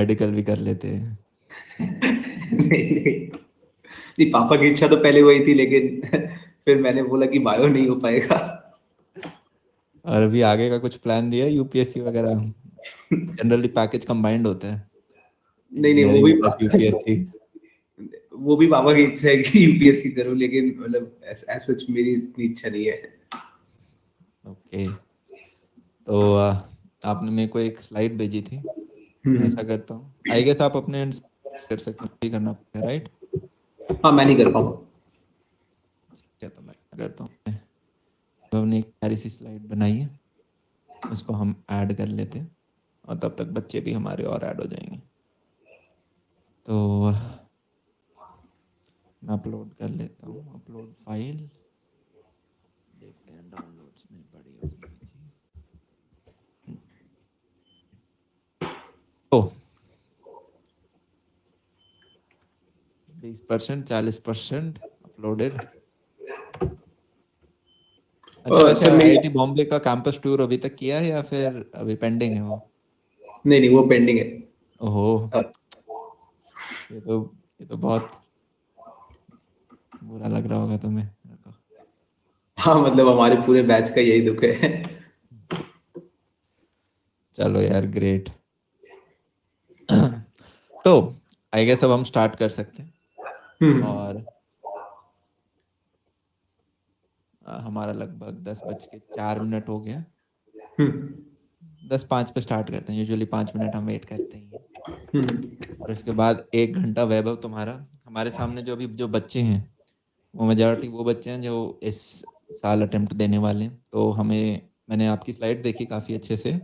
Medical भी कर लेते हैं। नहीं, पापा की इच्छा तो पहले वही थी, लेकिन फिर मैंने बोला कि बायो नहीं हो पाएगा। और अभी आगे का कुछ प्लान दिया यूपीएससी वगैरह? जनरली पैकेज कंबाइंड होता है, नहीं नहीं, इंजीनियरिंग प्लस यूपीएससी। वो भी पापा की इच्छा है कि यूपीएससी करूं, लेकिन मतलब सच मेरी इतनी इच्छा नहीं है। ओके, तो आपने मेरे को एक स्लाइड भेजी थी। मैं ऐसा हम्म। करता हूँ, आई गेस आप अपने end से कर सकते हैं, नहीं करना पड़ेगा, राइट? हाँ, मैं नहीं कर पाऊँ। क्या, तो मैं करता हूँ। हमने एक प्यारी सी स्लाइड बनाई है, उसको हम ऐड कर लेते हैं, और तब तक बच्चे भी हमारे और ऐड हो जाएंगे। तो मैं अपलोड कर लेता हूँ, अपलोड फाइल, देखते हैं डाउनलोड्स में बड़ी होगी ये चीज़। तो 20%, 40% अपलोडेड। अच्छा, वैसे सर मेरी आईआईटी बॉम्बे का कैंपस टूर अभी तक किया है या फिर अभी पेंडिंग है वो? नहीं नहीं, वो पेंडिंग है। ओहो, अ, ये तो ये तो बहुत बुरा लग रहा होगा तुम्हें, मेरे को। हाँ, मतलब हमारे पूरे बैच का यही दुख है। चलो यार, ग्रेट। तो आई गेस अब हम स्टार्ट कर सकते हैं। हम्म। और हमारा लगभग 10:04 हो गया। हम्म। 10:05 पे स्टार्ट करते हैं, यूजुअली 5 मिनट हम वेट करते ही हैं। हम्म। और इसके बाद 1 घंटा वैभव तुम्हारा, हमारे सामने जो अभी जो बच्चे हैं, वो मेजॉरिटी वो बच्चे हैं जो इस साल अटेम्प्ट देने वाले हैं। तो मैंने आपकी स्लाइड देखी काफ़ी अच्छे से।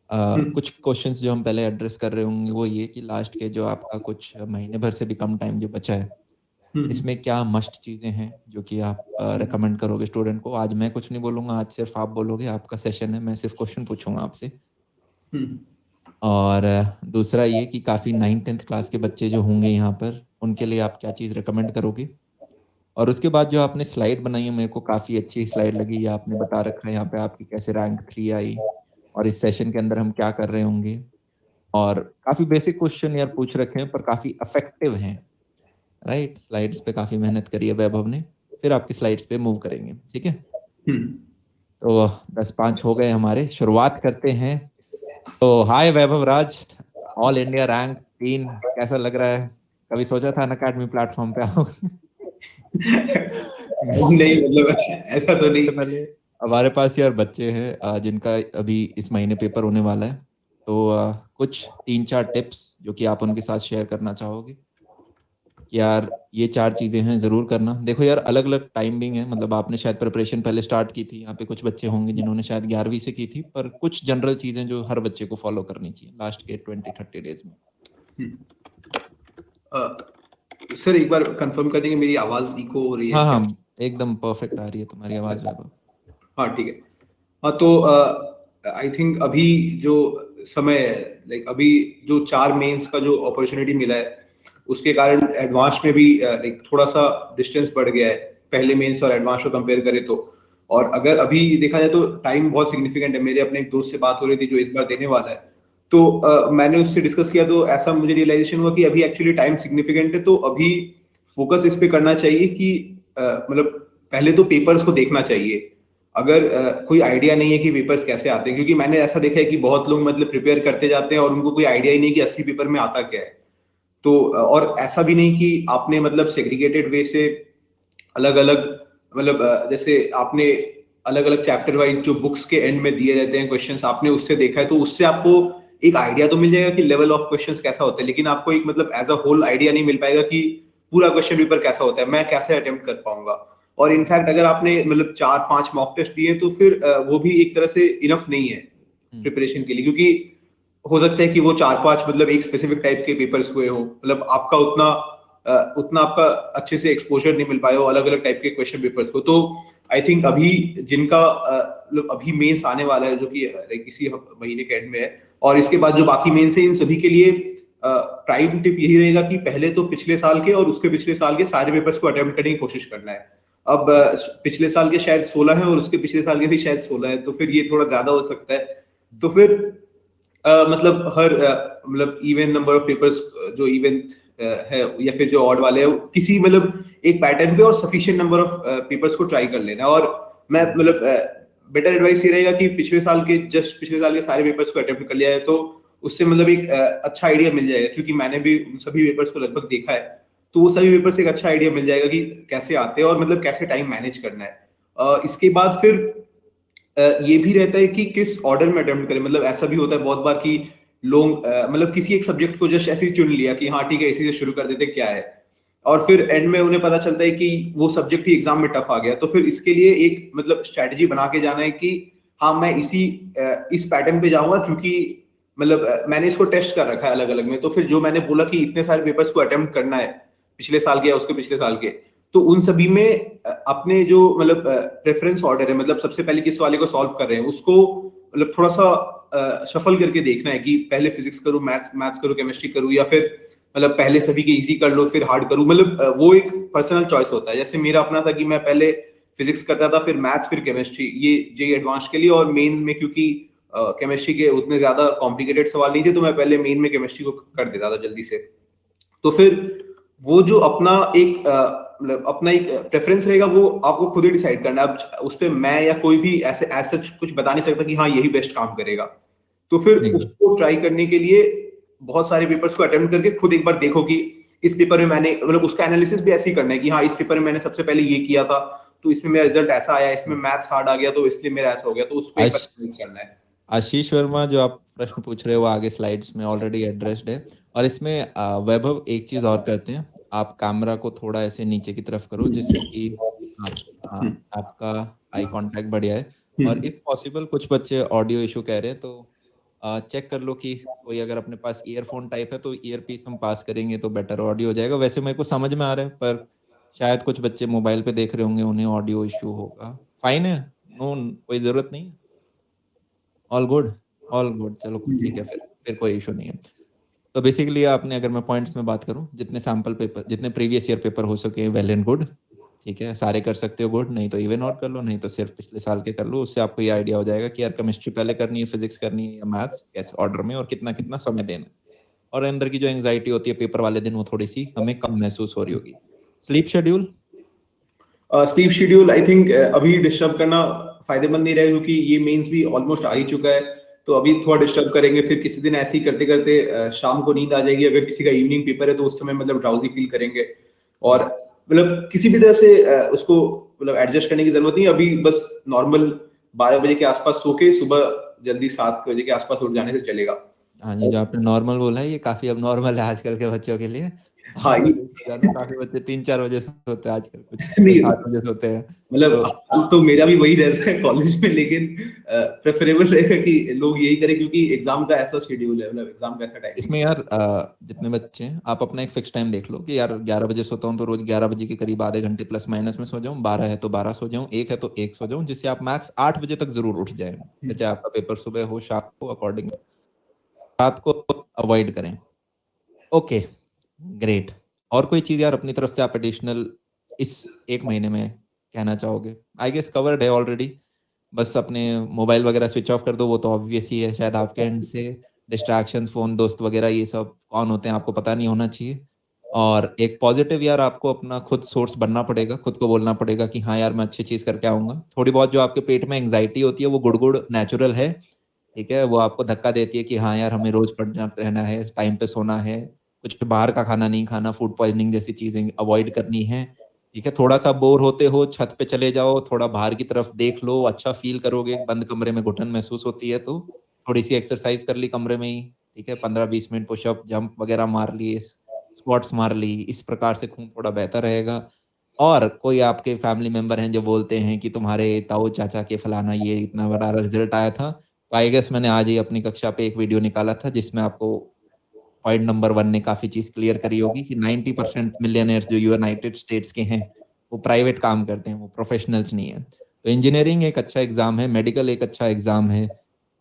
हम्म। कुछ क्वेश्चंस जो हम पहले एड्रेस कर रहे होंगे वो ये कि लास्ट के जो आपका कुछ महीने भर से भी कम टाइम जो बचा है, हम्म। इसमें क्या मस्ट चीज़ें हैं जो कि आप रेकमेंड करोगे स्टूडेंट को? आज मैं कुछ नहीं बोलूँगा, आज सिर्फ आप बोलोगे, आपका सेशन है, मैं सिर्फ क्वेश्चन पूछूंगा आपसे। हम्म। और दूसरा ये कि काफ़ी 9th-10th क्लास के बच्चे जो होंगे यहाँ पर, उनके लिए आप क्या चीज़ रिकमेंड करोगे? और उसके बाद जो आपने स्लाइड बनाई है, मेरे को काफ़ी अच्छी स्लाइड लगी। ये आपने बता रखा है यहाँ पे आपकी कैसे रैंक 3 आई, और इस सेशन के अंदर हम क्या कर रहे होंगे। और काफ़ी बेसिक क्वेश्चन यार पूछ रखे हैं, पर काफ़ी इफेक्टिव हैं, राइट? स्लाइड्स पे काफ़ी मेहनत करी है वैभव ने। फिर आपकी स्लाइड्स पे मूव करेंगे, ठीक है? हम्म। तो 10:05 हो गए हमारे, शुरुआत करते हैं। तो हाय Vaibhav Raj, all India rank 3 कैसा लग रहा है? कभी सोचा था अनअकैडमी प्लेटफॉर्म पे आओ? नहीं, मतलब ऐसा तो नहीं। सबसे पहले हमारे पास यार बच्चे हैं जिनका अभी इस महीने पेपर होने वाला है। तो कुछ 3-4 टिप्स जो कि आप उनके साथ शेयर करना चाहोगे कि यार ये 4 चीज़ें हैं, ज़रूर करना। देखो यार, अलग अलग टाइमिंग है, मतलब आपने शायद प्रिपरेशन पहले स्टार्ट की थी, यहाँ पे कुछ बच्चे होंगे जिन्होंने शायद 11वीं से की थी, पर कुछ जनरल चीज़ें जो हर बच्चे को फॉलो करनी चाहिए लास्ट के 20-30 डेज में। सर एक बार कंफर्म कर देंगे, मेरी आवाज इको हो रही है हाँ क्या? हाँ, एकदम परफेक्ट आ रही है तुम्हारी आवाज़ वैभव। हाँ, ठीक है। हाँ, तो आई थिंक अभी जो समय है, लाइक अभी जो 4 मेंस का जो अपॉर्चुनिटी मिला है, उसके कारण एडवांस में भी लाइक थोड़ा सा डिस्टेंस बढ़ गया है, पहले मेंस और एडवांस को कंपेयर करें तो। और अगर अभी देखा जाए तो टाइम बहुत सिग्निफिकेंट है। मेरे अपने एक दोस्त से बात हो रही थी जो इस बार देने वाला है, तो मैंने उससे डिस्कस किया, तो ऐसा मुझे रियलाइजेशन हुआ कि अभी एक्चुअली टाइम सिग्निफिकेंट है, तो अभी फोकस इस पे करना चाहिए कि मतलब पहले तो पेपर्स को देखना चाहिए। अगर कोई आइडिया नहीं है कि पेपर्स कैसे आते हैं, क्योंकि मैंने ऐसा देखा है कि बहुत लोग मतलब प्रिपेयर करते जाते हैं और उनको कोई आइडिया ही नहीं कि असली पेपर में आता क्या है। तो और ऐसा भी नहीं कि आपने मतलब सेग्रीगेटेड वे से अलग अलग, मतलब जैसे आपने अलग अलग चैप्टर वाइज जो बुक्स के एंड में दिए रहते हैं क्वेश्चंस, आपने उससे देखा है, तो उससे आपको एक आइडिया तो मिल जाएगा कि लेवल ऑफ क्वेश्चंस कैसा होता है, लेकिन आपको एक मतलब एज अ होल आइडिया नहीं मिल पाएगा कि पूरा क्वेश्चन पेपर कैसा होता है, मैं कैसे अटेम्प्ट कर पाऊंगा। और इनफैक्ट अगर आपने मतलब 4-5 मॉक टेस्ट दिए तो फिर वो भी एक तरह से इनफ नहीं है हम्म। प्रिपरेशन के लिए, क्योंकि हो सकता है कि वो 4-5 मतलब एक स्पेसिफिक टाइप के पेपर्स हुए हो, मतलब आपका उतना आपका अच्छे से एक्सपोजर नहीं मिल पाया हो अलग अलग टाइप के क्वेश्चन पेपर्स को। तो आई थिंक अभी जिनका मतलब अभी मेंस आने वाला है, जो कि इसी महीने के एंड में है, और इसके बाद जो बाकी मेंस है, इन सभी के लिए प्राइम टिप यही रहेगा कि पहले तो पिछले साल के और उसके पिछले साल के सारे पेपर्स को अटेम्प्ट करने की कोशिश करना है। अब पिछले साल के शायद 16 है और उसके पिछले साल के भी शायद 16 है, तो फिर ये थोड़ा ज्यादा हो सकता है। तो फिर मतलब हर मतलब इवन नंबर ऑफ पेपर्स जो इवन है या फिर जो ऑड वाले है किसी मतलब एक पैटर्न पे और सफिशिएंट नंबर ऑफ पेपर्स को ट्राई कर लेना। और मैं मतलब बेटर एडवाइस ये रहेगा कि पिछले साल के सारे पेपर्स को अटेम्प्ट कर लिया है तो उससे मतलब एक अच्छा आइडिया मिल जाएगा, क्योंकि मैंने भी उन सभी पेपर्स को लगभग देखा है। तो वो सभी पेपर से एक अच्छा आइडिया मिल जाएगा कि कैसे आते हैं और मतलब कैसे टाइम मैनेज करना है। इसके बाद फिर ये भी रहता है कि किस ऑर्डर में अटेम्प्ट करें। मतलब ऐसा भी होता है बहुत बार कि लोग मतलब किसी एक सब्जेक्ट को जस्ट ऐसे ही चुन लिया कि हाँ ठीक है इसी से शुरू कर देते क्या है, और फिर एंड में उन्हें पता चलता है कि वो सब्जेक्ट ही एग्जाम में टफ आ गया। तो फिर इसके लिए एक मतलब स्ट्रेटजी बना के जाना है कि हाँ मैं इस पैटर्न पे जाऊंगा, क्योंकि मतलब मैंने इसको टेस्ट कर रखा है अलग अलग में। तो फिर जो मैंने बोला कि इतने सारे पेपर्स को अटेम्प्ट करना है पिछले साल के या उसके पिछले साल के, तो उन सभी में अपने जो मतलब प्रेफरेंस ऑर्डर है, मतलब सबसे पहले किस वाले को सॉल्व कर रहे हैं उसको मतलब थोड़ा सा शफल करके देखना है कि पहले फिजिक्स करूं, मैथ्स करूं, केमिस्ट्री करूं, या फिर मतलब पहले सभी के इजी कर लो फिर हार्ड करूं। मतलब वो एक पर्सनल चॉइस होता है। जैसे मेरा अपना था कि मैं पहले फिजिक्स करता था, फिर मैथ्स, फिर केमिस्ट्री, ये जेईई एडवांस के लिए। और मेन में क्योंकि केमिस्ट्री के उतने ज्यादा कॉम्प्लिकेटेड सवाल नहीं थे तो मैं पहले मेन में केमिस्ट्री को कर देता था जल्दी से। तो फिर वो जो अपना एक मतलब अपना एक प्रेफरेंस रहेगा वो आपको खुद ही डिसाइड करना है। अब उस पे मैं या कोई भी ऐसे ऐसा कुछ बता नहीं सकता कि हाँ यही बेस्ट काम करेगा। तो फिर ठीक। उसको ट्राई करने के लिए बहुत सारे पेपर्स को अटेम्प्ट करके खुद एक बार देखो कि इस पेपर में मैंने मतलब उसका एनालिसिस भी ऐसे ही करना है कि हाँ इस पेपर में मैंने सबसे पहले ये किया था तो इसमें मेरा रिजल्ट ऐसा आया, इसमें मैथ्स हार्ड आ गया तो इसलिए मेरा ऐसा हो गया, तो उसको एक बार आश, एनालाइज करना है। आशीष वर्मा जो आप प्रश्न पूछ रहे हो वो आगे स्लाइड्स में ऑलरेडी एड्रेस्ड है। और इसमें वैभव एक चीज और करते हैं, आप कैमरा को थोड़ा ऐसे नीचे की तरफ करो जिससे कि आप आपका आई कांटेक्ट बढ़िया है। और इफ पॉसिबल कुछ बच्चे ऑडियो इशू कह रहे हैं तो चेक कर लो कि कोई अगर अपने पास ईयरफोन टाइप है तो ईयरपीस हम पास करेंगे तो बेटर ऑडियो हो जाएगा। वैसे मेरे को समझ में आ रहा है पर शायद कुछ बच्चे मोबाइल पे देख रहे होंगे, उन्हें ऑडियो इशू होगा। फाइन है, नो कोई जरूरत नहीं है। ऑल गुड, ऑल गुड, चलो ठीक है, फिर कोई इशू नहीं है। तो बेसिकली आपने, अगर मैं पॉइंट्स में बात करूं, जितने सैंपल पेपर, जितने प्रीवियस ईयर पेपर हो सके वेल एंड गुड। ठीक है, सारे कर सकते हो गुड, नहीं तो इवन आउट कर लो, नहीं तो सिर्फ पिछले साल के कर लो। उससे आपको ये आइडिया हो जाएगा कि यार केमिस्ट्री पहले करनी है, फिजिक्स करनी है या मैथ्स, कैसे ऑर्डर में और कितना कितना समय देना है। और अंदर की जो एंग्जाइटी होती है पेपर वाले दिन वो थोड़ी सी हमें कम महसूस हो रही होगी। Sleep schedule, sleep schedule I think अभी डिस्टर्ब करना फायदेमंद नहीं रहेगा, क्योंकि ये मेंस भी ऑलमोस्ट आ ही चुका है। तो अभी थोड़ा डिस्टर्ब करेंगे, फिर किसी दिन ऐसे ही करते करते शाम को नींद आ जाएगी। अगर किसी का इवनिंग पेपर है तो उस समय मतलब ड्राउजी फील करेंगे। और मतलब किसी भी तरह से उसको मतलब एडजस्ट करने की जरूरत नहीं है। अभी बस नॉर्मल 12 बजे के आसपास सो के सुबह जल्दी 7 बजे के आसपास उठ जाने से चलेगा। हाँ जी, जो आपने नॉर्मल बोला है ये काफी अब नॉर्मल है आजकल के बच्चों के लिए। हाँ 12 बजे सो जाना, काफी बच्चे 3-4 बजे सोते हैं आजकल, कुछ कोई नहीं 7 बजे सोते हैं। मतलब तो हाल तो मेरा भी वही रहता है कॉलेज में, लेकिन प्रेफरेबल रहेगा कि लोग यही करें, क्योंकि एग्जाम का ऐसा शेड्यूल है, मतलब एग्जाम का ऐसा टाइमिंग इसमें है। यार जितने बच्चे हैं आप अपना एक फिक्स टाइम देख लो कि यार 11 बजे सोता हूँ तो रोज 11 बजे के करीब आधे घंटे प्लस माइनस में सो जाऊं, 12 है तो 12 सो जाऊं, 1 है तो 1 सो जाऊं, जिससे आप मैक्स 8 बजे तक जरूर उठ जाए, चाहे आपका पेपर सुबह हो शाम को, अकॉर्डिंग रात को अवॉइड करें। Okay, great. और कोई चीज यार अपनी तरफ से आप एडिशनल इस एक महीने में कहना चाहोगे? आई गेस कवर्ड है ऑलरेडी, बस अपने मोबाइल वगैरह स्विच ऑफ कर दो, वो तो ऑब्वियस ही है शायद आपके एंड से। डिस्ट्रैक्शंस, फोन, दोस्त वगैरह ये सब कौन होते हैं आपको पता नहीं होना चाहिए। और एक पॉजिटिव यार आपको अपना खुद सोर्स बनना पड़ेगा, खुद को बोलना पड़ेगा कि हाँ यार मैं अच्छी चीज करके आऊंगा। थोड़ी बहुत जो आपके पेट में एंग्जाइटी होती है वो गुड़ गुड़ नेचुरल है। ठीक है, वो आपको धक्का देती है कि हाँ यार हमें रोज पढ़ना रहना है, टाइम पे सोना है, कुछ बाहर का खाना नहीं खाना, फूड पॉइजनिंग जैसी चीजें अवॉइड करनी है। ठीक है, थोड़ा सा बोर होते हो छत पे चले जाओ, थोड़ा बाहर की तरफ देख लो, अच्छा फील करोगे। बंद कमरे में घुटन महसूस होती है तो थोड़ी सी एक्सरसाइज कर ली कमरे में ही। ठीक है, 15-20 मिनट पुशअप जंप वगैरह मार लिए, स्क्वाट्स मार ली, इस प्रकार से खून थोड़ा बेहतर रहेगा। और कोई आपके फैमिली मेंबर हैं जो बोलते हैं कि तुम्हारे ताऊ चाचा के फलाना ये इतना बड़ा रिजल्ट आया था, तो आई गेस मैंने आज ही अपनी कक्षा पे एक वीडियो निकाला था जिसमें आपको पॉइंट नंबर 1 ने काफी चीज क्लियर करी होगी कि 90% मिलियनर्स जो यूनाइटेड स्टेट्स के हैं वो प्राइवेट काम करते हैं, वो प्रोफेशनल्स नहीं है। तो इंजीनियरिंग एक अच्छा एग्जाम है, मेडिकल एक अच्छा एग्जाम है,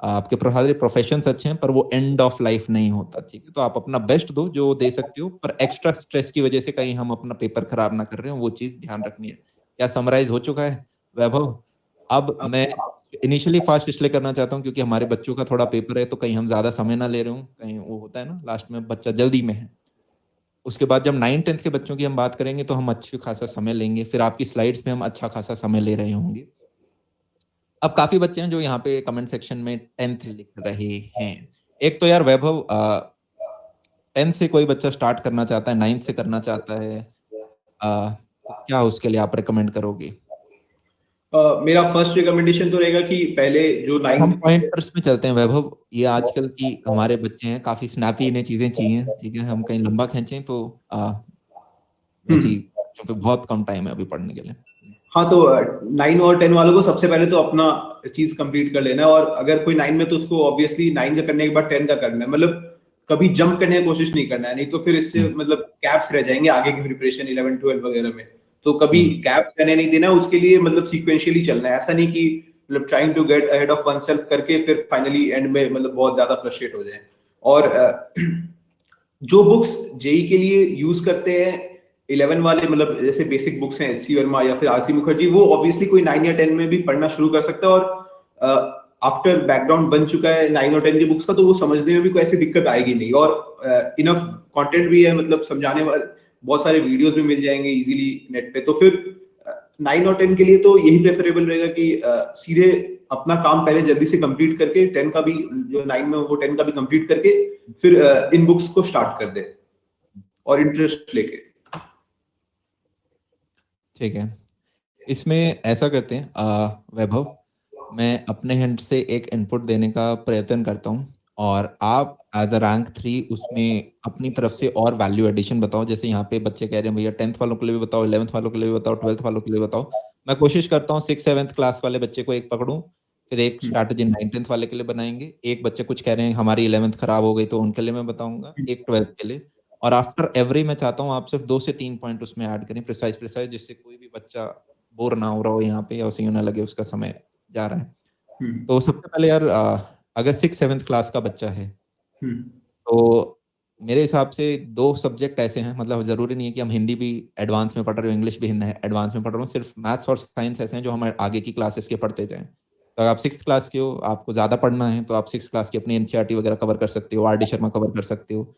आपके सारे प्रोफेशंस अच्छे हैं, पर वो एंड ऑफ लाइफ नहीं होता। ठीक है, तो आप अपना बेस्ट दो जो दे सकते हो, पर एक्स्ट्रा स्ट्रेस की वजह से कहीं हम अपना पेपर खराब ना कर रहे हो, वो चीज ध्यान रखनी है। क्या समराइज हो चुका है वैभव? अब मैं इनिशियली फास्ट इसलिए करना चाहता हूँ क्योंकि हमारे बच्चों का थोड़ा पेपर है, तो कहीं हम ज़्यादा समय ना ले रहे हों, कहीं वो होता है ना लास्ट में बच्चा जल्दी में है। उसके बाद जब 9th-10th के बच्चों की हम बात करेंगे तो हम अच्छी खासा समय लेंगे, फिर आपकी स्लाइड्स में हम अच्छा खासा समय ले रहे होंगे। अब काफ़ी बच्चे हैं जो यहाँ पे कमेंट सेक्शन में 10th लिख रहे हैं। एक तो यार वैभव 10th से कोई बच्चा स्टार्ट करना चाहता है, 9th से करना चाहता है, तो क्या उसके लिए आप रिकमेंड करोगे? मेरा फर्स्ट रिकमेंडेशन तो रहेगा कि पहले जो हम 9th पॉइंटर्स में चलते हैं वैभव। ये आजकल की हमारे बच्चे हैं, काफ़ी स्नैपी इन्हें चीज़ें चाहिए, ठीक है? हम कहीं लंबा खींचे तो वैसे ही बच्चों पे बहुत कम टाइम है अभी पढ़ने के लिए। हाँ, तो 9 और 10 वालों को सबसे पहले तो अपना चीज कंप्लीट कर लेना है, और अगर कोई 9 में तो उसको ऑब्वियसली 9 का करने के बाद 10 का करना है, मतलब कभी जंप करने की कोशिश नहीं करना है, नहीं तो फिर इससे मतलब कैप्स रह जाएंगे आगे की प्रिपरेशन 11 12 वगैरह में। तो कभी कैप्स रहने नहीं देना, उसके लिए मतलब सीक्वेंशियली चलना है, ऐसा नहीं कि मतलब trying to get ahead of oneself करके फिर फाइनली एंड में मतलब बहुत ज्यादा फ्रस्ट्रेट हो जाए। और जो बुक्स जेई के लिए यूज करते हैं 11 वाले, मतलब जैसे बेसिक बुक्स हैं एचसी वर्मा या फिर आरसी मुखर्जी, वो ऑब्वियसली कोई 9 या 10 में भी पढ़ना शुरू कर सकता है, और आफ्टर बैकग्राउंड बन चुका है 9 और 10 की बुक्स का, तो वो समझने में भी कोई ऐसी दिक्कत आएगी नहीं, और इनफ कंटेंट भी है, मतलब समझाने वाले बहुत सारे वीडियोस भी मिल जाएंगे इजीली नेट पे। तो फिर 9 और 10 के लिए तो यही प्रेफरेबल रहेगा कि सीधे अपना काम पहले जल्दी से कंप्लीट करके 10 का भी, जो 9 में वो 10 का भी कंप्लीट करके फिर इन बुक्स को स्टार्ट कर दे और इंटरेस्ट लेके। ठीक है। इसमें ऐसा करते हैं वैभव, मैं अपने हैंड से एक इनपुट देने का प्रयत्न करता हूँ और आप एज़ अ रैंक 3 उसमें अपनी तरफ से और वैल्यू एडिशन बताओ। जैसे यहाँ पे बच्चे कह रहे हैं भैया 10th वालों के लिए भी बताओ, 11th वालों के लिए भी बताओ, 12th वालों के लिए बताओ। मैं कोशिश करता हूँ 6th-7th क्लास वाले बच्चे को एक पकड़ूँ, फिर एक हम्म, स्ट्रैटेजी 9th-10th वाले के लिए बनाएँगे। एक बच्चे कुछ कह रहे हैं हमारी 11th खराब हो गई तो उनके लिए मैं बताऊँगा, एक 12th के लिए। और आफ्टर एवरी मैं चाहता हूँ आप सिर्फ 2 से 3 पॉइंट उसमें ऐड करें प्रिसाइज़ जिससे कोई भी बच्चा बोर ना हो रहा हो यहाँ पे या उसे यूँ ना लगे उसका समय जा रहा है। हम्म, तो सबसे पहले यार अगर 6th-7th क्लास का बच्चा है, हम्म, तो मेरे हिसाब से 2 सब्जेक्ट ऐसे हैं, मतलब ज़रूरी नहीं है कि हम हिंदी भी एडवांस में पढ़ रहे हो, इंग्लिश भी हिंद एडवांस में पढ़ रहे हो, सिर्फ मैथ्स और साइंस ऐसे हैं जो हम आगे की क्लासेस के पढ़ते जाएँ। तो अगर आप 6th क्लास के हो, आपको ज़्यादा पढ़ना है, तो आप 6th क्लास की अपनी एनसीईआरटी वगैरह कवर कर सकते हो, आर डी शर्मा कवर कर सकते हो।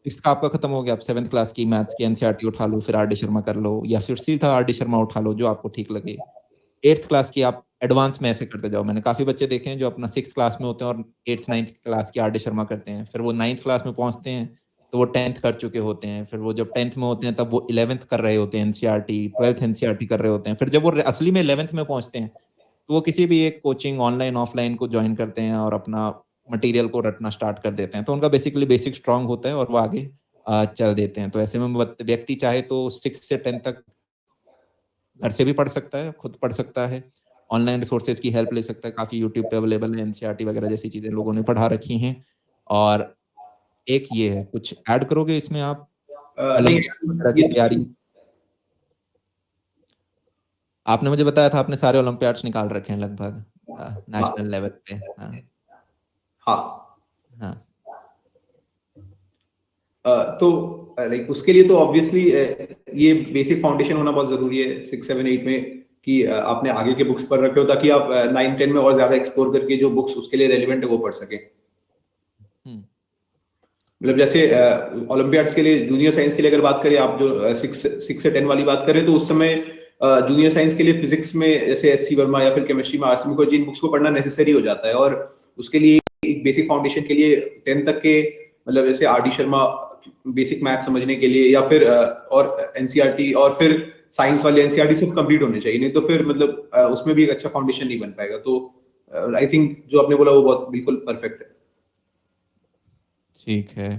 6th का आपका खत्म हो गया, आप 7th क्लास की मैथ्स की एनसीईआरटी उठा लो, फिर आर डी शर्मा कर लो या फिर सीधा आर डी शर्मा उठा लो, जो आपको ठीक लगे। 8th क्लास की आप एडवांस में ऐसे करते जाओ। मैंने काफ़ी बच्चे देखे हैं जो अपना 6th क्लास में होते हैं और 8th-9th क्लास की आर डी शर्मा करते हैं। फिर वो 9th क्लास में पहुँचते हैं, तो वो 10th कर चुके होते हैं। फिर वो जब 10th में होते हैं तब वो 11th कर रहे होते हैं एनसीईआरटी, 12th एनसीईआरटी कर रहे होते हैं। फिर जब वो असली में 11th में पहुँचते हैं, तो वो किसी भी एक कोचिंग ऑनलाइन, ऑफलाइन को जॉइन करते हैं और अपना मटीरियल को रटना स्टार्ट कर देते हैं। तो उनका बेसिकली बेसिक स्ट्रॉन्ग होता है और वो आगे चल देते हैं। तो ऐसे में व्यक्ति चाहे तो 6 से 10 तक घर से भी पढ़ सकता है, खुद पढ़ सकता है, ऑनलाइन रिसोर्सेज़ की हेल्प ले सकता है, काफ़ी यूट्यूब पे अवेलेबल है, एनसीईआरटी वगैरह जैसी चीज़ें लोगों ने पढ़ा रखी हैं। और एक ये है, कुछ ऐड करोगे इसमें आप? नहीं, ओलंपियाड्स वगैरह की ये तैयारी? आपने मुझे बताया था आपने सारे ओलंपियाड्स निकाल रखे हैं लगभग नेशनल हाँ, लेवल पे। हाँ, हाँ। हाँ। तो लाइक उसके लिए तो ऑब्वियसली ये बेसिक फाउंडेशन होना बहुत जरूरी है 6 7 8 में, कि आपने आगे के बुक्स पढ़ रखे हो ताकि आप 9 10 में और ज्यादा एक्सप्लोर करके जो बुक्स उसके लिए रेलिवेंट है वो पढ़ सके। हुँ, मतलब जैसे ओलंपियाड्स के लिए जूनियर साइंस के लिए अगर बात करें, आप जो 6 से 10 वाली बात करें, तो उस समय जूनियर साइंस के लिए फिजिक्स में जैसे एच सी वर्मा या फिर केमिस्ट्री में आरसी को जिन बुक्स को पढ़ना नेसेसरी हो जाता है, और उसके लिए एक बेसिक फाउंडेशन के लिए 10 तक के, मतलब जैसे R D Sharma basic math समझने के लिए, या फिर और एनसीईआरटी और फिर साइंस वाले एनसीईआरटी सब कंप्लीट होने चाहिए, नहीं तो फिर मतलब उसमें भी एक अच्छा फाउंडेशन नहीं बन पाएगा। तो आई थिंक जो आपने बोला वो बहुत बिल्कुल परफेक्ट है। ठीक है।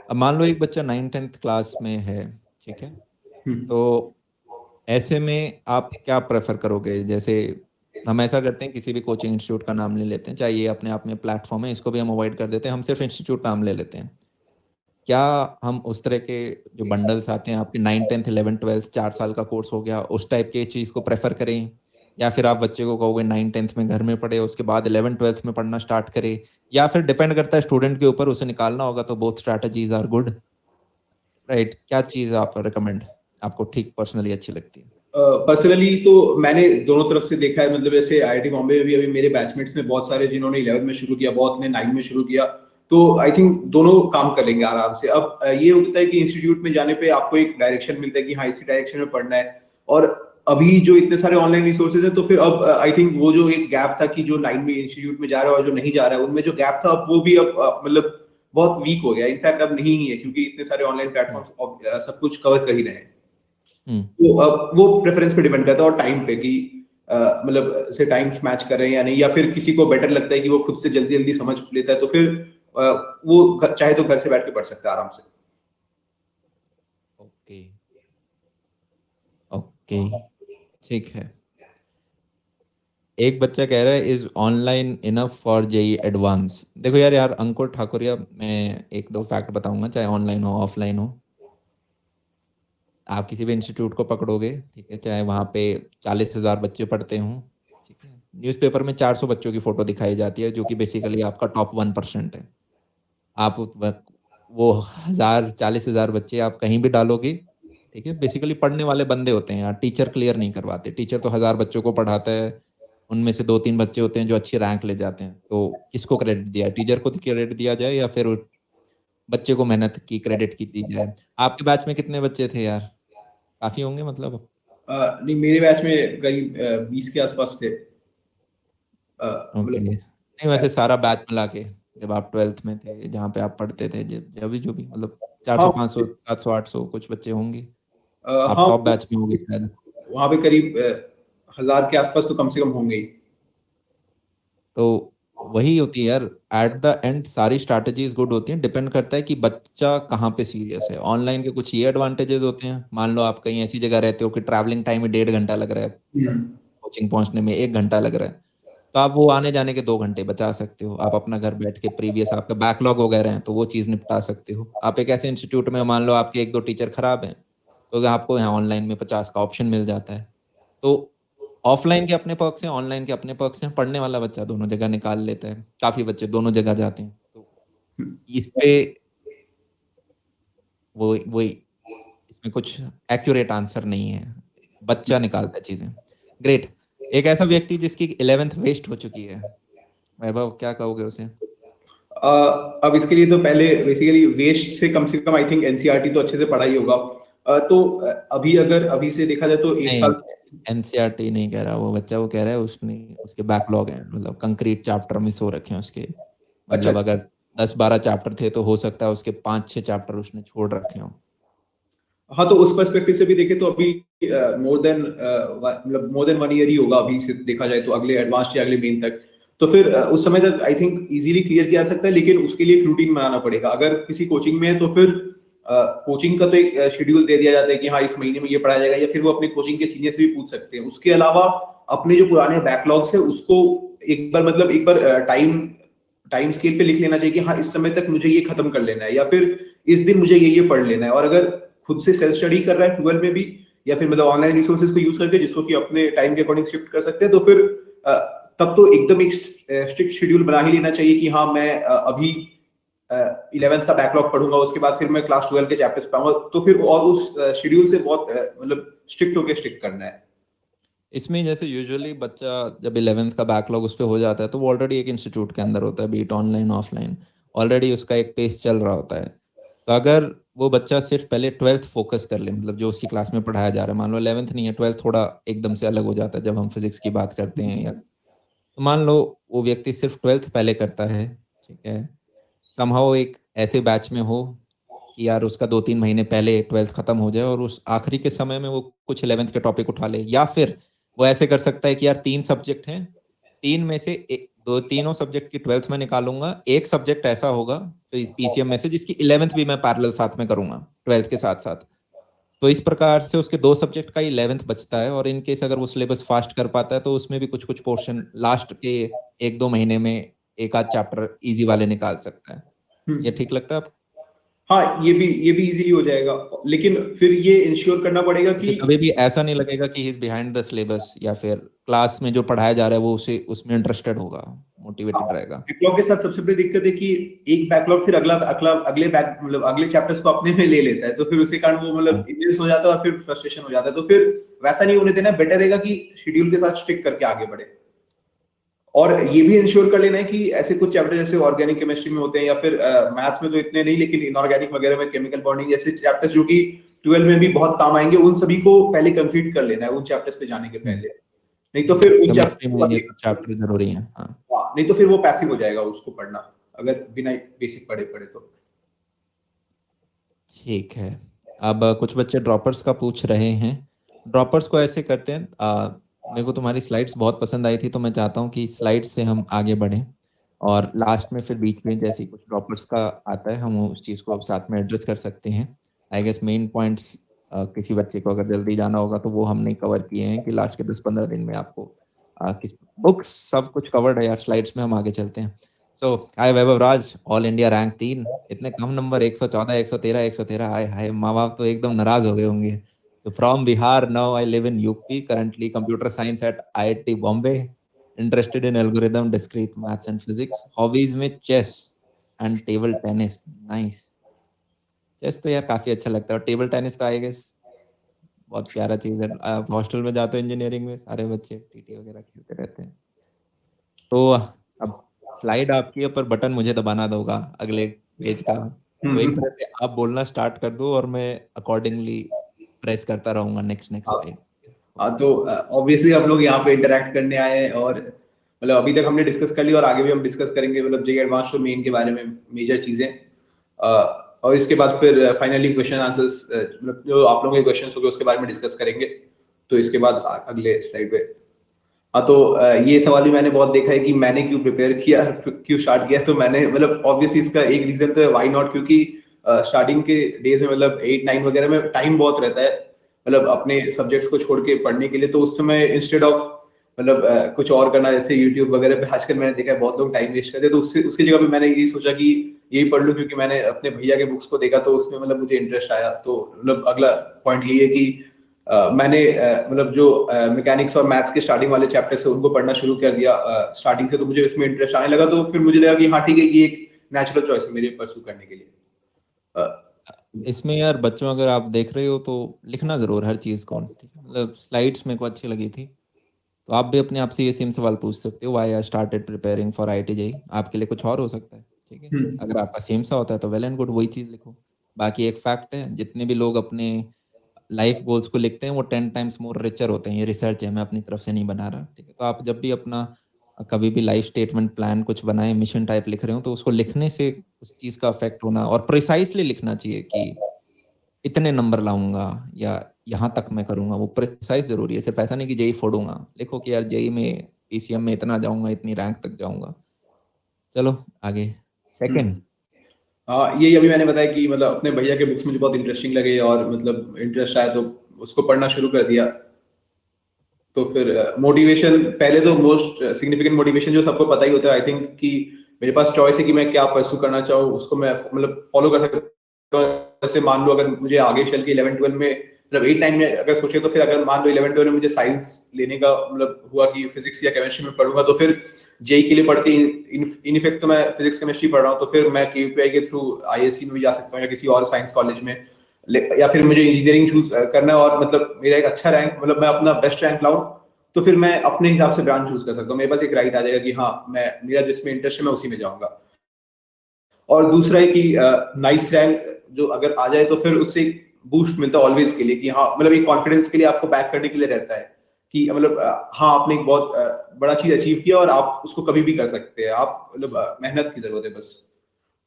अब मान लो एक बच्चा 9th-10th क्लास में है, ठीक है? हम्म, तो ऐसे में आप क्या प्रेफ़र करोगे? जैसे हम ऐसा करते हैं किसी भी कोचिंग इंस्टीट्यूट का नाम ले लेते हैं, चाहे ये अपने आप में प्लेटफ़ॉर्म है, इसको भी हम अवॉइड कर देते हैं, हम सिर्फ़ इंस्टीट्यूट नाम ले लेते हैं। क्या हम उस तरह के जो बंडल्स आते हैं आपके 9, 10th, 11, 12 4 साल का कोर्स हो गया, उस टाइप की चीज़ को प्रेफ़र करें? या फिर आप बच्चे को कहोगे 9, 10th में घर में पढ़े, उसके बाद 11, 12th में पढ़ना स्टार्ट करे? या फिर डिपेंड करता है स्टूडेंट के ऊपर, उसे निकालना होगा तो both strategies are good, right? क्या चीज़ आप रिकमेंड आपको ठीक पर्सनली अच्छी लगती है? पर्सनली तो मैंने दोनों तरफ से देखा है, मतलब जैसे आईआईटी बॉम्बे में भी अभी मेरे बैचमेट्स में बहुत सारे जिन्होंने 11 में शुरू किया, बहुत ने 9 में शुरू किया, तो आई थिंक दोनों काम कर लेंगे आराम से। अब ये होता है कि इंस्टीट्यूट में जाने पे आपको एक डायरेक्शन मिलता है कि हाँ इसी डायरेक्शन में पढ़ना है, और अभी जो इतने सारे ऑनलाइन रिसोर्सेज है, तो फिर अब आई थिंक वो जो एक गैप था कि जो 9 में इंस्टीट्यूट में जा रहा है और जो नहीं जा रहा है, उनमें जो गैप था अब वो भी अब मतलब बहुत वीक हो गया, इनफैक्ट अब नहीं ही है, क्योंकि इतने सारे ऑनलाइन प्लेटफॉर्म्स सब कुछ कवर कर ही रहे हैं। तो अब वो प्रेफरेंस पे डिपेंड करता है और टाइम पे कि मतलब से टाइम्स मैच कर रहे हैं या नहीं, या फिर किसी को बेटर लगता है कि वो खुद से जल्दी जल्दी समझ लेता है, तो फिर वो चाहे तो घर से बैठ के पढ़ सकता है आराम से। ओके ओके, ठीक है। एक बच्चा कह रहा है is online enough for JEE advance. देखो यार अंकुर ठाकुरिया, मैं एक दो फैक्ट बताऊंगा, चाहे ऑनलाइन हो ऑफलाइन हो। आप किसी भी इंस्टीट्यूट को पकड़ोगे, ठीक है, चाहे वहाँ पे 40,000 बच्चे पढ़ते हों, ठीक है, न्यूज़पेपर में 400 बच्चों की फोटो दिखाई जाती है, जो कि बेसिकली आपका टॉप 1% है। आप वो 40,000 बच्चे आप कहीं भी डालोगे, ठीक है, बेसिकली पढ़ने वाले बंदे होते हैं यार, टीचर क्लियर नहीं करवाते। टीचर तो 1000 बच्चों को पढ़ाता है, उनमें से 2-3 बच्चे होते हैं जो अच्छी रैंक ले जाते हैं। तो किसको क्रेडिट दिया, टीचर को क्रेडिट दिया जाए या फिर बच्चे को मेहनत की क्रेडिट की दी जाए? आपके बैच में कितने बच्चे थे यार? काफी होंगे मतलब। नहीं, मेरे बैच में करीब 20 के आसपास थे। ओके, मतलब नहीं वैसे सारा बैच मिला के, जब आप 12th में थे, जहाँ पे आप पढ़ते थे, जब जो भी मतलब 400 हाँ 500 700 800 कुछ बच्चे होंगे। आप हाँ, टॉप बैच में होंगे शायद। वहाँ पे करीब 1000 के आसपास तो कम से कम होंगे ही। तो वही होती है यार, एट द एंड सारी स्ट्रैटेजीज गुड होती हैं, डिपेंड करता है कि बच्चा कहाँ पे सीरियस है। ऑनलाइन के कुछ ये एडवांटेजेस होते हैं, मान लो आप कहीं ऐसी जगह रहते हो कि ट्रैवलिंग टाइम में 1.5 घंटा लग रहा है, हम्म। कोचिंग पहुंचने में 1 घंटा लग रहा है, तो आप वो आने जाने के 2 घंटे बचा सकते हो। आप अपना घर बैठ के प्रीवियस आपका बैकलॉग वगैरह है तो वो चीज़ निपटा सकते हो। आप एक ऐसे इंस्टीट्यूट में मान लो आपके 1-2 टीचर खराब हैं, तो आपको यहाँ ऑनलाइन में 50 का ऑप्शन मिल जाता है। तो ऑफलाइन के अपने पर्क्स हैं, ऑनलाइन के अपने पर्क्स हैं। पढ़ने वाला बच्चा दोनों जगह निकाल लेता है, काफी बच्चे दोनों जगह जाते हैं। तो इस पे वही इसमें कुछ एक्यूरेट आंसर नहीं है, बच्चा निकालता है चीजें। ग्रेट। एक ऐसा व्यक्ति जिसकी 11th वेस्ट हो चुकी है, वैभव क्या कहोगे उसे? अब इसके लिए तो पहले बेसिकली वेस्ट से कम आई थिंक एनसीईआरटी तो अच्छे से पढ़ा ही होगा। तो अभी अगर अभी से देखा जाए तो एक नहीं, साल एनसीईआरटी नहीं कह रहा वो बच्चा, वो कह रहा है उसने उसके बैकलॉग है, मतलब कंक्रीट चैप्टर मिस हो रखे हैं उसके। अच्छा। मतलब अगर 10-12 चैप्टर थे तो हो सकता है उसके 5-6 चैप्टर उसने छोड़ रखे हों। हाँ, तो उस पर्सपेक्टिव से भी देखें तो अभी मतलब मोर देन 1 ईयर ही होगा अभी से देखा जाए तो, अगले एडवांस या अगले मेन तक। तो फिर उस समय तक आई थिंक इजीली क्लियर किया जा सकता है, लेकिन उसके लिए एक रूटीन बनाना पड़ेगा। अगर किसी कोचिंग में है तो फिर कोचिंग का तो एक शेड्यूल दे दिया जाता है कि हाँ इस महीने में ये पढ़ाया जाएगा, या फिर वो अपने कोचिंग के सीनियर से भी पूछ सकते हैं। उसके अलावा अपने जो पुराने बैकलॉग्स है उसको एक बार टाइम टाइम स्केल पे लिख लेना चाहिए कि हाँ इस समय तक मुझे ये खत्म कर लेना है, या फिर इस दिन मुझे ये पढ़ लेना है। और अगर खुद से सेल्फ स्टडी कर रहा है 12 में भी, या फिर मतलब ऑनलाइन रिसोर्सेज को यूज करके जिसको कि अपने टाइम के अकॉर्डिंग शिफ्ट कर सकते हैं, तो फिर तब तो एकदम एक स्ट्रिक्ट शेड्यूल बना ही लेना चाहिए कि हाँ मैं अभी 11th का बैकलॉग पढ़ूंगा, उसके बाद फिर मैं क्लास 12 के चैप्टर्स पढ़ूंगा। तो फिर और उस शेड्यूल से बहुत मतलब स्ट्रिक्ट होकर स्टिक करना है। इसमें जैसे यूजुअली बच्चा जब 11th का बैकलॉग उस पर हो जाता है तो वो ऑलरेडी एक इंस्टीट्यूट के अंदर होता है, बीट ऑनलाइन ऑफलाइन, ऑलरेडी उसका एक पेस चल रहा होता है। तो अगर वो बच्चा सिर्फ पहले 12th फोकस कर ले, मतलब जो उसकी क्लास में पढ़ाया जा रहा है, मान लो 11th नहीं है, 12th थोड़ा एकदम से अलग हो जाता है जब हम फिजिक्स की बात करते हैं, या तो मान लो वो व्यक्ति सिर्फ 12th पहले करता है, ठीक है, समहाउ एक ऐसे बैच में हो कि यार उसका 2-3 महीने पहले 12th खत्म हो जाए और उस आखिरी के समय में वो कुछ 11th के टॉपिक उठा ले। या फिर वो ऐसे कर सकता है कि यार 3 सब्जेक्ट हैं, 3 में से तीनों सब्जेक्ट की 12th में निकालूंगा, एक सब्जेक्ट ऐसा होगा पीसीएम में से जिसकी 11th भी मैं पैरेलल साथ में करूंगा 12th के साथ साथ। तो इस प्रकार से उसके 2 सब्जेक्ट का 11th बचता है, और इन केस अगर वो सिलेबस फास्ट कर पाता है तो उसमें भी कुछ कुछ पोर्शन लास्ट के 1-2 महीने में एक आध चैप्टर इजी वाले निकाल सकता है। ये ठीक लगता है आपको? हाँ, ये भी इजीली हो जाएगा, लेकिन फिर ये इंश्योर करना पड़ेगा कि उसे कभी भी ऐसा नहीं लगेगा कि he is behind the syllabus, या फिर क्लास में जो पढ़ाया जा रहा है वो उसे उसमें इंटरेस्टेड होगा, मोटिवेटेड रहेगा। बैकलॉग के साथ सबसे बड़ी दिक्कत है कि एक बैकलॉग फिर अगला अगला अगले बैक मतलब अगले चैप्टर्स को अपने में ले लेता है, तो फिर उसी कारण वो मतलब इंटेंस हो जाता है और फिर फ्रस्ट्रेशन हो जाता है। तो फिर वैसा नहीं होने देना, बेटर रहेगा कि शेड्यूल के साथ स्टिक करके आगे बढ़े। और ये भी इंश्योर कर लेना है कि ऐसे कुछ चैप्टर जैसे ऑर्गेनिक केमिस्ट्री में होते हैं या फिर मैथ्स में तो इतने नहीं, लेकिन इनऑर्गेनिक वगैरह में केमिकल बॉन्डिंग जैसे चैप्टर्स जो कि 12 में भी बहुत काम आएंगे, उन सभी को पहले कंप्लीट कर लेना है उन चैप्टर्स पे जाने के पहले। नहीं तो फिर उन केमिस्ट्री चैप्टर में ये तो चैप्टर जरूरी है। हाँ, नहीं तो फिर वो पैसिव हो जाएगा उसको पढ़ना, अगर बिना बेसिक पढ़े पढ़े तो। ठीक है। अब कुछ बच्चे ड्रॉपर्स का पूछ रहे हैं। ड्रॉपर्स को ऐसे करते हैं, मेरे को तुम्हारी स्लाइड्स बहुत पसंद आई थी, तो मैं चाहता हूँ कि स्लाइड्स से हम आगे बढ़ें और लास्ट में फिर बीच में जैसे कुछ ड्रॉपर्स का आता है हम उस चीज़ को अब साथ में एड्रेस कर सकते हैं। आई गेस मेन पॉइंट्स किसी बच्चे को अगर जल्दी जाना होगा तो वो हमने कवर किए हैं कि लास्ट के 10-15 दिन में आपको किस बुक्स सब कुछ कवर्ड है यार। स्लाइड्स में हम आगे चलते हैं। सो हाय Vaibhav Raj, all India rank 3, इतने कम नंबर 114 113 113, हाय हाय, माँ बाप तो एकदम नाराज हो गए होंगे। So from Bihar, now I live in UP, currently computer science at IIT Bombay, interested in algorithm, discrete maths and physics, hobbies में chess and table tennis. Nice. Chess तो यार काफी अच्छा लगता है और टेबल टेनिस तो आई गेस बहुत प्यारा चीज है। आप हॉस्टल में जाते हो इंजीनियरिंग में, सारे बच्चे टीटी वगैरह खेलते रहते हैं। तो अब स्लाइड आपकी है पर बटन मुझे दबाना होगा अगले पेज का। तो एक तरह से आप बोलना स्टार्ट कर दो और मैं अकॉर्डिंगली प्रेस करता रहूंगा नेक्स्ट नेक्स्ट स्लाइड। हाँ तो ऑब्वियसली हम लोग यहाँ पे इंटरेक्ट करने आए हैं और मतलब अभी तक हमने डिस्कस कर लिया और आगे भी हम डिस्कस करेंगे मतलब जेईई एडवांस और मेन के बारे में मेजर चीजें। और इसके बाद फिर फाइनली क्वेश्चन आंसर्स मतलब जो आप लोगों के क्वेश्चंस होंगे उसके बारे में डिस्कस करेंगे। तो इसके बाद अगले स्लाइड पे। हाँ तो ये सवाल भी मैंने बहुत देखा है कि मैंने क्यों प्रिपेयर किया, क्यों स्टार्ट किया। तो मैंने मतलब ऑब्वियसली इसका एक रीजन तो है व्हाई नॉट, क्योंकि स्टार्टिंग के डेज में मतलब 8-9 वगैरह में टाइम बहुत रहता है मतलब अपने सब्जेक्ट्स को छोड़ के पढ़ने के लिए। तो उस समय इंस्टेड ऑफ मतलब कुछ और करना जैसे यूट्यूब वगैरह पे आजकल मैंने देखा है बहुत लोग टाइम वेस्ट करते हैं, तो उससे उसकी जगह पे मैंने यही सोचा कि यही पढ़ लूं, क्योंकि मैंने अपने भैया के बुक्स को देखा तो उसमें मतलब मुझे इंटरेस्ट आया। तो मतलब अगला पॉइंट यही है कि मैंने मतलब जो मैकेनिक्स और मैथ्स के स्टार्टिंग वाले चैप्टर्स है उनको पढ़ना शुरू कर दिया स्टार्टिंग से। तो मुझे इसमें इंटरेस्ट आने लगा, तो फिर मुझे लगा कि हाँ ठीक है, ये एक नेचुरल चॉइस है मेरे परस्यू करने के लिए। इसमें यार बच्चों अगर आप देख रहे हो तो लिखना जरूर हर चीज को, ठीक है। मतलब स्लाइड्स मेरे को अच्छी लगी थी, तो आप भी अपने आप से ये सेम सवाल पूछ सकते हो, why I started preparing for IIT JEE. आपके लिए कुछ और हो सकता है, ठीक है। अगर आपका सेम सा होता है तो वेल एंड गुड, वही चीज लिखो। बाकी एक फैक्ट है, जितने भी लोग अपने लाइफ गोल्स को लिखते हैं वो 10 टाइम्स मोर रिचर होते हैं। ये रिसर्च है, मैं अपनी तरफ से नहीं बना रहा, ठीक है। तो आप जब भी अपना कभी भी लाइफ स्टेटमेंट प्लान कुछ बनाए, मिशन टाइप लिख रहे हो, तो उसको लिखने से उस चीज का अफेक्ट होना, और प्रिसाइसली लिखना चाहिए कि इतने नंबर लाऊंगा या यहाँ तक मैं करूंगा, वो प्रिसाइज जरूरी है। सिर्फ ऐसा नहीं कि जेई फोड़ूंगा, लिखो कि यार जेई में पीसीएम में इतना जाऊंगा, इतनी रैंक तक जाऊंगा। चलो आगे, सेकंड। हाँ यही अभी मैंने बताया कि मतलब अपने भैया के बुक्स मुझे बहुत इंटरेस्टिंग लगे और मतलब इंटरेस्ट आया तो उसको पढ़ना शुरू कर दिया। तो फिर मोटिवेशन पहले तो मोस्ट सिग्निफिकेंट मोटिवेशन जो सबको पता ही होता है आई थिंक, कि मेरे पास चॉइस है कि मैं क्या परस्यू करना चाहूँ, उसको मैं मतलब फॉलो कर सकता हूँ। जैसे मान लो अगर मुझे आगे चल के 11-12 में मतलब 8-9 में अगर सोचे, तो फिर अगर मान लो 11-12 में मुझे साइंस लेने का मतलब हुआ कि फिजिक्स या केमिस्ट्री में पढ़ूंगा, तो फिर जेई के लिए पढ़ के इन इफेक्ट तो मैं फिजिक्स केमिस्ट्री पढ़ रहा हूँ, तो फिर मैं केयूपीआई के थ्रू आईएससी में भी जा सकता हूँ या किसी और साइंस कॉलेज में। या फिर मुझे इंजीनियरिंग चूज करना है और मतलब मेरा एक अच्छा रैंक मतलब मैं अपना बेस्ट रैंक लाऊं, तो फिर मैं अपने हिसाब से ब्रांच चूज कर सकता हूँ। मेरे पास एक राइट आ जाएगा कि हाँ मैं मेरा जिसमें इंटरेस्ट है मैं उसी में जाऊंगा। और दूसरा है कि नाइस रैंक जो अगर आ जाए तो फिर उससे बूस्ट मिलता है ऑलवेज के लिए, कि हाँ मतलब एक कॉन्फिडेंस के लिए आपको बैक करने के लिए रहता है कि मतलब हाँ आपने एक बहुत बड़ा चीज अचीव किया और आप उसको कभी भी कर सकते हैं। आप मतलब मेहनत की जरूरत है बस।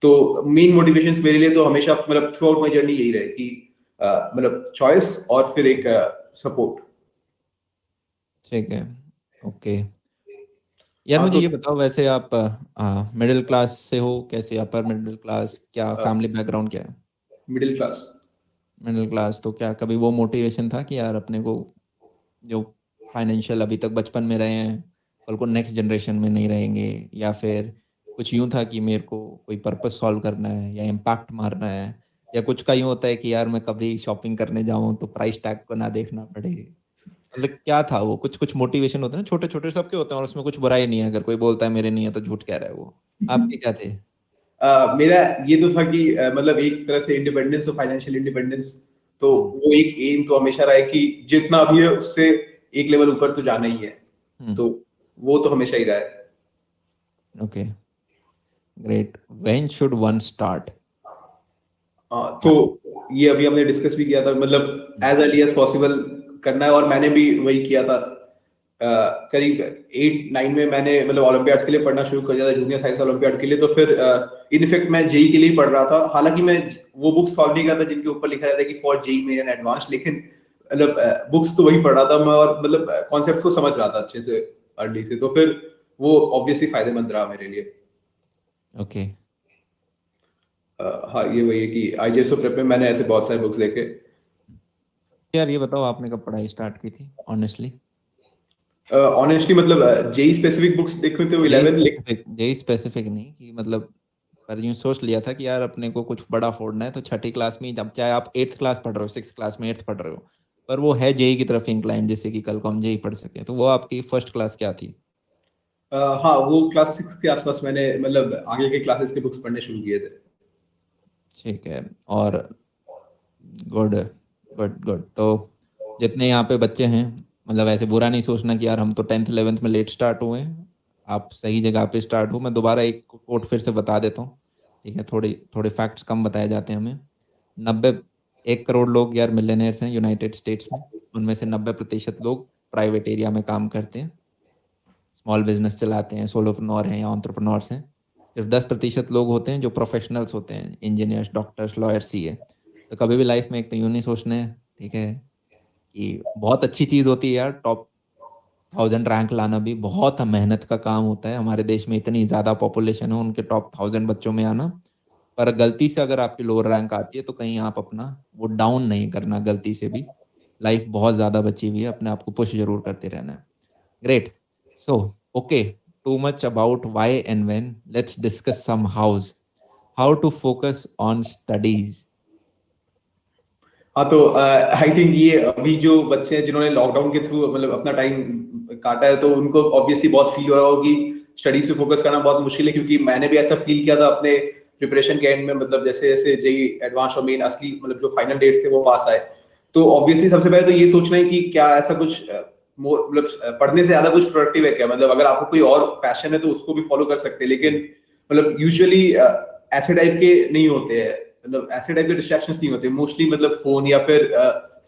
तो मेन मोटिवेशंस मेरे लिए तो हमेशा मतलब थ्रू आउट माई जर्नी यही रहे कि मतलब चॉइस और फिर एक सपोर्ट। ठीक है, ओके। यार हाँ मुझे तो ये बताओ, वैसे आप मिडिल क्लास से हो, कैसे अपर मिडिल क्लास, क्या फैमिली बैकग्राउंड क्या है? Middle class. Middle class. तो क्या कभी वो मोटिवेशन था कि यार अपने को जो फाइनेंशियल अभी तक बचपन में रहे हैं, कल को नेक्स्ट जनरेशन में नहीं रहेंगे, या फिर कुछ यूं था कि मेरे को कोई पर्पस सॉल्व करना है या इम्पैक्ट मारना है, या कुछ का यूं होता है कि यार मैं कभी शॉपिंग करने जाऊं तो प्राइस टैग को ना देखना पड़े। मतलब क्या था वो? कुछ मोटिवेशन होता है ना, छोटे-छोटे सबके होते हैं और उसमें कुछ बुराई नहीं है, अगर कोई बोलता है मेरे नहीं है तो झूठ कह रहा है वो। आपके क्या थे? मेरा ये तो था कि मतलब एक तरह से इंडिपेंडेंस और फाइनेंशियल इंडिपेंडेंस, तो हुँ, वो एक एम तो हमेशा रहा है कि जितना अभी है उससे एक लेवल ऊपर तो जाना ही है। हुँ, तो वो तो हमेशा ही रहा है। Okay, great. When should one start? हाँ, हाँ, तो ये अभी हमने डिस्कस भी किया था, मतलब हुँ, एज अर्ली एज पॉसिबल करना है, और मैंने भी वही किया था। करीब 8-9 में मैंने मतलब ओलंपियाड्स के लिए पढ़ना शुरू कर दिया था, जूनियर साइंस ओलंपियाड के लिए। तो फिर इनफैक्ट मैं जेई के लिए ही पढ़ रहा था, हालांकि मैं वो बुक सॉल्व नहीं करता जिनके ऊपर लिखा रहता है कि for JEE main and advance, लेकिन मतलब बुक्स तो वही पढ़ रहा था मैं, और मतलब कॉन्सेप्ट को समझ रहा था अच्छे से अर्ली से। तो फिर वो ऑब्वियसली फायदेमंद रहा मेरे लिए। ओके। हाँ, ये वही है कि आईजेएसओ प्रेप में मैंने ऐसे बहुत सारे बुक्स देखे। यार ये बताओ आपने कब पढ़ाई स्टार्ट की थी ऑनेस्टली? ऑनेस्टली मतलब जेई स्पेसिफिक बुक्स देखे थे वो जेईई 11। स्पेसिफिक, जेईई स्पेसिफिक नहीं कि मतलब, पर यूँ सोच लिया था कि यार अपने को कुछ बड़ा फोड़ना है तो छठी क्लास में ही, जब चाहे आप 8th क्लास पढ़ रहे हो, 6th क्लास में 8th पढ़ रहे हो, पर वो है जेईई की तरफ इंक्लाइन, जैसे कि कल को हम जेईई पढ़ सकें। तो वो आपकी फर्स्ट क्लास क्या थी? हाँ, वो क्लास 6 के आसपास मैंने मतलब आगे के क्लासेस के बुक्स पढ़ने शुरू किए थे। ठीक है। और गुड, गुड, गुड। तो जितने यहाँ पे बच्चे हैं, मतलब ऐसे बुरा नहीं सोचना कि यार हम तो 10th 11th में लेट स्टार्ट हुए हैं। आप सही जगह पे स्टार्ट हो। मैं दोबारा एक कोट फिर से बता देता हूँ, ठीक है? थोड़े थोड़े फैक्ट्स कम बताए जाते हैं हमें। 90 1 करोड़ लोग यार मिलियनेयर्स हैं यूनाइटेड स्टेट्स में। उनमें से 90% लोग प्राइवेट एरिया में काम करते हैं, स्मॉल बिजनेस चलाते हैं, सोलोप्रेन्योर हैं या एंटरप्रेन्योर्स हैं। सिर्फ 10% लोग होते हैं जो प्रोफेशनल्स होते हैं, इंजीनियर्स, डॉक्टर्स, लॉयर्स, सीए। तो कभी भी लाइफ में एक तो यूँ नहीं सोचना है, ठीक है, कि बहुत अच्छी चीज़ होती है यार टॉप 1000 रैंक लाना, भी बहुत मेहनत का काम होता है। हमारे देश में इतनी ज़्यादा पॉपुलेशन है, उनके टॉप 1000 बच्चों में आना। पर गलती से अगर आपकी लोअर रैंक आती है तो कहीं आप अपना वो डाउन नहीं करना गलती से भी। लाइफ बहुत ज़्यादा बची हुई है, अपने आप को पुश ज़रूर करते रहना है। Great. So okay, too much about why and when, let's discuss some hows, how to focus on studies. हाँ, तो आई थिंक ये अभी जो बच्चे हैं जिन्होंने लॉकडाउन के थ्रू मतलब अपना टाइम काटा है, तो उनको ऑब्वियसली बहुत फील हो रहा होगा कि स्टडीज पे फोकस करना बहुत मुश्किल है, क्योंकि मैंने भी ऐसा फील किया था अपने प्रिपरेशन के एंड में। मतलब जैसे जैसे जेई एडवांस और मेन असली मतलब जो फाइनल डेट्स थे वो पास आए, तो ऑब्वियसली सबसे पहले तो ये सोचना है कि क्या ऐसा कुछ मतलब पढ़ने से ज्यादा कुछ प्रोडक्टिव है क्या। मतलब अगर आपको कोई और पैशन है तो उसको भी फॉलो कर सकते हैं, लेकिन मतलब यूजुअली ऐसे टाइप के नहीं होते हैं, मतलब ऐसे टाइप के डिस्ट्रैक्शंस नहीं होते मोस्टली, मतलब फोन या फिर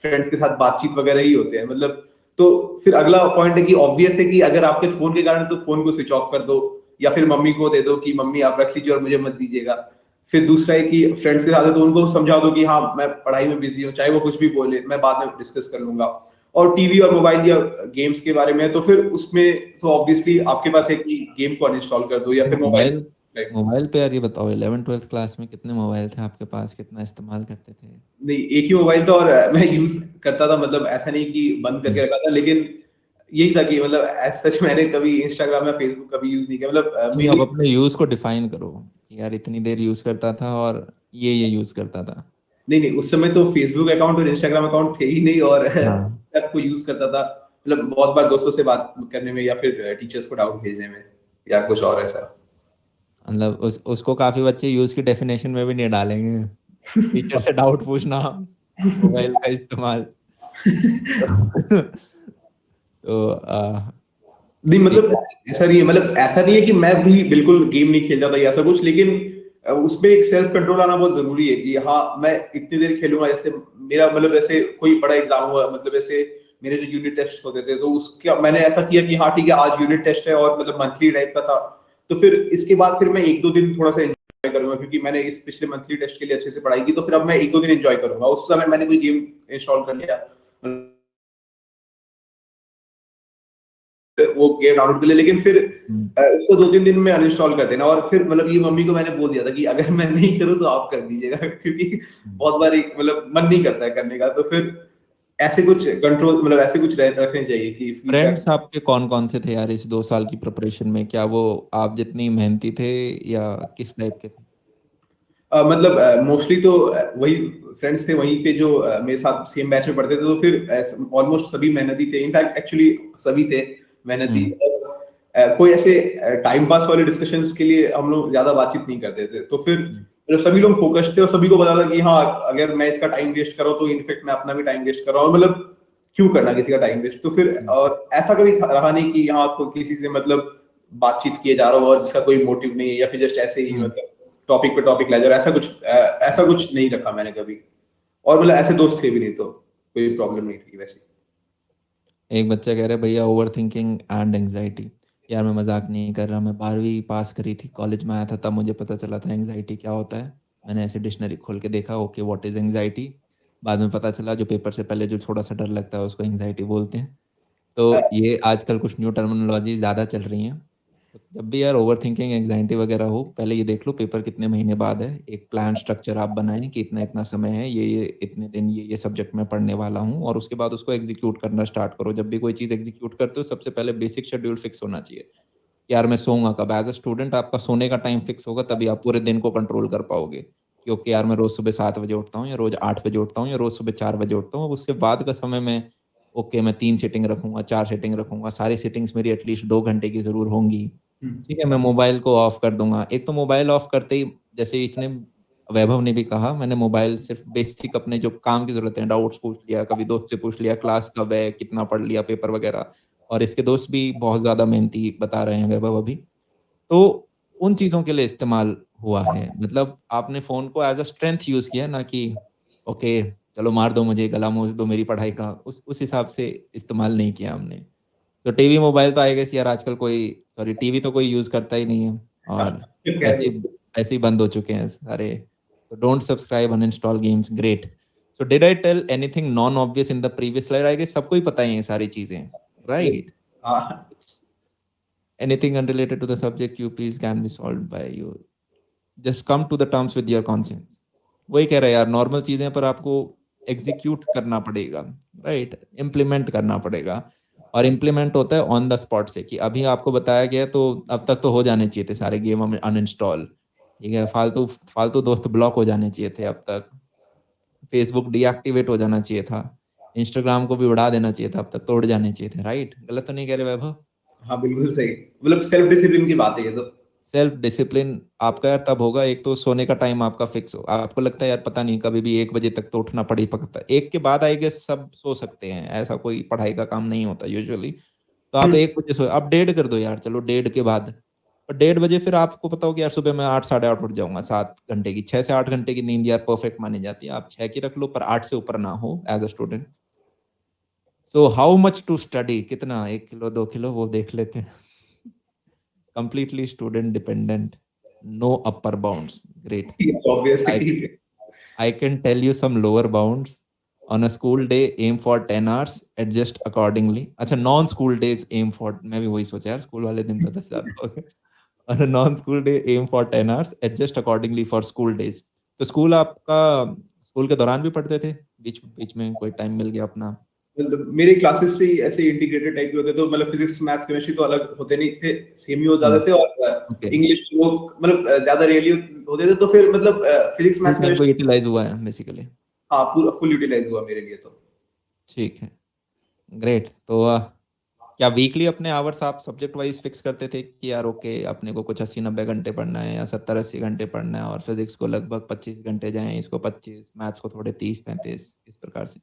फ्रेंड्स के साथ बातचीत वगैरह ही होते हैं मतलब। तो फिर अगला पॉइंट है कि ऑब्वियस है कि अगर आपके फोन के कारण, तो फोन को स्विच ऑफ कर दो, या फिर मम्मी को दे दो कि मम्मी आप रख लीजिए और मुझे मत दीजिएगा। फिर दूसरा है कि फ्रेंड्स के साथ है तो उनको समझा दो कि हाँ मैं पढ़ाई में बिजी हूँ, चाहे वो कुछ भी बोले मैं बाद में डिस्कस कर लूंगा। और टीवी और मोबाइल या गेम्स के बारे में, तो फिर उसमें तो ऑब्वियसली आपके पास है कि गेम को अनइंस्टॉल कर दो या फिर मोबाइल। मोबाइल, मोबाइल पे यार ये बताओ 11th 12th क्लास में कितने मोबाइल थे आपके पास, कितना इस्तेमाल करते थे? नहीं, एक ही मोबाइल था, और मैं यूज करता था, मतलब ऐसा नहीं कि बंद करके रखा था, लेकिन यही था कि मतलब एज सच मैंने कभी इंस्टाग्राम या फेसबुक कभी यूज नहीं किया, मतलब नहीं, अब मेरी। अपने यूज को डिफाइन करो कि यार इतनी देर यूज करता था और ये यूज करता था। नहीं नहीं, उस समय तो फेसबुक अकाउंट और इंस्टाग्राम अकाउंट थे ही नहीं, और हाँ, WhatsApp को यूज करता था मतलब बहुत बार दोस्तों से बात करने में, या फिर टीचर्स को डाउट भेजने में, या कुछ और ऐसा। मतलब उसको काफी बच्चे यूज की डेफिनेशन में भी नहीं डालेंगे, टीचर से डाउट पूछना, मोबाइल का इस्तेमाल। तो नहीं ठीक मतलब है। ऐसा नहीं है, मतलब ऐसा नहीं है कि मैं भी बिल्कुल गेम नहीं खेलता था या ऐसा कुछ, लेकिन उसमें एक सेल्फ कंट्रोल आना बहुत जरूरी है कि हाँ मैं इतनी देर खेलूंगा। जैसे मेरा मतलब ऐसे कोई बड़ा एग्जाम हुआ, मतलब ऐसे मेरे जो यूनिट टेस्ट होते थे, तो उसके मैंने ऐसा किया कि हाँ ठीक है आज यूनिट टेस्ट है, और मतलब मंथली टाइप का था। तो फिर इसके बाद फिर मैं 1-2 दिन थोड़ा सा एंजॉय करूंगा, क्योंकि मैंने इस पिछले मंथली टेस्ट के लिए अच्छे से पढ़ाई की, तो फिर अब मैं 1-2 दिन एंजॉय करूंगा। उस समय मैंने कोई गेम इंस्टॉल कर लिया, वो गेम डाउनलोड कर लिया, लेकिन फिर हम्म, उसको 2-3 दिन में अनइंस्टॉल कर देना। और फिर मतलब ये मम्मी को मैंने बोल दिया था कि अगर मैं नहीं करूँ तो आप कर दीजिएगा, क्योंकि हम्म। बहुत बार एक मतलब मन नहीं करता है करने का। तो फिर ऐसे कुछ कंट्रोल मतलब ऐसे कुछ रखने चाहिए कि फीडबैक। फ्रेंड्स आपके कौन कौन से थे यार इस 2 साल की प्रिपरेशन में? क्या वो आप जितनी मेहनती थे या किस टाइप के थे? मतलब मोस्टली तो वही फ्रेंड्स थे वहीं पे जो मेरे साथ सेम बैच में पढ़ते थे, तो फिर ऑलमोस्ट सभी मेहनती थे, इनफैक्ट एक्चुअली सभी थे मेहनती। कोई ऐसे टाइम पास वाले डिस्कशंस के लिए हम लोग ज्यादा बातचीत नहीं करते थे, तो फिर मतलब सभी लोग फोकस थे और सभी को पता था कि हाँ अगर मैं इसका टाइम वेस्ट कर रहा हूँ तो इनफेक्ट मैं अपना भी टाइम वेस्ट कर रहा हूँ, मतलब क्यों करना किसी का टाइम वेस्ट। तो फिर और ऐसा कभी रहा नहीं कि यहाँ आपको किसी से मतलब बातचीत किए जा रहा हो और जिसका कोई मोटिव नहीं है, या फिर जस्ट ऐसे ही मतलब टॉपिक पे टॉपिक ले जा रहा, ऐसा कुछ नहीं रखा मैंने कभी। और मतलब ऐसे दोस्त थे भी नहीं, तो कोई प्रॉब्लम नहीं थी वैसे। एक बच्चा कह रहा है भैया ओवर थिंकिंग एंड एंग्जाइटी। यार मैं मजाक नहीं कर रहा, मैं 12वीं पास करी थी, कॉलेज में आया था तब मुझे पता चला था एंग्जाइटी क्या होता है। मैंने ऐसे डिक्शनरी खोल के देखा, ओके व्हाट इज एंग्जाइटी। बाद में पता चला जो पेपर से पहले जो थोड़ा सा डर लगता है उसको एंग्जाइटी बोलते हैं। तो ये आजकल कुछ न्यू टर्मिनोलॉजी ज़्यादा चल रही हैं। तो जब भी यार ओवरथिंकिंग, एंग्जायटी वगैरह हो, पहले ये देख लो पेपर कितने महीने बाद है। एक प्लान स्ट्रक्चर आप बनाएँ कि इतना-इतना समय है, ये इतने दिन ये सब्जेक्ट मैं पढ़ने वाला हूँ और उसके बाद उसको एग्ज़ीक्यूट करना स्टार्ट करो। जब भी कोई चीज़ एग्ज़ीक्यूट करते हो सबसे पहले बेसिक शेड्यूल फिक्स होना चाहिए। यार मैं सोऊँगा कब? एज़ अ स्टूडेंट आपका सोने का टाइम फिक्स होगा तभी आप पूरे दिन को कंट्रोल कर पाओगे। कि ओके यार मैं रोज़ सुबह 7 बजे उठता हूँ या रोज़ 8 बजे उठता हूँ या रोज़ सुबह 4 बजे उठता हूँ। उससे बाद का समय मैं ओके मैं 3 सीटिंग रखूँगा, 4 सीटिंग रखूँगा। सारी सीटिंग्स मेरी एटलीस्ट 2 घंटे की ज़रूर होंगी। ठीक है, मैं मोबाइल को ऑफ कर दूँगा। एक तो मोबाइल ऑफ करते ही जैसे इसने वैभव ने भी कहा, मैंने मोबाइल सिर्फ़ बेसिक अपने जो काम की ज़रूरत है, डाउट्स पूछ लिया, कभी दोस्त से पूछ लिया, क्लास कब है, कितना पढ़ लिया, पेपर वगैरह। और इसके दोस्त भी बहुत ज़्यादा मेहनती बता रहे हैं वैभव अभी। तो उन चीज़ों के लिए इस्तेमाल हुआ है। मतलब आपने फ़ोन को एज़ अ स्ट्रेंथ यूज़ किया ना कि ओके, चलो मार दो मुझे, गला मोच दो मेरी पढ़ाई का, उस हिसाब से इस्तेमाल नहीं किया हमने। तो टीवी, मोबाइल तो आई गेस यार आजकल कोई सॉरी टीवी तो कोई यूज़ करता ही नहीं है और ऐसे ही बंद हो चुके हैं सारे। तो don't subscribe, uninstall games, great. So did I tell anything non obvious in the previous slide? I guess सबको ही पता है ये सारी चीज़ें, राइट? हाँ, Anything unrelated to the subject you please can be solved by you. Just come to the terms with your conscience. वही कह रहा है यार, नॉर्मल चीजें पर आपको एग्जीक्यूट करना पड़ेगा, राइट? इम्प्लीमेंट करना पड़ेगा। और इम्प्लीमेंट होता है ऑन द स्पॉट से कि अभी आपको बताया गया तो अब तक तो हो जाने चाहिए थे सारे गेम अनइंस्टॉल। ठीक है, फालतू फालतू दोस्त ब्लॉक हो जाने चाहिए थे अब तक। फेसबुक डीएक्टिवेट हो जाना चाहिए था। इंस्टाग्राम को भी उड़ा देना चाहिए था, अब तक तो उड़ जाने चाहिए थे, राइट? गलत तो नहीं कह रहे वैभव? हाँ बिल्कुल सही, मतलब सेल्फ डिसिप्लिन की बात है ये तो। सेल्फ डिसिप्लिन आपका यार तब होगा, एक तो सोने का टाइम आपका फिक्स हो। आपको लगता है यार पता नहीं कभी भी 1 बजे तक तो उठना पड़ ही पकता है। 1 के बाद आई गेस सब सो सकते हैं, ऐसा कोई पढ़ाई का काम नहीं होता यूजुअली। तो आप 1 बजे सोए, आप 1:30 कर दो यार, चलो 1:30 के बाद। और 1:30 बजे फिर आपको पता हो कि यार सुबह मैं 8 साढ़े 8 उठ जाऊँगा, 7 घंटे की, 6 से 8 घंटे की नींद यार परफेक्ट मानी जाती है। आप 6 की रख लो पर 8 से ऊपर ना हो as a student. So how much to study? कितना 1 किलो, 2 किलो वो देख लेते हैं। Completely student dependent, no upper bounds. Great. I obviously. I can tell you some lower bounds. On a school day, aim for 10 hours, adjust accordingly. अच्छा, non school days aim for, मैं भी वही सोचा यार, स्कूल वाले दिन तो 10 ज्यादा हो गए। On a non school day, aim for 10 hours, adjust accordingly for school days. तो स्कूल आपका स्कूल के दौरान भी पढ़ते थे? बीच बीच में कोई टाइम मिल गया अपना? मतलब मेरे क्लासेस से ही ऐसे इंटीग्रेटेड टाइप के होते, तो मतलब फिजिक्स मैथ्स केमिस्ट्री तो अलग होते नहीं थे, सेम ही हो जाते थे। और ओके, इंग्लिश वो मतलब ज्यादा रेयरली होते थे, तो फिर मतलब फिजिक्स फुल मैथ्स टाइम को केमिस्ट्री। यूटिलाइज हुआ है बेसिकली। हाँ पूरा फुल यूटिलाइज हुआ मेरे लिए तो। ठीक है, ग्रेट। तो क्या वीकली अपने आवर्स आप सब्जेक्ट वाइज फिक्स करते थे कि यार ओके अपने को कुछ 80-90 घंटे पढ़ना है या 70-80 घंटे पढ़ना है और फिजिक्स को लगभग 25 घंटे जाएं, इसको 25, मैथ्स को थोड़े 30-35, इस प्रकार से?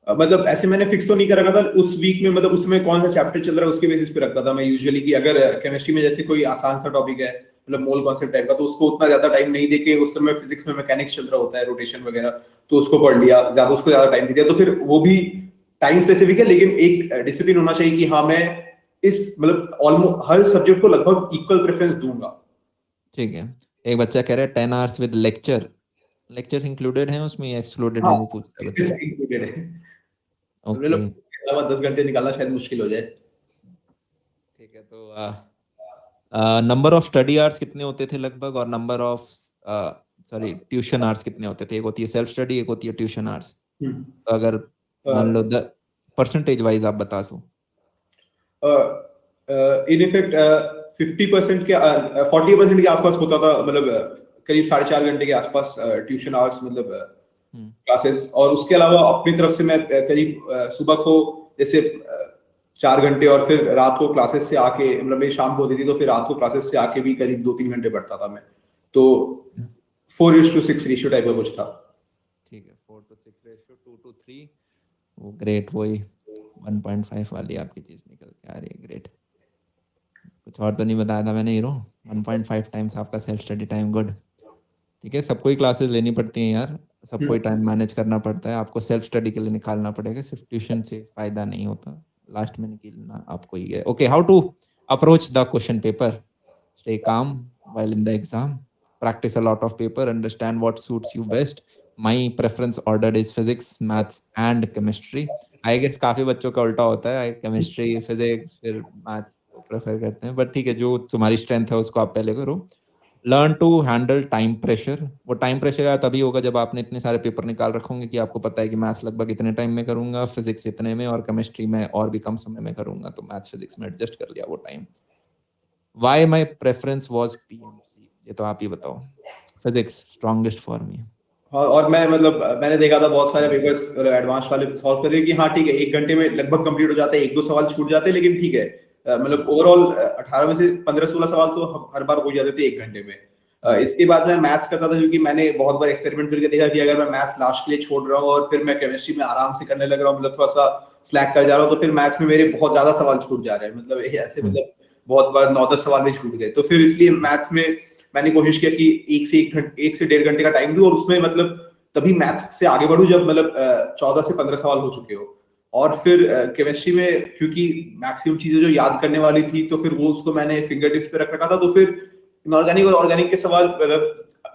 मतलब ऐसे मैंने फिक्स तो नहीं कर रखा था उस वीक में, मतलब उसमें कौन सा चैप्टर चल रहा है उसके बेसिस पे रखता था मैं यूजुअली, कि अगर केमिस्ट्री में जैसे कोई आसान सा टॉपिक है मतलब मोल कॉन्सेप्ट टाइप का, तो उसको उतना ज्यादा टाइम नहीं देके, उस समय फिजिक्स में मैकेनिक्स चल रहा होता है, रोटेशन वगैरह, तो उसको पढ़ लिया, ज्यादा उसको ज्यादा टाइम दे दिया। तो फिर वो भी टाइम स्पेसिफिक है, लेकिन एक डिसिप्लिन होना चाहिए कि हाँ मैं इस मतलब ऑलमोस्ट हर सब्जेक्ट को लगभग इक्वल प्रेफरेंस दूंगा। ठीक है। एक बच्चा कह रहा है 10 hours with lecture, lectures included हैं उसमें या एक्सक्लूडेड हैं, हाँ वो पूछ रहा है बच्चा। इंक्लूडेड है, ओके, मतलब इसके अलावा 10 घंटे निकालना शायद मुश्किल हो जाए। ठीक है। तो नंबर ऑफ स्टडी आवर्स कितने होते थे लगभग और number of sorry tuition hours कितने होते थे? एक होती है सेल्फ स्टडी, एक होती है ट्यूशन आवर्स। हम्म। तो अगर मान लो परसेंटेज वाइज आप बता सो। इन इफेक्ट 50% के 40% के आसपास होता था, मतलब करीब 4.5 घंटे के आसपास ट्यूशन आवर्स मतलब क्लासेस, और उसके अलावा अपनी तरफ से मैं करीब सुबह को जैसे 4 घंटे और फिर रात को क्लासेस से आके मतलब मेरी शाम को होती थी तो फिर रात को क्लासेस से आके भी करीब 2-3 घंटे पढ़ता था मैं, तो 4:6 रेशियो टाइप का कुछ था। ठीक है, 4:6 रेशियो, 2:3, वो ग्रेट, वही 1.5 वाली आपकी चीज निकल के आ रही है, ग्रेट। कुछ और तो नहीं बताया था मैंने हीरो, 1.5 टाइम्स आपका सेल्फ स्टडी टाइम, गुड। ठीक है, सबको ही क्लासेस लेनी पड़ती हैं यार, सबको ही टाइम मैनेज करना पड़ता है, आपको सेल्फ स्टडी के लिए निकालना पड़ेगा, सिर्फ ट्यूशन से फायदा नहीं होता, लास्ट में निकलना आपको ही है। Okay, how to approach the question paper, stay calm while in the exam, practice a lot of paper, understand what suits you best. My preference order is physics, maths and chemistry. I guess काफी बच्चों का उल्टा होता है, chemistry, physics, फिर maths को prefer करते हैं, बट ठीक है, जो तुम्हारी स्ट्रेंथ है उसको आप पहले करो। Learn to handle time pressure, वो टाइम प्रेशर तभी होगा जब आपने इतने सारे पेपर निकाल रखोगे कि आपको पता है कि मैथ्स लगभग इतने टाइम में करूंगा, फिजिक्स इतने में, और केमिस्ट्री में और भी कम समय में करूंगा, तो मैथ्स फिजिक्स में एडजस्ट कर लिया वो time. Why my preference was PMC, ये तो आप ही बताओ। Physics strongest for me। और मैं मतलब मैंने देखा था बहुत सारे पेपर्स एडवांस वाले सॉल्व कर रहे हैं कि हाँ ठीक है 1 घंटे में लगभग कंप्लीट हो जाता है, 1-2 सवाल छूट जाते हैं, लेकिन ठीक है मतलब ओवरऑल 18 में से 15-16 सवाल तो हर बार हो जाते थे 1 घंटे में। इसके बाद मैं मैथ्स करता था, क्योंकि मैंने बहुत बार एक्सपेरिमेंट करके देखा कि अगर मैं मैथ्स लास्ट के लिए छोड़ रहा हूँ और फिर मैं केमिस्ट्री में आराम से करने लग रहा हूँ, मतलब थोड़ा सा स्लैक कर जा रहा हूँ, तो फिर मैथ्स में मेरे बहुत ज्यादा सवाल छूट जा रहे हैं, मतलब ऐसे मतलब बहुत बार 9-10 सवाल भी छूट गए। तो फिर इसलिए मैथ्स में मैंने कोशिश किया कि 1 से 1.5 घंटे का टाइम दूं, और उसमें मतलब तभी मैथ्स से आगे बढ़ूं जब मतलब 14 से 15 सवाल हो चुके हो। और फिर केमिस्ट्री में क्योंकि मैक्सिमम चीजें जो याद करने वाली थी, तो फिर वो उसको मैंने फिंगर टिप्स पे रख रखा था, तो फिर इनऑर्गेनिक और ऑर्गेनिक के सवाल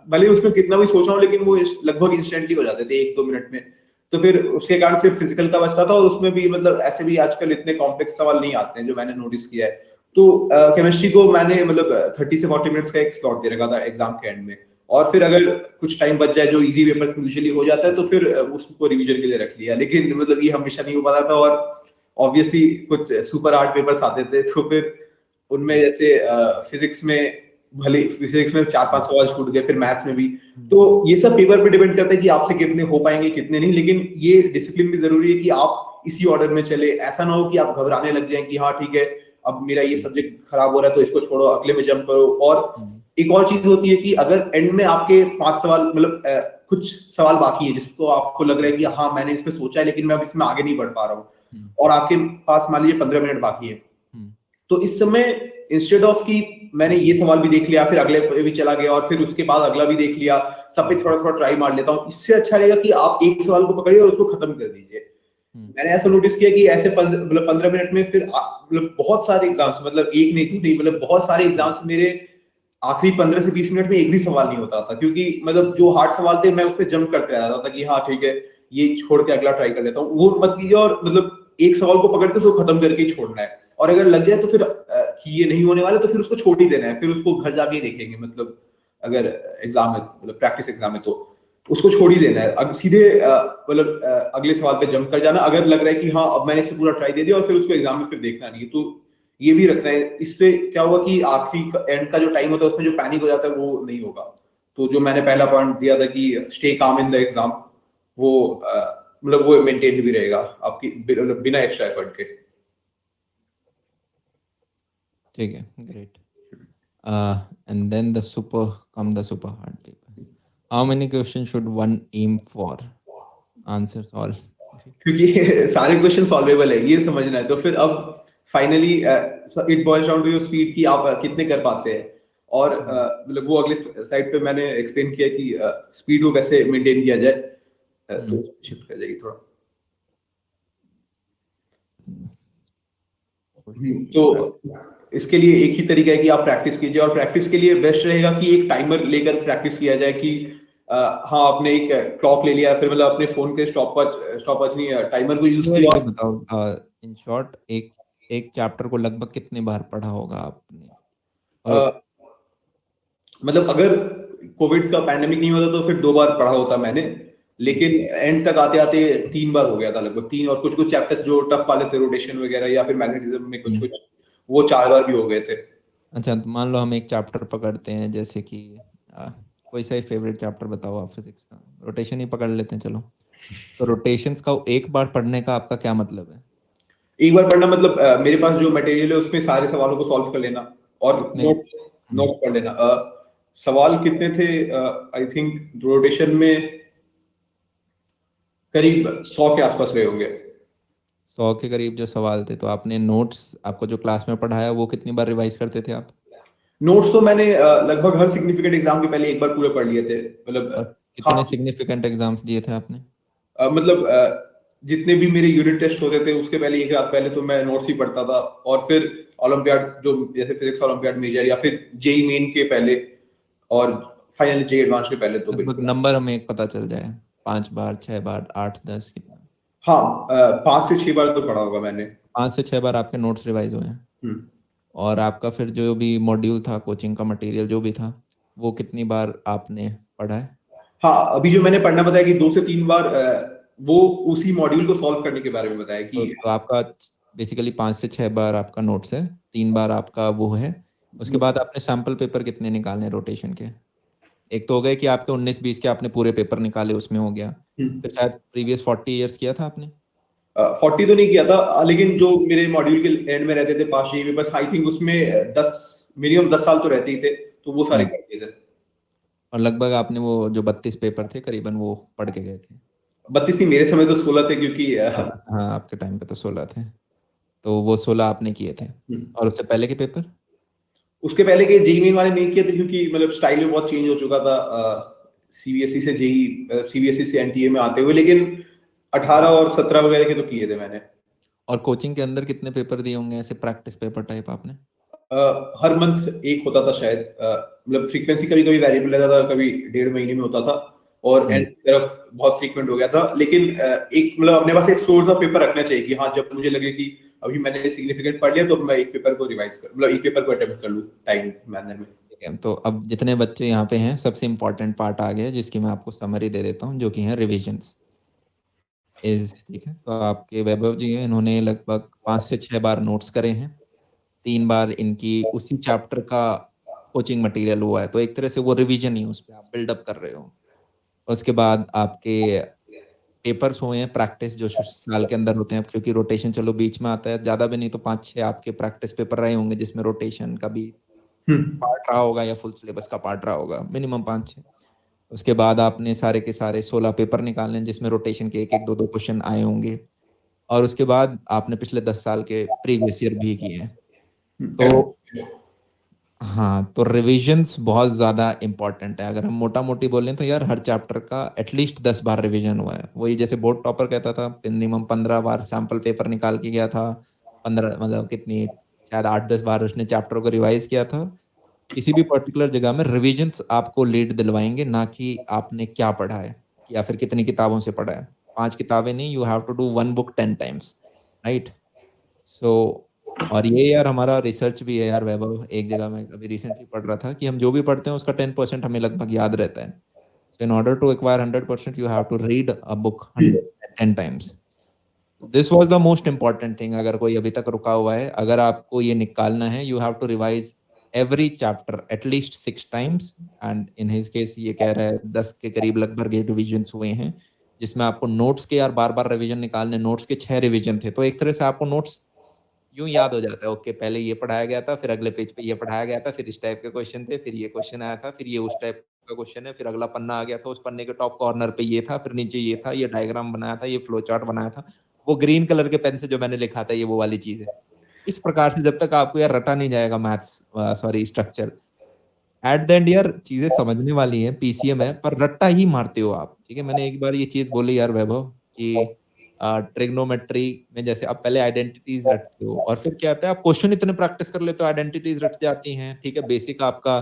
भले उसमें कितना भी सोच रहा हूँ लेकिन वो लगभग इंस्टेंटली हो जाते थे 1-2 मिनट में। तो फिर उसके कारण से फिजिकल का बचता था, और उसमें भी मतलब ऐसे भी आजकल इतने कॉम्प्लेक्स सवाल नहीं आते हैं जो मैंने नोटिस किया है। तो केमिस्ट्री को मैंने मतलब 30 से 40 मिनट्स का एक स्लॉट दे रखा था एग्जाम के एंड में, और फिर अगर कुछ टाइम बच जाए जो इजी पेपर यूजुअली हो जाता है, तो फिर उसको रिवीजन के लिए रख लिया। लेकिन मतलब ये हमेशा नहीं हो पाता था, और ऑब्वियसली कुछ सुपर हार्ड पेपर्स आते थे, तो फिर उनमें जैसे फिजिक्स में भले फिजिक्स में 4-5 सवाल छूट गए, फिर मैथ्स में भी। तो ये सब पेपर पे डिपेंड करता है कि आपसे कितने हो पाएंगे कितने नहीं, लेकिन ये डिसिप्लिन भी जरूरी है कि आप इसी ऑर्डर में चले। ऐसा ना हो कि आप घबराने लग जाएं कि हाँ ठीक है अब मेरा ये सब्जेक्ट खराब हो रहा है तो इसको छोड़ो, अगले में जंप करो। और एक और चीज होती है कि अगर एंड में आपके 5 सवाल मतलब कुछ सवाल बाकी है जिसको आपको लग रहा है कि हाँ मैंने इस पे सोचा है लेकिन मैं अब इसमें आगे नहीं बढ़ पा रहा हूँ, और आपके पास मान लीजिए 15 मिनट बाकी है, तो इस समय इंस्टेड ऑफ कि मैंने ये सवाल भी देख लिया फिर अगले पे भी चला गया और फिर उसके बाद अगला भी देख लिया, सब पे थोड़ा थोड़ा ट्राई मार लेता हूँ, इससे अच्छा रहेगा कि आप एक सवाल को पकड़िए और उसको खत्म कर दीजिए। मैंने ऐसा नोटिस किया कि ऐसे मतलब 15 मिनट में फिर मतलब बहुत सारे एग्जाम्स, मतलब एक नहीं दो नहीं, मतलब बहुत सारे एग्जाम्स मेरे आखिरी 15 से 20 मिनट में एक भी सवाल नहीं होता था, क्योंकि मतलब जो हार्ड सवाल थे मैं उस पर जंप करते रहता था कि हाँ ठीक है ये छोड़ के अगला ट्राई कर लेता हूँ, वो मत कीजिए। और मतलब एक सवाल को पकड़ के उसको खत्म करके ही छोड़ना है, और अगर लग जाए तो फिर कि ये नहीं होने वाले तो फिर उसको छोड़ ही देना है, फिर उसको घर जाके ही देखेंगे। मतलब अगर एग्जाम है मतलब प्रैक्टिस एग्जाम है तो उसको छोड़ ही देना है, अब सीधे मतलब अगले सवाल पे जंप कर जाना, अगर लग रहा है कि हाँ अब मैंने इसे पूरा ट्राई दे दिया, और फिर उसको एग्जाम में फिर देखना नहीं है। तो ये भी रखना है, इससे क्या होगा कि आखिरी एंड का जो टाइम होता है उसमें जो पैनिक हो जाता है वो नहीं होगा। तो जो मैंने पहला पॉइंट दिया था कि stay calm in the exam, वो मतलब वो मेंटेन भी रहेगा आपकी बिना एक्स्ट्रा एफर्ट के। ठीक है, great. And then the super hard paper. How many questions should one aim for? Answers all। क्योंकि सारे क्वेश्चन सॉल्वेबल है ये समझना है, तो फिर अब finally it boils down to your speed कि आप कितने कर पाते हैं। और मतलब वो अगले साइड पे मैंने एक्सप्लेन किया कि स्पीड को कैसे मेंटेन किया जाए, तो शिफ्ट कर जाएगी थोड़ा। तो इसके लिए एक ही तरीका है कि आप प्रैक्टिस कीजिए, और प्रैक्टिस के लिए बेस्ट रहेगा कि एक टाइमर लेकर प्रैक्टिस किया जाए कि हाँ आपने एक क्लॉक ले लिया, फिर मतलब अपने फोन के स्टॉप वॉच नहीं टाइमर को यूज किया। ये बताओ, इन शॉर्ट एक चैप्टर को लगभग कितने बार पढ़ा होगा आपने? और मतलब अगर कोविड का पैंडेमिक नहीं होता तो फिर 2 बार पढ़ा होता मैंने, लेकिन एंड तक आते आते 3 बार हो गया था लगभग, 3, और कुछ कुछ चैप्टर्स जो टफ वाले थे रोटेशन वगैरह या फिर मैग्नेटिज्म में कुछ कुछ वो 4 बार भी हो गए थे। अच्छा, तो मान लो हम एक चैप्टर पकड़ते हैं जैसे कि कोई सा फेवरेट चैप्टर बताओ आप फिजिक्स का, रोटेशन ही पकड़ लेते हैं चलो। तो रोटेशंस का एक बार पढ़ने का आपका क्या मतलब है? एक बार पढ़ना मतलब मेरे पास जो मटेरियल है उसमें सारे सवालों को सॉल्व कर लेना और कितने? नोट्स नोट्स पढ़ लेना। सवाल कितने थे? आई थिंक रोटेशन में करीब 100 के आसपास रहे होंगे। 100 के करीब जो सवाल थे, तो आपने नोट्स आपको जो क्लास में पढ़ाया वो कितनी बार रिवाइज करते थे आप? नोट्स तो मैंने लगभग हर सिग्निफिकेंट एग्जाम के पहले एक बार पूरे पढ़ लिए थे, मतलब और कितने खास सिग्निफिकेंट एग्जाम्स दिए थे आपने? मतलब जितने भी मेरे यूनिट टेस्ट होते थे उसके पहले एक रात पहले तो मैं नोट्स ही पढ़ता था, और फिर ओलंपियाड जो जैसे फिजिक्स ओलंपियाड मेजर या फिर जेई मेन के पहले और फाइनल जेई एडवांस के पहले तो लगभग बिल्कुल। नंबर हमें एक पता चल जाए, 5 बार, 6 बार, 8, 10, कितना? हाँ 5 से 6 बार तो पढ़ा होगा मैंने। 5 से 6 बार आपके नोट्स रिवाइज हुए हैं। हम्म। और आपका फिर जो भी मॉड्यूल था, कोचिंग का मटेरियल जो भी था, वो कितनी बार आपने पढ़ा है? हाँ अभी जो मैंने पढ़ना बताया कि 2 से 3 बार वो उसी मॉड्यूल को सॉल्व करने के बारे में बताया कि तो आपका बेसिकली 5 से 6 बार आपका नोट्स है, 3 बार आपका वो है। उसके बाद आपने सैंपल पेपर कितने निकालने रोटेशन के? एक तो हो गए कि आपके 19-20 के आपने पूरे पेपर निकाले, उसमें हो गया। फिर शायद प्रीवियस 40 ईयर्स किया था आपने? 40 तो नहीं किया था, लेकिन जो मेरे मॉड्यूल के एंड में रहते थे पास जेई में, बस आई थिंक उसमें 10 मिनिमम 10 साल तो रहते ही थे, तो वो सारे कर दिए थे। और लगभग आपने वो जो 32 पेपर थे करीबन वो पढ़ के गए थे? 32 नहीं, मेरे समय तो 16 थे क्योंकि हाँ, आपके टाइम पे तो 16 थे, तो वो 16 आपने किए थे। और उससे पहले के पेपर? उसके पहले के जेई मेन वाले नहीं किए थे क्योंकि मतलब स्टाइल में बहुत चेंज हो चुका था सीबीएसई से जेई, सीबीएसई से एनटीए में आते हुए, लेकिन 18 और 17 वगैरह के तो किए थे मैंने। और कोचिंग के अंदर कितने पेपर दिए होंगे ऐसे प्रैक्टिस पेपर टाइप आपने? हर मंथ एक होता था शायद, मतलब फ्रीक्वेंसी कभी कभी वेरिएबल रहता था, कभी 1.5 महीने में होता था, और एंड तरफ बहुत फ्रीक्वेंट हो गया था। लेकिन एक मतलब अपने पास एक सोर्स ऑफ पेपर रखना चाहिए कि हाँ जब मुझे लगे कि अभी मैंने सिग्निफिकेंट पढ़ लिया तो मैं एक पेपर को रिवाइज कर, मतलब एक पेपर को अटेम्प्ट कर लूँ टाइम मैनर में। ठीक है, तो अब जितने बच्चे यहाँ पे हैं, सबसे इम्पोर्टेंट पार्ट आ गया जिसकी मैं आपको समरी दे देता हूँ, जो कि है रिविजन्स। ठीक है, तो आपके वैभव जी हैं, इन्होंने लगभग 5 से 6 बार नोट्स करे हैं, 3 बार इनकी उसी चैप्टर का कोचिंग मटेरियल हुआ है, तो एक तरह से वो रिवीजन ही, उस पे आप बिल्डअप कर रहे हो। उसके बाद आपके पेपर्स हुए हैं प्रैक्टिस, जो साल के अंदर होते हैं, क्योंकि रोटेशन चलो बीच में आता है, ज़्यादा भी नहीं तो 5-6 आपके प्रैक्टिस पेपर रहे होंगे जिसमें रोटेशन का भी पार्ट रहा होगा या फुल सिलेबस का पार्ट रहा होगा, मिनिमम 5-6। उसके बाद आपने सारे के सारे 16 पेपर निकालने हैं जिसमें रोटेशन के 1-1, 2-2 क्वेश्चन आए होंगे। और उसके बाद आपने पिछले 10 साल के प्रीवियस ईयर भी किए हैं। तो हाँ, तो रिविजन्स बहुत ज़्यादा इम्पोर्टेंट है। अगर हम मोटा-मोटी बोलें तो यार हर चैप्टर का एटलीस्ट 10 बार रिवीजन हुआ है। वही जैसे बोर्ड टॉपर कहता था मिनिमम 15 बार सैंपल पेपर निकाल के गया था। 15 मतलब कितनी, शायद 8-10 बार उसने चैप्टरों को रिवाइज़ किया था। किसी भी पर्टिकुलर जगह में रिविजन्स आपको लीड दिलवाएँगे, ना कि आपने क्या पढ़ा है या फिर कितनी किताबों से पढ़ा है। 5 किताबें नहीं, you have to do 1 book 10 times, right? So और ये यार हमारा रिसर्च भी है यार वैभव, एक जगह मैं अभी रिसेंटली पढ़ रहा था कि हम जो भी पढ़ते हैं उसका 10% हमें लगभग याद रहता है। So in order to acquire 100% you have to read a book 110 times. This was the most important thing. अगर कोई अभी तक रुका हुआ है, अगर आपको ये निकालना है, you have to revise every chapter at least 6 times, and in his case ये कह रहा है 10 के करीब लगभग ये रिविजन्स हुए हैं, जिसमें आपको नोट्स के यार बार-बार रिविजन निकालने, नोट्स के 6 रिविजन थे। तो एक तरह से आपको नोट्स यूँ याद हो जाता है, ओके पहले ये पढ़ाया गया था, फिर अगले पेज पे ये पढ़ाया गया था, फिर इस टाइप के क्वेश्चन थे, फिर ये क्वेश्चन आया था, फिर ये उस टाइप का क्वेश्चन है, फिर अगला पन्ना आ गया था, उस पन्ने के टॉप कॉर्नर पे ये था, फिर नीचे ये था, ये डायग्राम बनाया था, ये फ्लो चार्ट बनाया था। वो ग्रीन कलर के पेन से जो मैंने लिखा था, ये वो वाली चीज़ है। इस प्रकार से जब तक आपको यार रटा नहीं जाएगा maths, sorry structure, at the end यार चीज़ें समझने वाली हैं, पीसीएम है, पर रट्टा ही मारते हो आप, ठीक है? मैंने एक बार ये चीज़ बोली यार वैभव कि ट्रिग्नोमेट्री में जैसे आप पहले आइडेंटिटीज़ रटते हो और फिर क्या होता है, आप क्वेश्चन इतने प्रैक्टिस कर लेते हो, आइडेंटिटीज़ रट जाती हैं, ठीक है? बेसिक आपका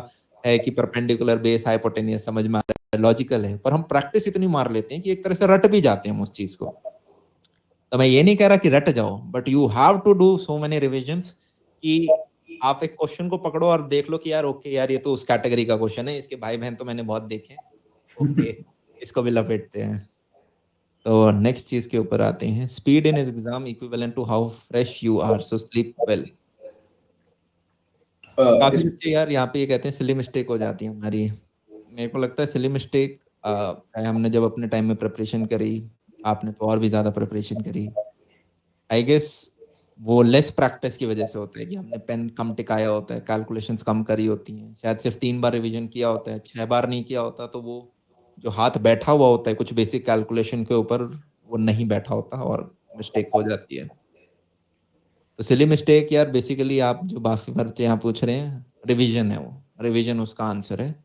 है कि परपेंडिकुलर, बेस, हाइपोटेन्यूस समझ में आ रहा है, लॉजिकल है, पर हम प्रैक्टिस इतनी मार लेते हैं कि एक तरह से रट भी जाते हैं हम उस चीज़ को। तो मैं ये नहीं कह रहा कि रट जाओ, but you have to do so many revisions कि आप एक क्वेश्चन को पकड़ो और देख लो कि यार ओके यार ये तो उस कैटेगरी का क्वेश्चन है, इसके भाई-बहन तो मैंने बहुत देखे हैं, ओके इसको भी लपेटते हैं। तो नेक्स्ट चीज़ के ऊपर आते हैं, speed in exam equivalent to how fresh you are, so sleep well. काफ़ी इस बच्चे यार यहाँ पे ये कहते हैं सिली मिस्टेक हो जाती है हमारी, मेरे को लगता है सिली मिस्टेक हमने जब अपने टाइम में प्रिपरेशन करी, आपने तो और भी ज़्यादा प्रिपरेशन करी। आई गेस वो लेस प्रैक्टिस की वजह से होता है कि हमने पेन कम टिकाया होता है, कैलकुलेशंस कम करी होती हैं। शायद सिर्फ 3 बार रिवीजन किया होता है, 6 बार नहीं किया होता, तो वो जो हाथ बैठा हुआ होता है कुछ बेसिक कैलकुलेशन के ऊपर, वो नहीं बैठा होता और मिस्टेक हो जाती है। तो सिली मिस्टेक यार बेसिकली आप जो बाकी बच्चे यहाँ पूछ रहे हैं, रिवीजन है वो, रिवीजन उसका आंसर है।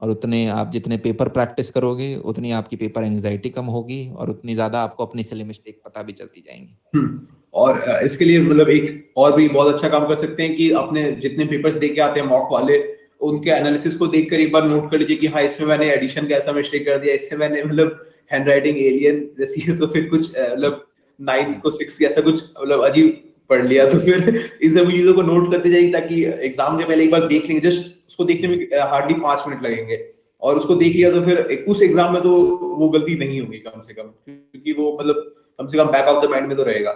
और उतने आप जितने पेपर प्रैक्टिस करोगे, उतनी आपकी पेपर एंग्जायटी कम होगी और उतनी ज़्यादा आपको अपनी सिली मिस्टेक पता भी चलती जाएँगी। और इसके लिए मतलब एक और भी बहुत अच्छा काम कर सकते हैं कि अपने जितने पेपर्स दे के आते हैं मॉक वाले, उनके एनालिसिस को देखकर एक बार नोट कर लीजिए कि हाँ, इसमें मैंने एडिशन का ऐसा मिस्टेक कर दिया, इससे मैंने मतलब हैंडराइटिंग एलियन जैसी है, तो फिर कुछ मतलब 9 को 6 ऐसा कुछ मतलब अजीब पढ़ लिया, तो फिर इन सब चीजों को नोट करते जाइए ताकि एग्जाम के पहले एक बार देख लेंगे, जस्ट उसको देखने में हार्डली 5 मिनट लगेंगे, और उसको देख लिया तो फिर उस एग्जाम में तो वो गलती नहीं होगी कम से कम, क्योंकि वो मतलब कम से come back of the mind में तो रहेगा।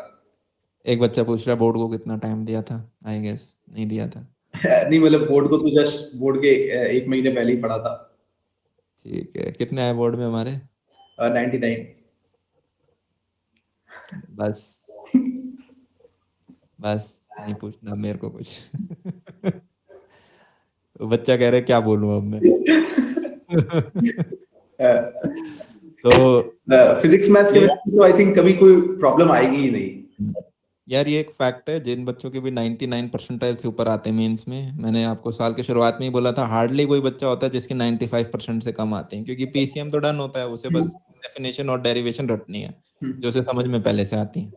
एक बच्चा पूछ रहा है बोर्ड को कितना टाइम दिया था? आई गेस नहीं दिया था। नहीं मतलब बोर्ड को तो जस्ट बोर्ड के 1 महीने पहले ही पढ़ा था। ठीक है, कितने आए बोर्ड में हमारे? 99। बस बस नहीं पूछना मेरे को कुछ। तो बच्चा कह रहा है क्या बोलूं अब मैं। तो फिजिक्स मैथ्स ये केमिस्ट्री तो आई थिंक कभी कोई प्रॉब्लम आएगी ही नहीं। यार ये एक फैक्ट है, जिन बच्चों के भी 99 परसेंटाइल से ऊपर आते हैं मेंस में, मैंने आपको साल के शुरुआत में ही बोला था, हार्डली कोई बच्चा होता है जिसके 95% से कम आते हैं, क्योंकि पीसीएम तो डन होता है, उसे बस डेफिनेशन और डेरिवेशन रटनी है जो उसे समझ में पहले से आती है।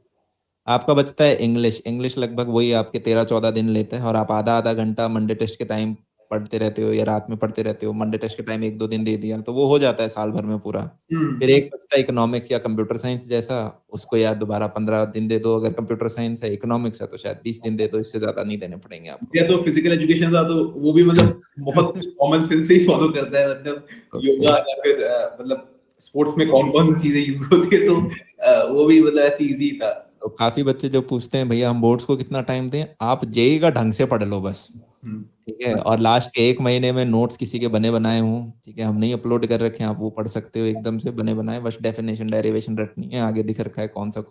आपका बचता है इंग्लिश। इंग्लिश लगभग वही आपके 13-14 दिन लेता है और आप आधा-आधा घंटा मंडे टेस्ट के टाइम पढ़ते रहते हो या रात में पढ़ते रहते हो। मंडे टेस्ट के टाइम 1-2 दिन दे दिया तो वो हो जाता है साल भर में पूरा। फिर एक बचता है इकोनॉमिक्स या कंप्यूटर साइंस जैसा, उसको या दोबारा 15 दिन दे दो अगर कंप्यूटर साइंस है, इकोनॉमिक्स है तो शायद 20 दिन दे दो, इससे ज़्यादा नहीं देने पड़ेंगे आपको। या तो फिजिकल एजुकेशन था तो वो भी मतलब बहुत कॉमन सेंस से ही फॉलो करता है, मतलब ओके। योगा या फिर मतलब स्पोर्ट्स में कौन-कौन सी चीजें यूज होती है, तो वो भी मतलब ऐसे इजी था। तो काफ़ी बच्चे जो पूछते हैं भैया हम बोर्ड्स को कितना टाइम दें? आप जेईई का ढंग से पढ़ लो बस। हुँ। ठीक है, और लास्ट के 1 महीने में नोट्स किसी के बने बनाए हों, ठीक है, हम नहीं अपलोड कर रखे हैं, आप वो पढ़ सकते हो एकदम से बने बनाए, बस डेफिनेशन, डेरिवेशन रटनी है, आगे दिख रखा है कौन-सा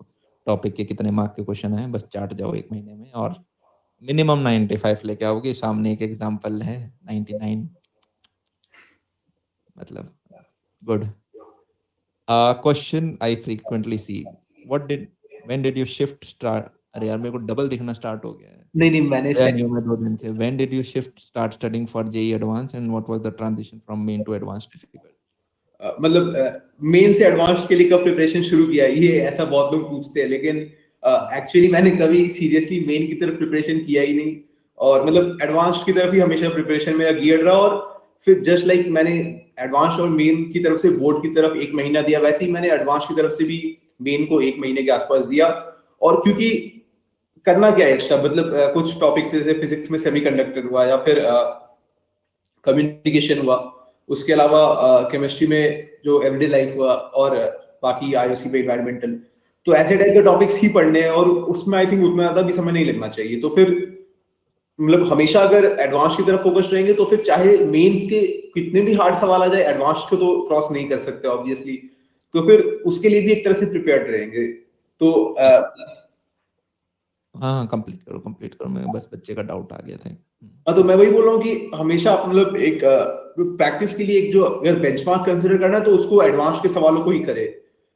टॉपिक के कितने मार्क के क्वेश्चन आए हैं, बस चाट जाओ 1 महीने में और मिनिमम 95 लेके आओगे। सामने एक एग्जांपल है 99, मतलब good. Question I frequently see, what did when did you shift start? अरे यार मेरे को डबल दिखना स्टार्ट हो गया है। नहीं, नहीं मैंने नया न्यू में 2 दिन से। When did you shift start studying for JEE advance and what was the transition from main to advanced difficult? मतलब मेन से एडवांस के लिए कब प्रिपरेशन शुरू किया, ये ऐसा बहुत लोग पूछते हैं, लेकिन एक्चुअली मैंने कभी सीरियसली मेन की तरफ प्रिपरेशन किया ही नहीं, और मतलब एडवांस की तरफ ही हमेशा प्रिपरेशन मेरा गियर्ड रहा, और फिर जस्ट लाइक मैंने एडवांस और मेन की तरफ से बोर्ड की तरफ 1 महीना दिया, वैसे ही मैंने एडवांस की तरफ से भी मेन को 1 महीने के आसपास दिया। और क्योंकि करना क्या है एक्स्ट्रा, मतलब कुछ टॉपिक्स जैसे फिजिक्स में सेमीकंडक्टर हुआ या फिर कम्युनिकेशन हुआ, उसके अलावा केमिस्ट्री में जो एवरीडे लाइफ हुआ, और बाकी आईओसी पे एनवायरमेंटल, तो ऐसे टाइप के टॉपिक्स ही पढ़ने हैं, और उसमें आई थिंक उतना ज्यादा भी समय नहीं लगना चाहिए, तो फिर मतलब हमेशा अगर एडवांस की तरफ फोकस रहेंगे तो फिर चाहे मेंस के कितने भी हार्ड सवाल आ जाए, एडवांस को तो क्रॉस नहीं कर सकते ऑब्वियसली, तो फिर उसके लिए भी एक तरह से प्रिपेयर्ड रहेंगे। तो हाँ, हाँ, कंप्लीट करो, मैं बस बच्चे का डाउट आ गया था। हाँ, तो मैं वही बोल रहा हूँ कि हमेशा आप मतलब एक प्रैक्टिस के लिए एक जो अगर बेंचमार्क कंसीडर करना है तो उसको एडवांस के सवालों को ही करे।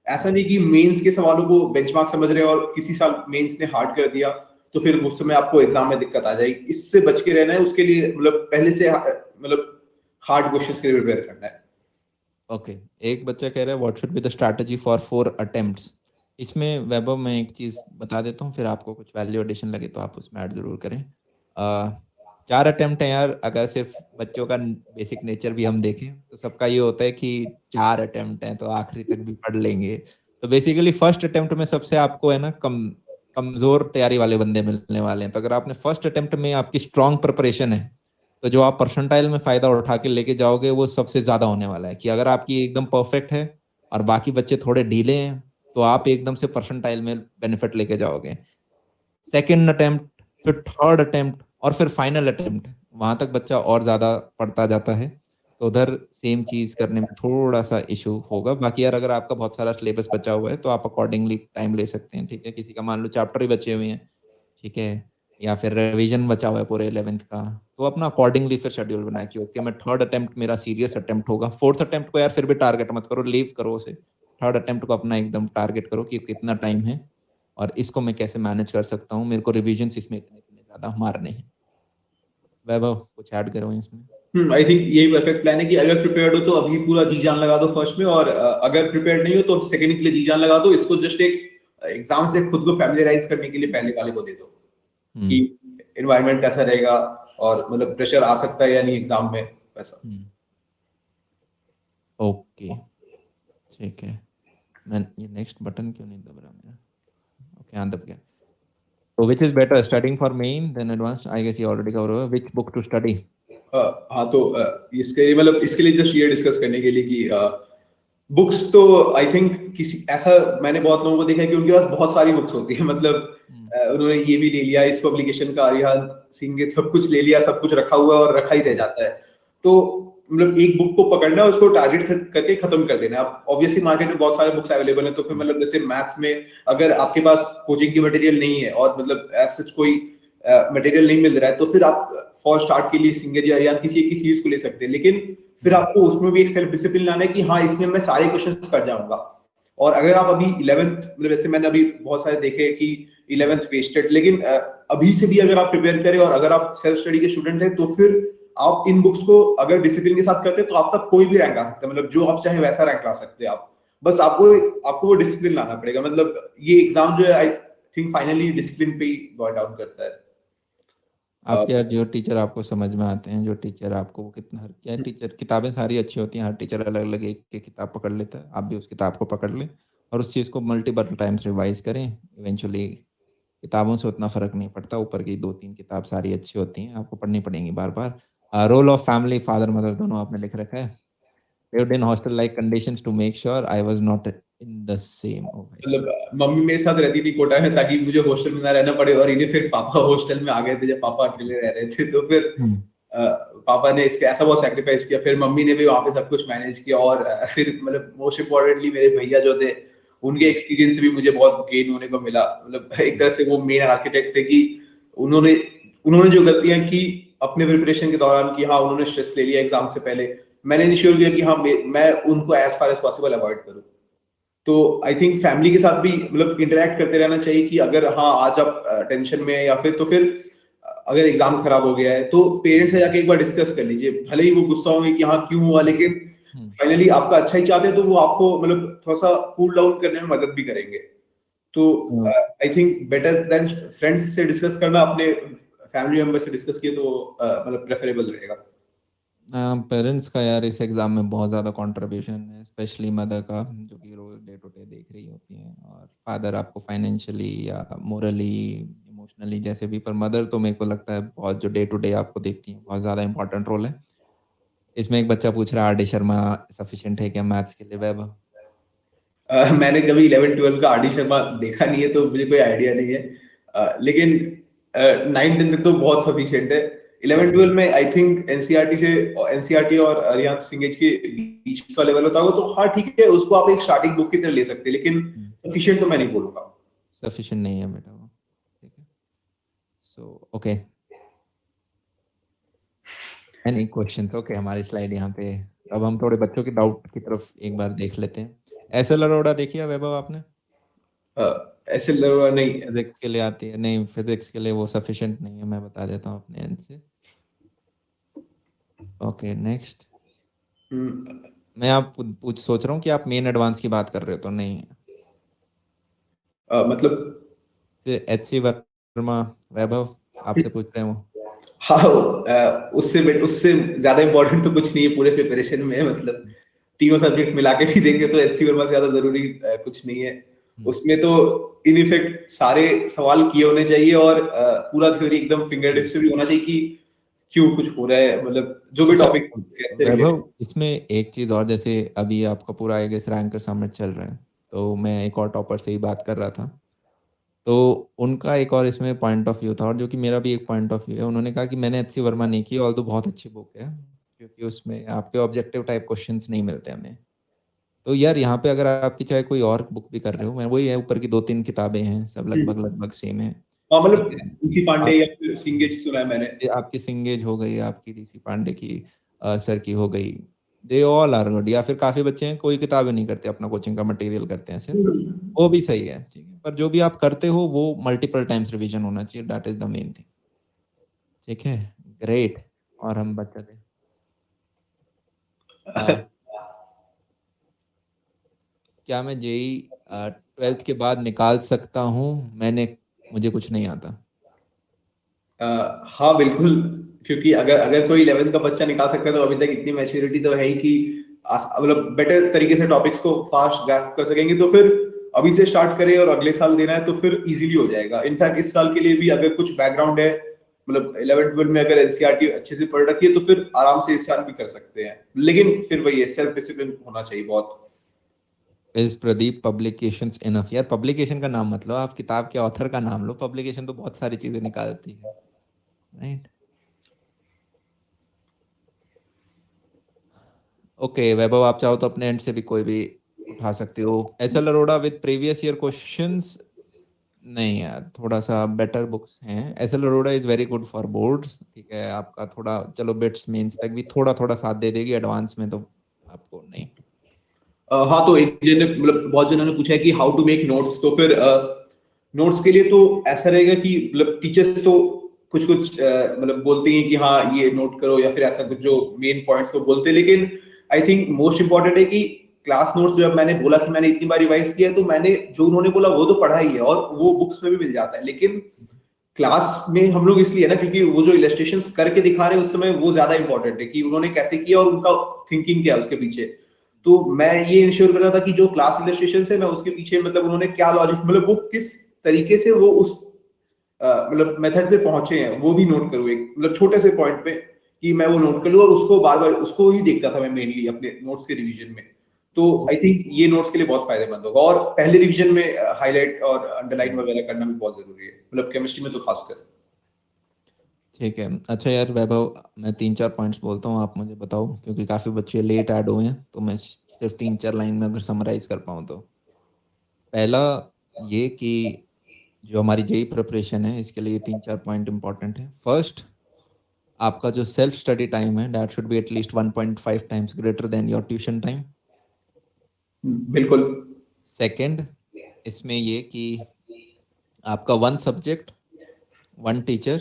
ऐसा नहीं कि मेंस के सवालों को बेंचमार्क समझ रहे हैं और किसी साल मेंस ने हार्ड कर दिया तो फिर उस समय आपको एग्जाम में दिक्कत आ जाएगी। इससे बच के रहना है, उसके लिए मतलब पहले से मतलब हार्ड क्वेश्चंस के लिए प्रिपेयर करना है। ओके, एक बच्चा कह रहा है what should be the strategy for 4 attempts? इसमें वैभव मैं एक चीज़ बता देता हूँ, फिर आपको कुछ वैल्यू एडिशन लगे तो आप उसमें ऐड ज़रूर करें। 4 अटेम्प्ट हैं यार, अगर सिर्फ बच्चों का बेसिक नेचर भी हम देखें तो सबका ये होता है कि 4 अटेम्प्ट हैं तो आखिरी तक भी पढ़ लेंगे। तो बेसिकली फर्स्ट अटेम्प्ट में सबसे आपको है ना कमज़ोर तैयारी वाले बंदे मिलने वाले हैं। तो अगर आपने फर्स्ट अटेम्प्ट में आपकी स्ट्रॉन्ग प्रिपरेशन है तो जो आप परसेंटाइल में फ़ायदा उठा के लेके जाओगे वो सबसे ज़्यादा होने वाला है, कि अगर आपकी एकदम परफेक्ट है और बाकी बच्चे थोड़े ढीले हैं, तो आप एकदम से परसेंटाइल में बेनिफिट लेके जाओगे। सेकंड अटेम्प्ट, फिर थर्ड अटेम्प्ट और फिर फाइनल अटेम्प्ट, वहाँ तक बच्चा और ज़्यादा पढ़ता जाता है। तो उधर सेम चीज़ करने में थोड़ा-सा इश्यू होगा। बाकी यार अगर आपका बहुत सारा सिलेबस बचा हुआ है, तो आप अकॉर्डिंगली टाइम ले सकते हैं, ठीक है? किसी का मान लो चैप्टर ही बचे हुए हैं, ठीक है? या फिर रिवीजन बचा हुआ है पूरे 11th का, तो अपना अकॉर्डिंगली फिर शेड्यूल बनाएँ कि ओके मैं 3rd अटेम्प्ट मेरा सीरियस अटेम्प्ट होगा। 4th अटेम्प्ट को यार फिर भी टारगेट मत करो, लीव करो उसे। 3rd अटेम्प्ट को अपना एकदम टारगेट करो कि कितना टाइम है और इसको मैं कैसे मैनेज कर सकता हूँ, मेरे को रिविजन्स इसमें इतने-इतने ज़्यादा मारने हैं। वैभव कुछ ऐड करो इसमें? आई थिंक यही परफेक्ट प्लान है कि अगर प्रिपेयर्ड हो तो अभी पूरा जी जान लगा दो फर्स्ट में, और अगर प्रिपेयर्ड नहीं हो तो सेकंड के लिए जी जान लगा दो। इसको जस्ट एक एग्जाम से खुद को फैमिलियराइज करने के लिए पहले वाले को दे दो कि हुँ, एनवायरनमेंट कैसा रहेगा और मतलब प्रेशर आ सकता है या नहीं एग्जाम में, वैसा। हुँ। ओके, ठीक है। मैं ये नेक्स्ट बटन क्यों नहीं दब रहा मेरा? ओके, हाँ दब गया। So which is better, studying for main then advanced? I guess you already covered. Which book to study? हाँ तो इसके मतलब इसके लिए जस्ट ये डिस्कस करने के लिए कि बुक्स तो आई थिंक किसी ऐसा मैंने बहुत लोगों को देखा है कि उनके पास बहुत सारी बुक्स होती है, मतलब हुँ, उन्होंने ये भी ले लिया, इस पब्लिकेशन का अरिहंत सिंह के सब कुछ ले लिया, सब कुछ रखा हुआ है और रखा ही रह जाता है। तो मतलब एक बुक को पकड़ना है, उसको टारगेट करके खत्म कर देना है। अब ऑब्वियसली मार्केट में बहुत सारे बुक्स अवेलेबल हैं, तो फिर हुँ, मतलब जैसे मैथ्स में अगर आपके पास कोचिंग की मटेरियल नहीं है और मतलब ऐसा कोई मटेरियल नहीं मिल रहा है, तो फिर आप फॉर स्टार्ट के लिए सिंगर या अरिहंत किसी एक की सीरीज को ले सकते हैं। लेकिन फिर हुँ, आपको उसमें भी एक सेल्फ डिसिप्लिन लाना है कि हाँ, इसमें मैं सारे क्वेश्चंस कर जाऊंगा। और अगर आप अभी 11th मतलब जैसे मैंने अभी बहुत सारे देखे कि 11th वेस्टेड, लेकिन अभी से भी अगर आप प्रिपेयर करें और अगर आप सेल्फ स्टडी के स्टूडेंट हैं, तो फिर आप इन बुक्स को अगर डिसिप्लिन के साथ करते हैं तो आपका कोई भी रैंक आ सकता है, मतलब जो आप चाहे वैसा रैंक ला सकते हैं आप। बस आपको आपको वो डिसिप्लिन लाना पड़ेगा। मतलब ये एग्जाम जो है आई थिंक फाइनली डिसिप्लिन पे ही बॉइल डाउन करता है। आपके यार जो टीचर आपको समझ में आते हैं, जो टीचर आपको वो कितना हर क्या टीचर किताबें सारी अच्छी होती हैं, हर टीचर अलग-अलग एक-एक किताब पकड़ लेता है, आप भी उस किताब को पकड़ लें और उस चीज़ को मल्टीपल टाइम्स रिवाइज़ करें, इवेंचुअली किताबों से उतना फ़र्क नहीं पड़ता, ऊपर की 2-3 किताब सारी अच्छी होती हैं, आपको पढ़नी पड़ेंगी बार-बार। रोल ऑफ फैमिली फादर-मदर दोनों आपने लिख रखा है। Lived in hostel like conditions to make sure I was not in the same oh भाई साहब! मतलब मम्मी मेरे साथ रहती थी कोटा में ताकि मुझे हॉस्टल में ना रहना पड़े, और इन्हें फिर पापा हॉस्टल में आ गए थे जब पापा अकेले रह रहे थे, तो फिर हुँ, अ, पापा ने इसके ऐसा बहुत सैक्रिफाइस किया, फिर मम्मी ने भी वहाँ पे सब कुछ मैनेज किया, और फिर मतलब मोस्ट इम्पोर्टेंटली मेरे भैया जो थे, उनके एक्सपीरियंस से भी मुझे बहुत गेन होने को मिला। मतलब एक हुँ, तरह से वो मेन आर्किटेक्ट थे कि उन्होंने उन्होंने जो गलतियाँ की अपने प्रिपरेशन के दौरान, कि हाँ, उन्होंने स्ट्रेस ले लिया एग्ज़ाम से पहले, मैंने इंश्योर किया कि हाँ, मैं उनको as far as possible avoid करूँ। तो आई थिंक फैमिली के साथ भी मतलब इंटरैक्ट करते रहना चाहिए कि अगर हाँ, आज आप टेंशन में हैं या फिर तो फिर अगर एग्जाम खराब हो गया है तो पेरेंट्स से जाके एक बार डिस्कस कर लीजिए। भले ही वो गुस्सा होंगे कि हाँ, क्यों हुआ, लेकिन हुँ। फाइनली आपका अच्छा ही चाहते हैं, तो वो आपको मतलब थोड़ा-सा कूल डाउन करने में मदद भी करेंगे। तो uh I think better than friends से डिस्कस करना, अपने फैमिली मेंबर से डिस्कस किए तो मतलब प्रेफरेबल रहेगा। पेरेंट्स का यार इस एग्ज़ाम में बहुत ज़्यादा कंट्रीब्यूशन है, स्पेशली मदर का, जो कि रोज़ डे टू डे देख रही होती हैं और फादर आपको फाइनेंशियली या मोरली, इमोशनली जैसे भी, पर मदर तो मेरे को लगता है बहुत जो डे टू डे आपको देखती हैं, बहुत ज़्यादा इम्पोर्टेंट रोल है। इसमें एक बच्चा पूछ रहा है आर डी शर्मा सफिशिएंट है क्या मैथ्स के लिए वैभव? मैंने कभी 11-12 का आर.डी. शर्मा देखा नहीं है, तो मुझे कोई आइडिया नहीं है। लेकिन 9-10 तक तो बहुत सफिशिएंट है। 11-12 में आई थिंक एनसीईआरटी और अरिहंत सिंह के बीच का लेवल होता होगा, तो हाँ, ठीक है, उसको आप एक स्टार्टिंग बुक की तरह ले सकते हैं, लेकिन हुँ, सफिशिएंट तो मैं नहीं बोलूँगा। सफिशिएंट नहीं है बेटा वो, ठीक है। So okay, any questions? Okay, हमारी स्लाइड यहाँ पे अब हम थोड़े बच्चों के डाउट की तरफ एक बार देख लेते हैं। एसएल अरोड़ा देखी है वैभव आपने? ऐसे लगा नहीं। फिज़िक्स के लिए आती है, नहीं फिज़िक्स के लिए वो सफिशिएंट नहीं है, मैं बता देता हूँ अपने एंड से। Okay next. हुँ, मैं आप पूछ सोच रहा हूँ कि आप मेन एडवांस की बात कर रहे हो तो नहीं है। मतलब से एचसी वर्मा वैभव आपसे पूछ रहे हैं वो? हाँ, उससे ज़्यादा इम्पोर्टेंट तो कुछ नहीं है पूरे प्रिपरेशन में, मतलब तीनों सब्जेक्ट मिला के भी देंगे तो एचसी वर्मा से ज़्यादा ज़रूरी कुछ नहीं है। हुँ, उसमें तो इन इफेक्ट सारे सवाल किए होने चाहिए, और पूरा थ्योरी एकदम फिंगर हुँ। टिप्स पे भी होना चाहिए कि क्यों कुछ हो रहा है, मतलब जो भी अच्छा टॉपिक कैसे रिलेटेड। वैभव इसमें एक चीज़ और, जैसे अभी आपका पूरा आई गेस रैंकर समिट चल रहा है, तो मैं एक और टॉपर से ही बात कर रहा था। तो उनका एक और इसमें पॉइंट ऑफ व्यू था और जो कि मेरा भी एक पॉइंट ऑफ व्यू है। उन्होंने कहा कि मैंने एचसी वर्मा नहीं की ऑल्दो बहुत अच्छी बुक है। क्योंकि उसमें आपके ऑब्जेक्टिव टाइप क्वेश्चंस नहीं मिलते हमें। तो यार यहाँ पे अगर आपकी चाहे कोई और बुक भी कर रहे हो, मैं वही है, ऊपर की 2-3 किताबें हैं, सब लगभग सेम है। हाँ मतलब ठीक है। डीसी पांडे आप या फिर सिंगेज सुना है मैंने। ये आपकी सिंगेज हो गई, आपकी डीसी पांडे की सर की हो गई, दे ऑल आर गुड। या फिर काफ़ी बच्चे हैं कोई किताबें नहीं करते, अपना कोचिंग का मटेरियल करते हैं सिर्फ, वो भी सही है, ठीक है। पर जो भी आप करते हो वो मल्टीपल टाइम्स रिवीजन होना चाहिए, that is the main thing, ठीक है? ग्रेट। और हम बच्चे थे क्या मैं जेईई 12th के बाद निकाल सकता हूँ? मुझे कुछ नहीं आता। हाँ बिल्कुल, क्योंकि अगर अगर कोई 11th का बच्चा निकाल सकता है तो अभी तक इतनी मैच्योरिटी तो है ही कि मतलब बेटर तरीके से टॉपिक्स को फास्ट ग्रास्प कर सकेंगे, तो फिर अभी से स्टार्ट करें और अगले साल देना है तो फिर इजीली हो जाएगा। इनफैक्ट इस साल के लिए भी अगर कुछ बैकग्राउंड है, मतलब 11th में अगर एनसीईआरटी अच्छे से पढ़ रखी है तो फिर आराम से इस साल भी कर सकते हैं, लेकिन फिर वही है, सेल्फ डिसिप्लिन होना चाहिए बहुत। Is Pradeep publications enough? यार पब्लिकेशन का नाम मत लो, आप किताब के ऑथर का नाम लो, पब्लिकेशन तो बहुत सारी चीजें निकालती है, राइट? ओके वैभव, आप चाहो तो अपने एंड से भी कोई भी उठा सकते हो। SL Arora with previous year questions? नहीं यार, थोड़ा सा बेटर बुक्स हैं। SL Arora is very good for boards, ठीक है। आपका थोड़ा चलो बिट्स मेंस तक भी थोड़ा थोड़ा साथ दे देगी, एडवांस में तो आपको नहीं। हाँ तो एक जन ने मतलब बहुत जनों ने पूछा है कि हाउ टू मेक नोट्स, तो फिर नोट्स के लिए तो ऐसा रहेगा कि मतलब टीचर्स तो कुछ कुछ मतलब बोलते हैं कि हाँ ये नोट करो या फिर ऐसा कुछ जो मेन पॉइंट्स तो बोलते हैं, लेकिन आई थिंक मोस्ट इंपॉर्टेंट है कि क्लास नोट्स जब मैंने बोला कि मैंने इतनी बार रिवाइज किया है तो मैंने जो उन्होंने बोला वो तो पढ़ा ही है और वो बुक्स में भी मिल जाता है, लेकिन क्लास में हम लोग इसलिए ना क्योंकि वो जो इलस्ट्रेशंस करके दिखा रहे हैं उस समय वो ज्यादा इंपॉर्टेंट है कि उन्होंने कैसे किया और उनका थिंकिंग क्या है उसके पीछे। तो मैं ये इंश्योर करता था कि जो क्लास इलस्ट्रेशन है मैं उसके पीछे मतलब उन्होंने क्या लॉजिक, मतलब वो किस तरीके से वो उस मतलब मेथड पे पहुंचे हैं वो भी नोट करूँ, एक मतलब छोटे से पॉइंट पे कि मैं वो नोट कर लूं और उसको बार बार उसको ही देखता था मैं मेनली अपने नोट्स के रिवीजन में। तो आई थिंक ये नोट्स के लिए बहुत फायदेमंद होगा और पहले रिवीजन में हाईलाइट और अंडरलाइन वगैरह करना भी बहुत जरूरी है, मतलब केमिस्ट्री में तो खासकर। ठीक है। अच्छा यार वैभव, मैं 3-4 पॉइंट्स बोलता हूँ, आप मुझे बताओ, क्योंकि काफ़ी बच्चे लेट ऐड हुए हैं, तो मैं सिर्फ 3-4 लाइन में अगर समराइज कर पाऊँ तो। पहला ये कि जो हमारी जेई प्रिपरेशन है इसके लिए 3-4 पॉइंट इंपॉर्टेंट है। फर्स्ट, आपका जो सेल्फ स्टडी टाइम है that should be at least 1.5 times greater than your tuition time. बिल्कुल। सेकंड, इसमें ये कि आपका 1 subject, 1 teacher,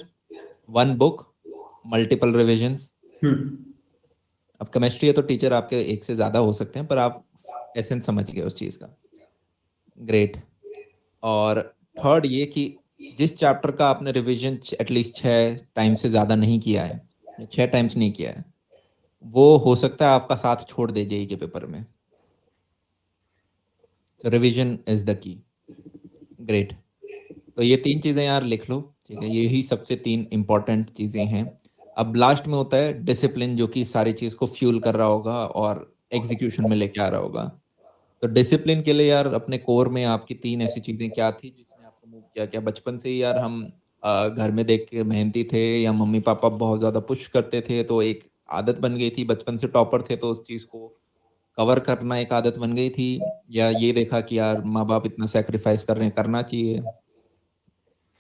1 book, multiple revisions. अब केमिस्ट्री है तो टीचर आपके एक से ज़्यादा हो सकते हैं, पर आप एसेंस समझ गए उस चीज़ का, ग्रेट। और थर्ड ये कि जिस चैप्टर का आपने रिवीजन एटलीस्ट 6 टाइम से ज़्यादा नहीं किया है, या 6 टाइम्स नहीं किया है, वो हो सकता है आपका साथ छोड़ दे जेई के पेपर में। So revision is the key, great. तो ये 3 चीज़ें यार लिख लो, ठीक है। यही सबसे 3 इंपॉर्टेंट चीज़ें हैं। अब लास्ट में होता है डिसिप्लिन, जो कि सारी चीज़ को फ्यूल कर रहा होगा और एग्जीक्यूशन में लेके आ रहा होगा। तो डिसिप्लिन के लिए यार अपने कोर में आपकी 3 ऐसी चीज़ें क्या थी जिसने आपको मूव किया? क्या बचपन से ही यार हम घर में देख के मेहनती थे, या मम्मी पापा बहुत ज़्यादा पुश करते थे तो एक आदत बन गई थी, बचपन से टॉपर थे तो उस चीज़ को कवर करना एक आदत बन गई थी? या ये देखा कि यार माँ बाप इतना सेक्रीफाइस कर रहे हैं, करना चाहिए,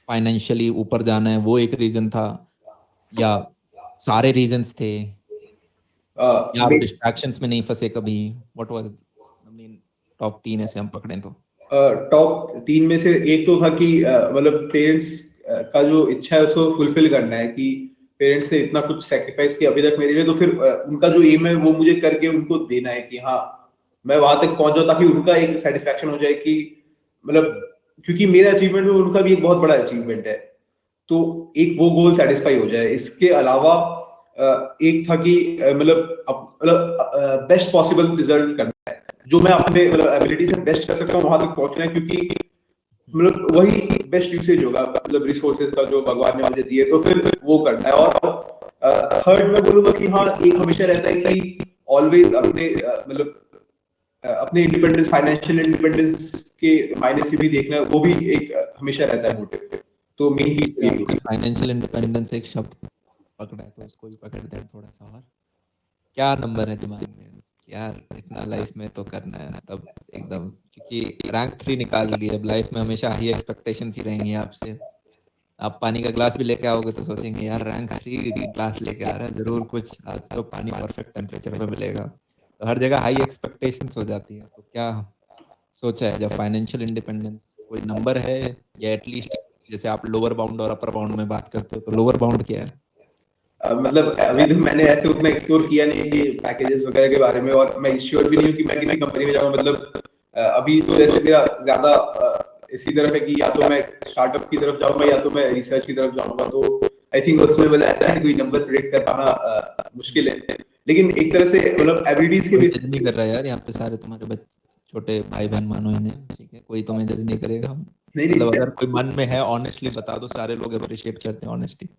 फाइनेंशियली ऊपर जाना है, वो एक रीजन था? या सारे रीजंस थे? या आप डिस्ट्रैक्शंस में नहीं फंसे कभी? व्हाट वाज मेन टॉप 3 ऐसे हम पकड़ें तो? टॉप 3 में से एक तो था कि मतलब पेरेंट्स का जो इच्छा है उसको फुलफिल करना है कि पेरेंट्स ने इतना कुछ सेक्रीफाइस किया अभी तक मेरे लिए, तो फिर उनका जो एम है वो मुझे करके उनको देना है कि हाँ मैं वहां तक पहुंच जाऊं ताकि उनका एक सेटिस्फेक्शन हो जाए कि मतलब क्योंकि मेरा अचीवमेंट में उनका भी एक बहुत बड़ा अचीवमेंट है, तो एक वो गोल सेटिस्फाई हो जाए। इसके अलावा एक था कि मतलब बेस्ट पॉसिबल रिजल्ट करना है, जो मैं अपने मतलब एबिलिटी से बेस्ट कर सकता हूँ वहां तक पहुंचना है, क्योंकि मतलब वही बेस्ट यूसेज होगा मतलब रिसोर्सेज का जो भगवान ने मुझे दिए, तो फिर वो करना है। और थर्ड मैं बोलूंगा कि हाँ एक हमेशा रहता है कि ऑलवेज अपने मतलब अपने इंडिपेंडेंस, फाइनेंशियल इंडिपेंडेंस के मायने से भी देखना है, वो भी एक हमेशा रहता है मोटिव। तो मेन चीज फाइनेंशियल इंडिपेंडेंस एक शब्द पकड़ा है तो उसको भी पकड़ दे थोड़ा सा और। क्या नंबर है दिमाग में यार, इतना लाइफ में तो करना है तब एकदम, क्योंकि रैंक 3 निकाल लिए, अब लाइफ में हमेशा हाई एक्सपेक्टेशंस ही रहेंगी आपसे। आप पानी का ग्लास भी लेके आओगे तो सोचेंगे यार रैंक 3 ग्लास लेके आ रहा है, जरूर कुछ आज तो पानी परफेक्ट टेम्परेचर पे मिलेगा। तो हर जगह हाई एक्सपेक्टेशंस हो जाती है। तो क्या सोचा है जब फाइनेंशियल इंडिपेंडेंस, कोई नंबर है या एटलीस्ट जैसे आप लोअर बाउंड और अपर बाउंड में बात करते हो, तो लोअर बाउंड क्या है? मतलब अभी तो मैंने ऐसे उतना एक्सप्लोर किया नहीं कि पैकेजेस वगैरह के बारे में, और मैं श्योर भी नहीं हूँ कि मैं किसी कंपनी में जाऊँ। मतलब अभी तो जैसे मेरा ज्यादा इसी तरफ है कि या तो मैं स्टार्टअप की तरफ जाऊंगा या तो मैं रिसर्च की तरफ जाऊंगा। तो आई थिंक उसमें मतलब ऐसा है कोई नंबर प्रेडिक्ट कर पाना मुश्किल है। लेकिन एक तरह से मतलब एबिलिटीज के जज नहीं कर रहा यार, यहाँ पे सारे तुम्हारे बच्चे छोटे भाई बहन मानो इन्हें, ठीक है, कोई तुम्हें जज नहीं करेगा। मतलब अगर कोई मन में है ऑनेस्टली बता दो, सारे लोग अप्रिशिएट करते हैं ऑनेस्टी।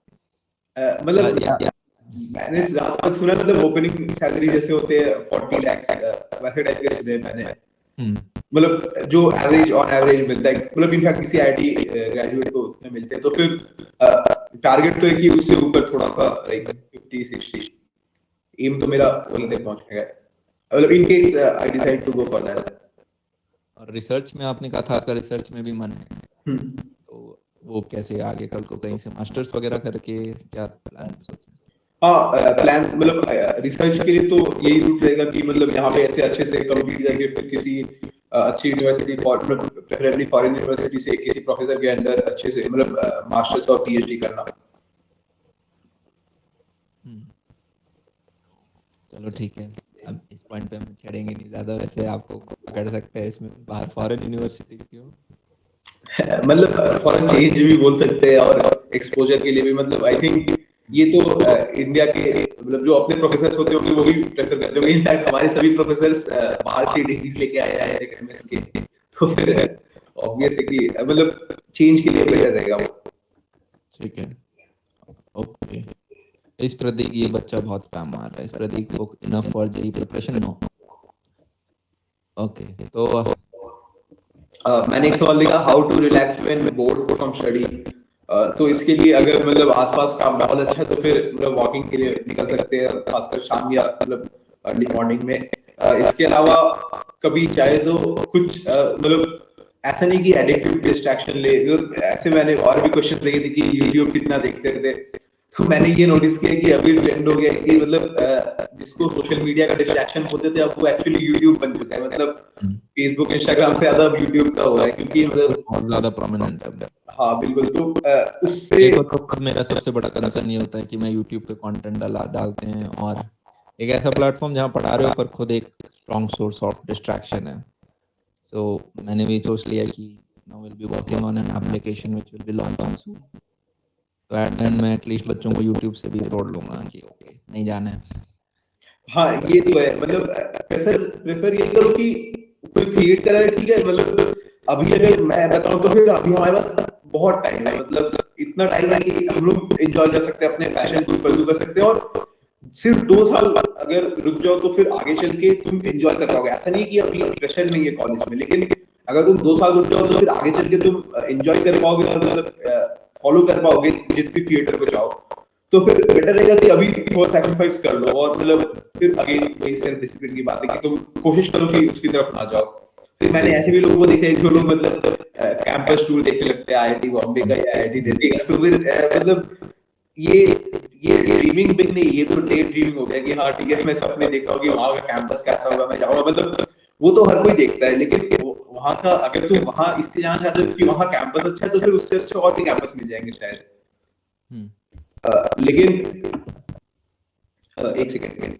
मतलब मैंने जहाँ तक सुना मतलब ओपनिंग सैलरी जैसे होते हैं 40 लाख वैसे टाइप के सुने मैंने। मतलब जो एवरेज ऑन एवरेज मिलता है, मतलब इनफैक्ट किसी आईटी ग्रेजुएट को उतने मिलते हैं। तो फिर टारगेट तो है कि उससे ऊपर थोड़ा सा लाइक 50-60 एम तो मेरा वहीं तक पहुंचने का है, मतलब in case I decide to go for that. और रिसर्च में आपने कहा था आपका रिसर्च में भी मन है, तो वो कैसे आगे कल को कहीं से मास्टर्स वगैरह करके क्या प्लान सोचा? हाँ प्लान मतलब रिसर्च के लिए तो यही रूट रहेगा कि मतलब यहाँ पे ऐसे अच्छे से कंप्लीट करके फिर किसी अच्छी यूनिवर्सिटी, प्रेफरेबली फॉरेन यूनिवर्सिटी से किसी प्रोफेसर के अंडर अच्छे से मतलब मास्टर्स और पीएचडी करना। चलो ठीक है, अब इस पॉइंट पे हम छेड़ेंगे नहीं ज्यादा। वैसे आपको पकड़ सकते हैं इसमें, बाहर फॉरेन यूनिवर्सिटी की हो मतलब फॉरेन चेंज भी बोल सकते हैं और एक्सपोजर के लिए भी। मतलब आई थिंक ये तो इंडिया के मतलब जो अपने प्रोफेसर होते होंगे वो भी प्रेफर करते होंगे। इनफैक्ट हमारे सभी प्रोफेसर्स बाहर से डिग्रीज लेके आए थे एमएस के, तो फिर ऑब्वियस है कि मतलब चेंज के लिए बेटर रहेगा वो। ठीक है, ओके। इस प्रतीक, ये बच्चा बहुत स्पैम मार रहा है, इस प्रतीक को enough for JEE preparation no. Okay, तो मैंने एक सवाल देखा, how to relax when bored from study. तो इसके लिए अगर मतलब आसपास का माहौल अच्छा है तो फिर मतलब वॉकिंग के लिए निकल सकते हैं, खासकर शाम या मतलब अर्ली मॉर्निंग में। इसके अलावा कभी चाहे तो कुछ मतलब ऐसा नहीं कि एडिक्टिव डिस्ट्रैक्शन ले। ऐसे मैंने और भी क्वेश्चन देखे थे कि यूट्यूब कितना देखते थे, तो मैंने ये नोटिस किया कि अभी ट्रेंड हो गया है कि मतलब जिसको सोशल मीडिया का डिस्ट्रैक्शन होते थे अब वो एक्चुअली यूट्यूब बन चुका है। मतलब फेसबुक इंस्टाग्राम से ज्यादा अब यूट्यूब का हो रहा है, क्योंकि मतलब बहुत ज्यादा प्रोमिनेंट है। हाँ बिल्कुल। तो उससे तो मेरा सबसे बड़ा कंसर्न ये होता है कि मैं यूट्यूब पे कंटेंट डालते हैं और एक ऐसा प्लेटफॉर्म जहाँ पढ़ा रहे हो पर खुद एक स्ट्रॉन्ग सोर्स ऑफ डिस्ट्रैक्शन है। सो मैंने भी सोच लिया कि now will be working on an application which will be launching soon. तो एट एंड मैं एटलीस्ट बच्चों को यूट्यूब से भी जोड़ लूंगा कि ओके नहीं जाना है। हाँ ये तो है। मतलब प्रेफर ये करो कि कोई क्रिएट करा है, ठीक है। मतलब अभी अगर मैं बताऊं तो फिर अभी हमारे पास बहुत टाइम है, मतलब इतना टाइम है कि हम लोग एंजॉय कर सकते हैं, अपने पैशन को परस्यू कर सकते हैं। और सिर्फ 2 साल अगर रुक जाओ तो फिर आगे चल के तुम एंजॉय कर पाओगे। ऐसा नहीं कि अभी प्रेशर नहीं है कॉलेज में, लेकिन अगर तुम 2 साल रुक जाओ तो फिर आगे चल के तुम एंजॉय कर पाओगे और मतलब फॉलो कर पाओगे जिस भी थिएटर पे जाओ। तो फिर बेटर रहेगा कि अभी थोड़ा सैक्रिफाइस कर लो और मतलब फिर अगेन वही सेल्फ डिसिप्लिन की बात है कि तुम कोशिश करो कि उसकी तरफ ना जाओ। फिर मैंने ऐसे भी लोगों को देखा है जो लोग मतलब कैंपस टूर देखने लगते हैं आईआईटी बॉम्बे का या आईआईटी दिल्ली का। तो फिर मतलब ये ड्रीमिंग बिग नहीं, ये तो डे ड्रीमिंग हो गया कि हाँ ठीक है मैं सपने देखता हूँ कि वहाँ का कैंपस कैसा होगा, मैं जाऊंगा। मतलब वो तो हर कोई देखता है, लेकिन वहाँ का अगर तुम वहाँ इसलिए जाना चाहते हो कि वहाँ कैंपस अच्छा है तो फिर उससे अच्छे और भी कैंपस मिल जाएंगे शायद। लेकिन एक सेकेंड,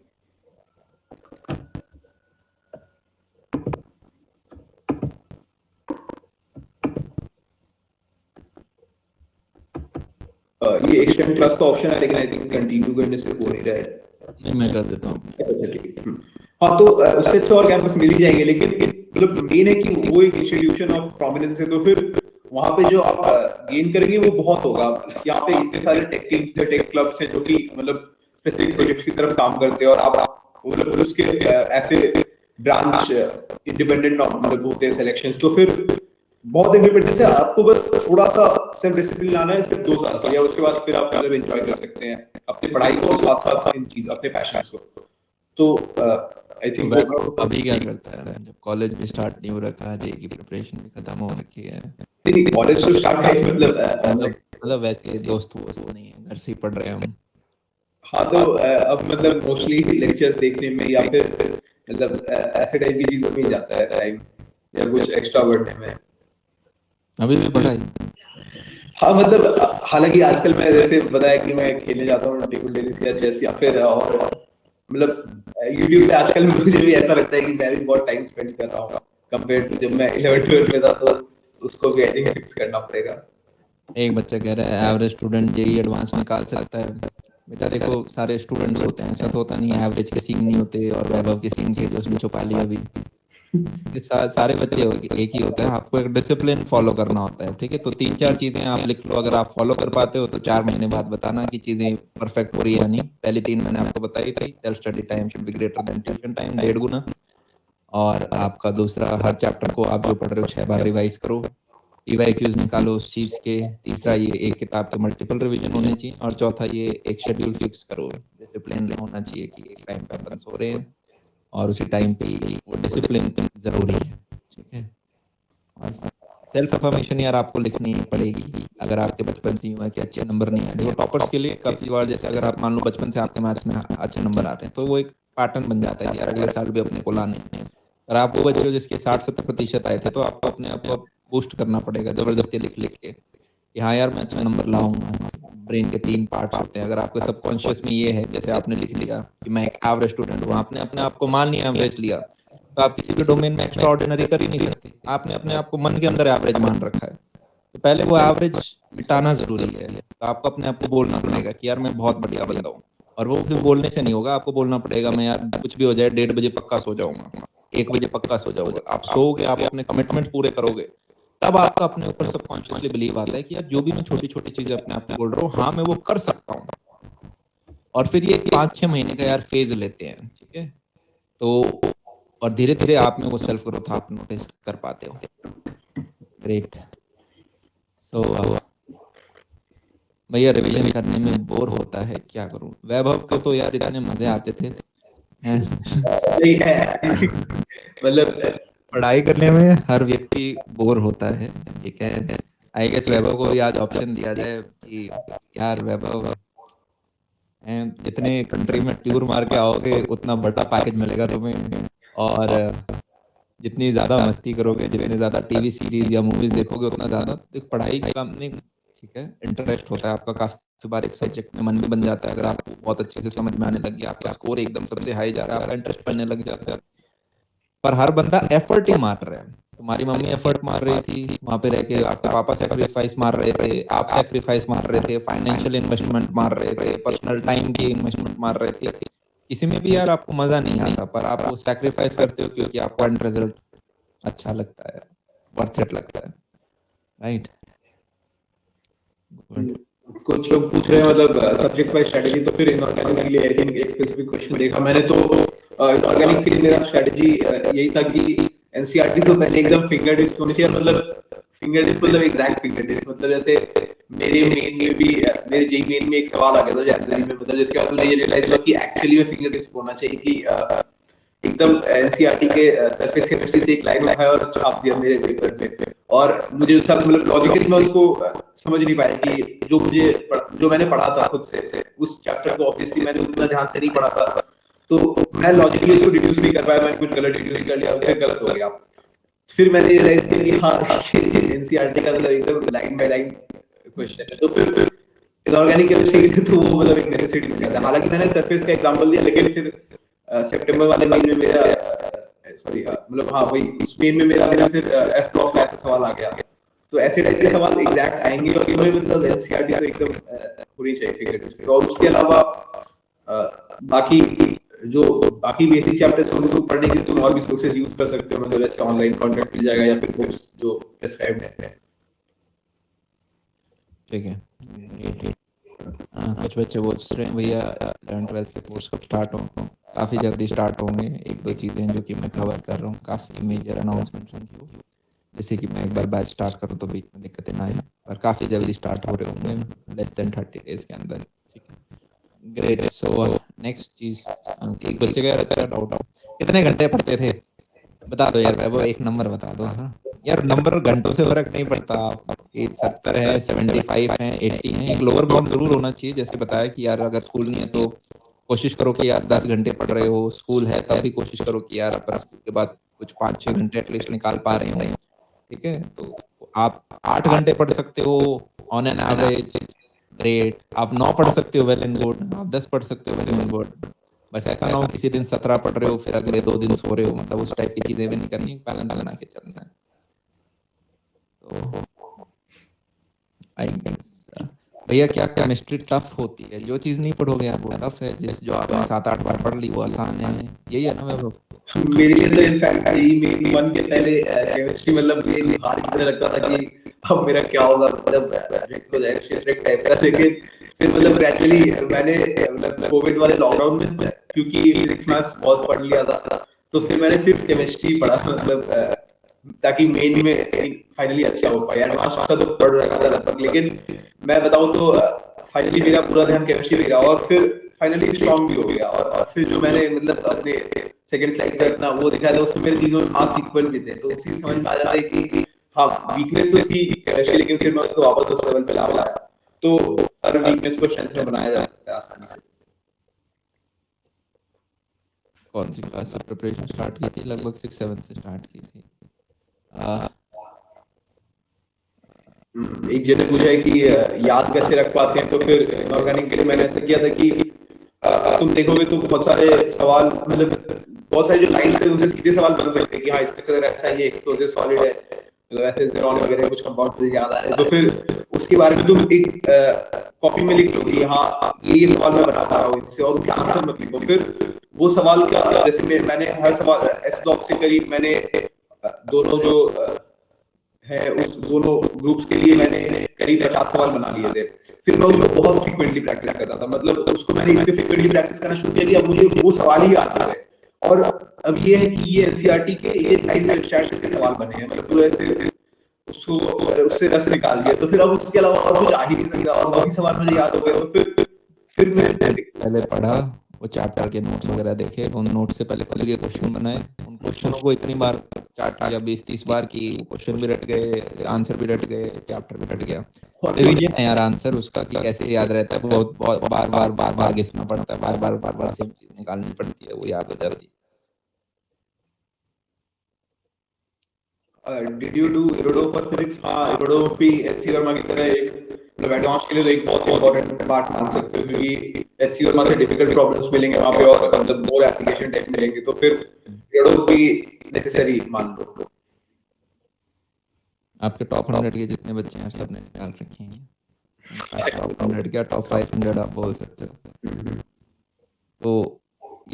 ये एक्सटेंड क्लास का ऑप्शन है, लेकिन आई थिंक कंटिन्यू करने से हो नहीं रहा है। नहीं, मैं कर देता हूँ। हाँ तो उससे अच्छे और कैंपस मिल ही जाएंगे, लेकिन मतलब मेन है कि वो एक इंस्टीट्यूशन ऑफ प्रोमिनेंस है, तो फिर वहाँ पे जो आप गेन करेंगे वो बहुत होगा। यहाँ पे इतने सारे टेक टीम्स है, टेक क्लब्स है जो कि मतलब स्पेसिफिक प्रोजेक्ट्स की तरफ काम करते हैं, और आप मतलब उसके ऐसे ब्रांच इंडिपेंडेंट मतलब होते हैं सिलेक्शंस। तो फिर बहुत इंडिपेंडेंस है, आपको बस थोड़ा सा सेल्फ डिसिप्लिन लाना है सिर्फ 2 साल का, या उसके बाद फिर आप मतलब एंजॉय कर सकते हैं अपनी पढ़ाई को साथ साथ इन चीज अपने पैशंस को। तो आई तो थिंक वैभव अभी क्या करता है जब कॉलेज भी स्टार्ट नहीं हो रखा है, जेई की प्रिपरेशन भी खत्म हो रखी है, कॉलेज तो स्टार्ट है मतलब मतलब वैसे दोस्त वोस्त नहीं है, घर से ही पढ़ रहे हैं हम। हाँ तो अब मतलब मोस्टली लेक्चर्स देखने में या फिर मतलब ऐसे टाइप की चीजों में ही जाता है टाइम, या कुछ एक्स्ट्रा पढ़ने में। अभी भी पढ़ाई? हाँ मतलब हालांकि आजकल मैं जैसे बताया कि मैं खेलने जाता हूँ टेबल टेनिस या चेस या फिर और मतलब यूट्यूब पे आजकल मुझे भी ऐसा लगता है कि मैं भी बहुत टाइम स्पेंड कर रहा हूँ कंपेयर टू जब मैं 11th 12th में था, तो उसको भी आई थिंक फिक्स करना पड़ेगा। एक बच्चा कह रहा है एवरेज स्टूडेंट जेई एडवांस निकाल सकता है। बेटा देखो, सारे स्टूडेंट्स होते हैं, ऐसा तो होता नहीं है एवरेज के सीन नहीं होते और वैभव के सीन थे जो उसने छुपा लिया अभी। सारे बच्चे एक ही होते हैं, आपको एक डिसिप्लिन फॉलो करना होता है, ठीक है? तो 3-4 चीजें आप लिख लो, अगर आप फॉलो कर पाते हो तो 4 महीने बाद बताना कि चीजें परफेक्ट हो रही है या नहीं। पहली 3 मैंने आपको बताई थी, self study time should be greater than tuition time, 1.5 गुना। और आपका दूसरा, हर चैप्टर को आप जो पढ़ रहे हो 6 बार रिवाइज करो, ईवाईक्यूज निकालो उस चीज के। तीसरा, ये एक किताब के मल्टीपल रिवीजन होने चाहिए। और चौथा, ये एक शेड्यूल फिक्स करो, डिसिप्लिन होना चाहिए कि एक टाइम पे अपन सो रहे हैं और उसी टाइम पे वो डिसिप्लिन जरूरी है, ठीक है? और सेल्फ अफर्मेशन यार आपको लिखनी ही पड़ेगी, अगर आपके बचपन से हुआ कि अच्छे नंबर नहीं आए। देखो टॉपर्स के लिए काफी बार, जैसे अगर आप मान लो बचपन से आपके मैथ्स में अच्छे नंबर आ रहे हैं, तो वो एक पैटर्न बन जाता है कि यार अगले साल भी अपने को लाने हैं। और आप वो बच्चे हो जिसके 60-70% आए थे, तो आपको अपने आप को बूस्ट करना पड़ेगा जबरदस्ती लिख लिख के कि हाँ यार मैं अच्छा नंबर लाऊंगा। ब्रेन के 3 पार्ट्स होते हैं, अगर आपके सबकॉन्शियस में ये है, जैसे आपने लिख लिया कि मैं एक एवरेज स्टूडेंट हूँ, आपने अपने आप को मान लिया एवरेज लिया, तो आप किसी भी डोमेन में एक्स्ट्रा ऑर्डिनरी कर ही नहीं सकते। आपने अपने आप को मन के अंदर एवरेज मान रखा है, तो पहले वो एवरेज मिटाना जरूरी है। तो आपको अपने आप को बोलना पड़ेगा कि यार मैं बहुत बढ़िया बंदा हूँ। और वो सिर्फ बोलने से नहीं होगा, आपको बोलना पड़ेगा मैं यार कुछ भी हो जाए 1:30 बजे पक्का सो जाऊंगा, 1 बजे पक्का सो जाओगे। आप सोओगे, आप अपने कमिटमेंट पूरे करोगे, तब आपका अपने ऊपर सबकॉन्शियसली बिलीव आता है कि यार जो भी मैं छोटी छोटी चीजें अपने आप को बोल रहा हूँ, हाँ मैं वो कर सकता हूँ। और फिर ये 5-6 महीने का यार फेज लेते हैं, ठीक है? तो और धीरे धीरे आप में वो सेल्फ ग्रोथ आप नोटिस कर पाते हो। ग्रेट। सो भैया रिवीजन करने में बोर होता है, क्या करूं? वैभव को तो यार इतने मजे आते थे नहीं है मतलब पढ़ाई करने में हर व्यक्ति बोर होता है, ठीक है? आई गेस वैभव को भी आज ऑप्शन दिया जाए कि यार वैभव, जितने कंट्री में टूर मार के आओगे उतना बड़ा पैकेज मिलेगा तुम्हें, और जितनी ज्यादा मस्ती करोगे, जितने ज्यादा टीवी सीरीज या मूवीज देखोगे, उतना ज्यादा पढ़ाई का में, ठीक है, इंटरेस्ट होता है आपका। काफी बार एक सब्जेक्ट में मन भी बन जाता है, अगर आपको बहुत अच्छे से समझ में आने लग गया, आपका स्कोर एकदम सबसे हाई जा रहा है, आपका इंटरेस्ट बनने लग जाता है। पर हर बंदा एफर्ट ही मार रहा है। तुम्हारी मम्मी एफर्ट मार रही थी वहां पे रह के, आपके पापा सेक्रीफाइस मार रहे थे, आप सेक्रीफाइस मार रहे थे, फाइनेंशियल इन्वेस्टमेंट मार रहे थे, पर्सनल टाइम की इन्वेस्टमेंट मार रहे थे। किसी में भी यार आपको मजा नहीं आता, पर आप वो सेक्रीफाइस करते हो क्योंकि आपको एंड रिजल्ट अच्छा लगता है, वर्थ इट लगता है, राइट? कुछ लोग पूछ रहे हैं मतलब सब्जेक्ट वाइज स्ट्रेटजी, तो फिर इनऑर्गेनिक के लिए आई थिंक एक स्पेसिफिक क्वेश्चन देखा मैंने, तो इनऑर्गेनिक के लिए मेरा स्ट्रेटजी यही था कि एनसीईआरटी तो पहले एकदम फिंगर डिप्स होनी चाहिए, मतलब फिंगर डिप्स मतलब एग्जैक्ट फिंगर डिप्स, मतलब जैसे मेरे मेन में भी मेरे जेई मेन में एक सवाल आ गया था जनवरी में, मतलब जिसके बाद मुझे ये रियलाइज हुआ कि एक्चुअली में फिंगर डिप्स होना चाहिए कि एकदम एनसीईआरटी के सरफेस केमिस्ट्री से एक लाइन उठाया और छाप दिया मेरे पेपर पे। और मुझे उसका मतलब लॉजिकली मैं उसको समझ नहीं पाया कि जो मैंने पढ़ा था खुद से उस चैप्टर को ऑब्वियसली मैंने उतना ध्यान से नहीं पढ़ा था, तो मैं लॉजिकली उसको डिड्यूस नहीं कर पाया, मैंने कुछ गलत डिड्यूस कर लिया और फिर गलत हो गया। फिर मैंने रियलाइज किया कि हाँ एनसीईआरटी का मतलब एकदम लाइन बाय लाइन क्वेश्चन है, तो फिर इनऑर्गेनिक केमिस्ट्री के लिए तो वो मतलब एक नेसेसिटी हो जाता है। हालांकि मैंने सरफेस का एग्जांपल दिया, लेकिन फिर सितंबर वाले महीने में मेरा सॉरी मतलब हाँ वही उस मेन में मेरा फिर एफ ब्लॉक का ऐसा सवाल आ गया। तो ऐसे टाइप के सवाल एग्जैक्ट आएंगे और इन्होंने मतलब एनसीईआरटी तो एकदम होनी चाहिए फिगर से। और उसके अलावा बाकी जो बाकी बेसिक चैप्टर्स हैं उनको पढ़ने के लिए तुम और भी सोर्सेज यूज कर सकते हो, मतलब जैसे ऑनलाइन कंटेंट मिल जाएगा या फिर बुक्स जो प्रिस्क्राइब्ड है। ठीक है, कुछ बच्चे पूछ रहे हैं भैया 11th-12th के कोर्स कब स्टार्ट होंगे? काफ़ी जल्दी स्टार्ट होंगे। 1-2 चीज़ें जो कि मैं कवर कर रहा हूँ, काफ़ी मेजर अनाउंसमेंट उनकी हो, जैसे कि मैं एक बार बैच स्टार्ट करूँ तो बीच में दिक्कतें ना आए, पर काफ़ी जल्दी स्टार्ट हो रहे होंगे, लेस देन 30 डेज के अंदर, ठीक है? ग्रेट। सो नेक्स्ट चीज, एक बच्चे का यार अच्छा डाउट, कितने घंटे पढ़ते थे? बता दो यार वैभव, एक नंबर बता दो। हाँ यार, नंबर घंटों से फर्क नहीं पड़ता। आपके 70 है, 75 है, 80 है, एक लोअर बाउंड जरूर होना चाहिए। जैसे बताया कि यार अगर स्कूल नहीं है तो कोशिश करो कि यार 10 घंटे पढ़ रहे हो, स्कूल है तब भी कोशिश करो कि यार अपन स्कूल के बाद कुछ 5-6 घंटे एटलीस्ट निकाल पा रहे हो। ठीक है, तो आप 8 घंटे पढ़ सकते हो ऑन एन एवरेज, ग्रेट। आप 9 पढ़ सकते हो, वेल एंड गुड। आप 10 पढ़ सकते हो, वेल एंड गुड। बस ऐसा ना हो किसी दिन 17 पढ़ रहे हो फिर अगले 2 दिन सो रहे हो, मतलब उस टाइप की चीजें भी नहीं करनी, बैलेंस बना के चलना है। तो आई गेस भैया, क्या केमिस्ट्री टफ होती है? जो चीज नहीं पढ़ोगे आप वो टफ है, जिस जो आपने 7-8 बार पढ़ ली वो आसान है, यही है ना वैभव? मेरे लिए तो इनफैक्ट यही मेरी मन के पहले केमिस्ट्री मतलब ये हार की तरह लगता था कि अब मेरा क्या होगा, मतलब रिजेक्ट हो जाएगा शिट टाइप का। लेकिन फिर मतलब ग्रेजुअली मैंने मतलब कोविड वाले लॉकडाउन में क्योंकि फिजिक्स मैथ्स बहुत पढ़ लिया था, तो फिर मैंने सिर्फ केमिस्ट्री पढ़ा, मतलब ताकि मेन में फाइनली अच्छा हो पाए। एडवांस का तो पढ़ रखा था लगभग, लेकिन मैं बताऊं तो फाइनली मेरा पूरा ध्यान केमिस्ट्री पे रहा और फिर फाइनली स्ट्रॉन्ग भी हो गया। और फिर जो मैंने मतलब अपने सेकंड स्लाइड पे अपना वो दिखाया था, उसमें मेरे तीनों मार्क्स इक्वल भी थे, तो उसी से समझ में आ जाता है कि हाँ वीकनेस तो थी केमिस्ट्री, लेकिन फिर मैं उसको वापस उस लेवल पे लाया, तो हर वीकनेस को स्ट्रेंथ में बनाया जा सकता है आसानी से। कौन सी क्लास से प्रिपरेशन स्टार्ट की थी? लगभग 6-7 से स्टार्ट की थी। एक जैसे पूछा है कि याद कैसे रख पाते हैं, तो फिर इनऑर्गेनिक के लिए मैंने ऐसा किया था कि तुम देखोगे तो बहुत सारे सवाल, मतलब बहुत सारे जो लाइन्स है उनसे सीधे सवाल बन सकते हैं कि हाँ इसका कलर ऐसा है, ये एक्सप्लोसिव सॉलिड है, मतलब ऐसे ज़ीरॉन वगैरह कुछ कंपाउंड मुझे याद आ रहा है, तो फिर उसके बारे में तुम एक कॉपी में लिख लो कि हाँ ये सवाल मैं बना पा रहा हूँ इससे, और उनके आंसर मत लिखो। फिर वो सवाल क्या, जैसे मैंने हर सवाल एस ब्लॉक से करीब मैंने दोनों जो है उस दोनों ग्रुप्स के लिए मैंने करीब 50 सवाल बना लिए थे। फिर मैं उसको बहुत फ्रीक्वेंटली प्रैक्टिस करता था, मतलब उसको मैंने इतने फ्रीक्वेंटली प्रैक्टिस करना शुरू किया कि अब मुझे वो सवाल ही याद आ गए। और अब ये है कि ये एनसीईआरटी के ये लाइव वेबसाइट के सवाल बने हैं, मतलब पूरे से उसको उससे रस निकाल दिया, तो फिर अब उसके अलावा और कुछ आ ही नहीं सकता, और वही सवाल मुझे याद हो गए। तो फिर मैं पहले पढ़ा, वो चैप्टर के नोट्स वगैरह देखे, उन नोट से पहले खुद के क्वेश्चन बनाए, उन क्वेश्चनों को इतनी बार चाट या 20-30 बार की, क्वेश्चन भी रट गए, आंसर भी रट गए, चैप्टर भी रट गया। रिवीजन है यार आंसर उसका कि कैसे याद रहता है, बहुत बार बार घिसना पड़ता है, बार बार सेम चीज निकालनी पड़ती है, वो याद हो जाती है। Did you do इरोडो for physics? हाँ, इरोडो भी एचसी वर्मा की तरह एक मतलब एडवांस के लिए तो एक बहुत इंपॉर्टेंट पार्ट मान सकते हो, क्योंकि एचसी वर्मा से डिफिकल्ट प्रॉब्लम्स मिलेंगे वहाँ पे और मतलब मोर एप्लीकेशन टाइप मिलेंगे, तो फिर इरोडो भी नेसेसरी मान लो। आपके टॉप 100 के जितने बच्चे हैं सबने निकाल रखे हैं, टॉप 100 क्या टॉप 500 आप बोल सकते हो। तो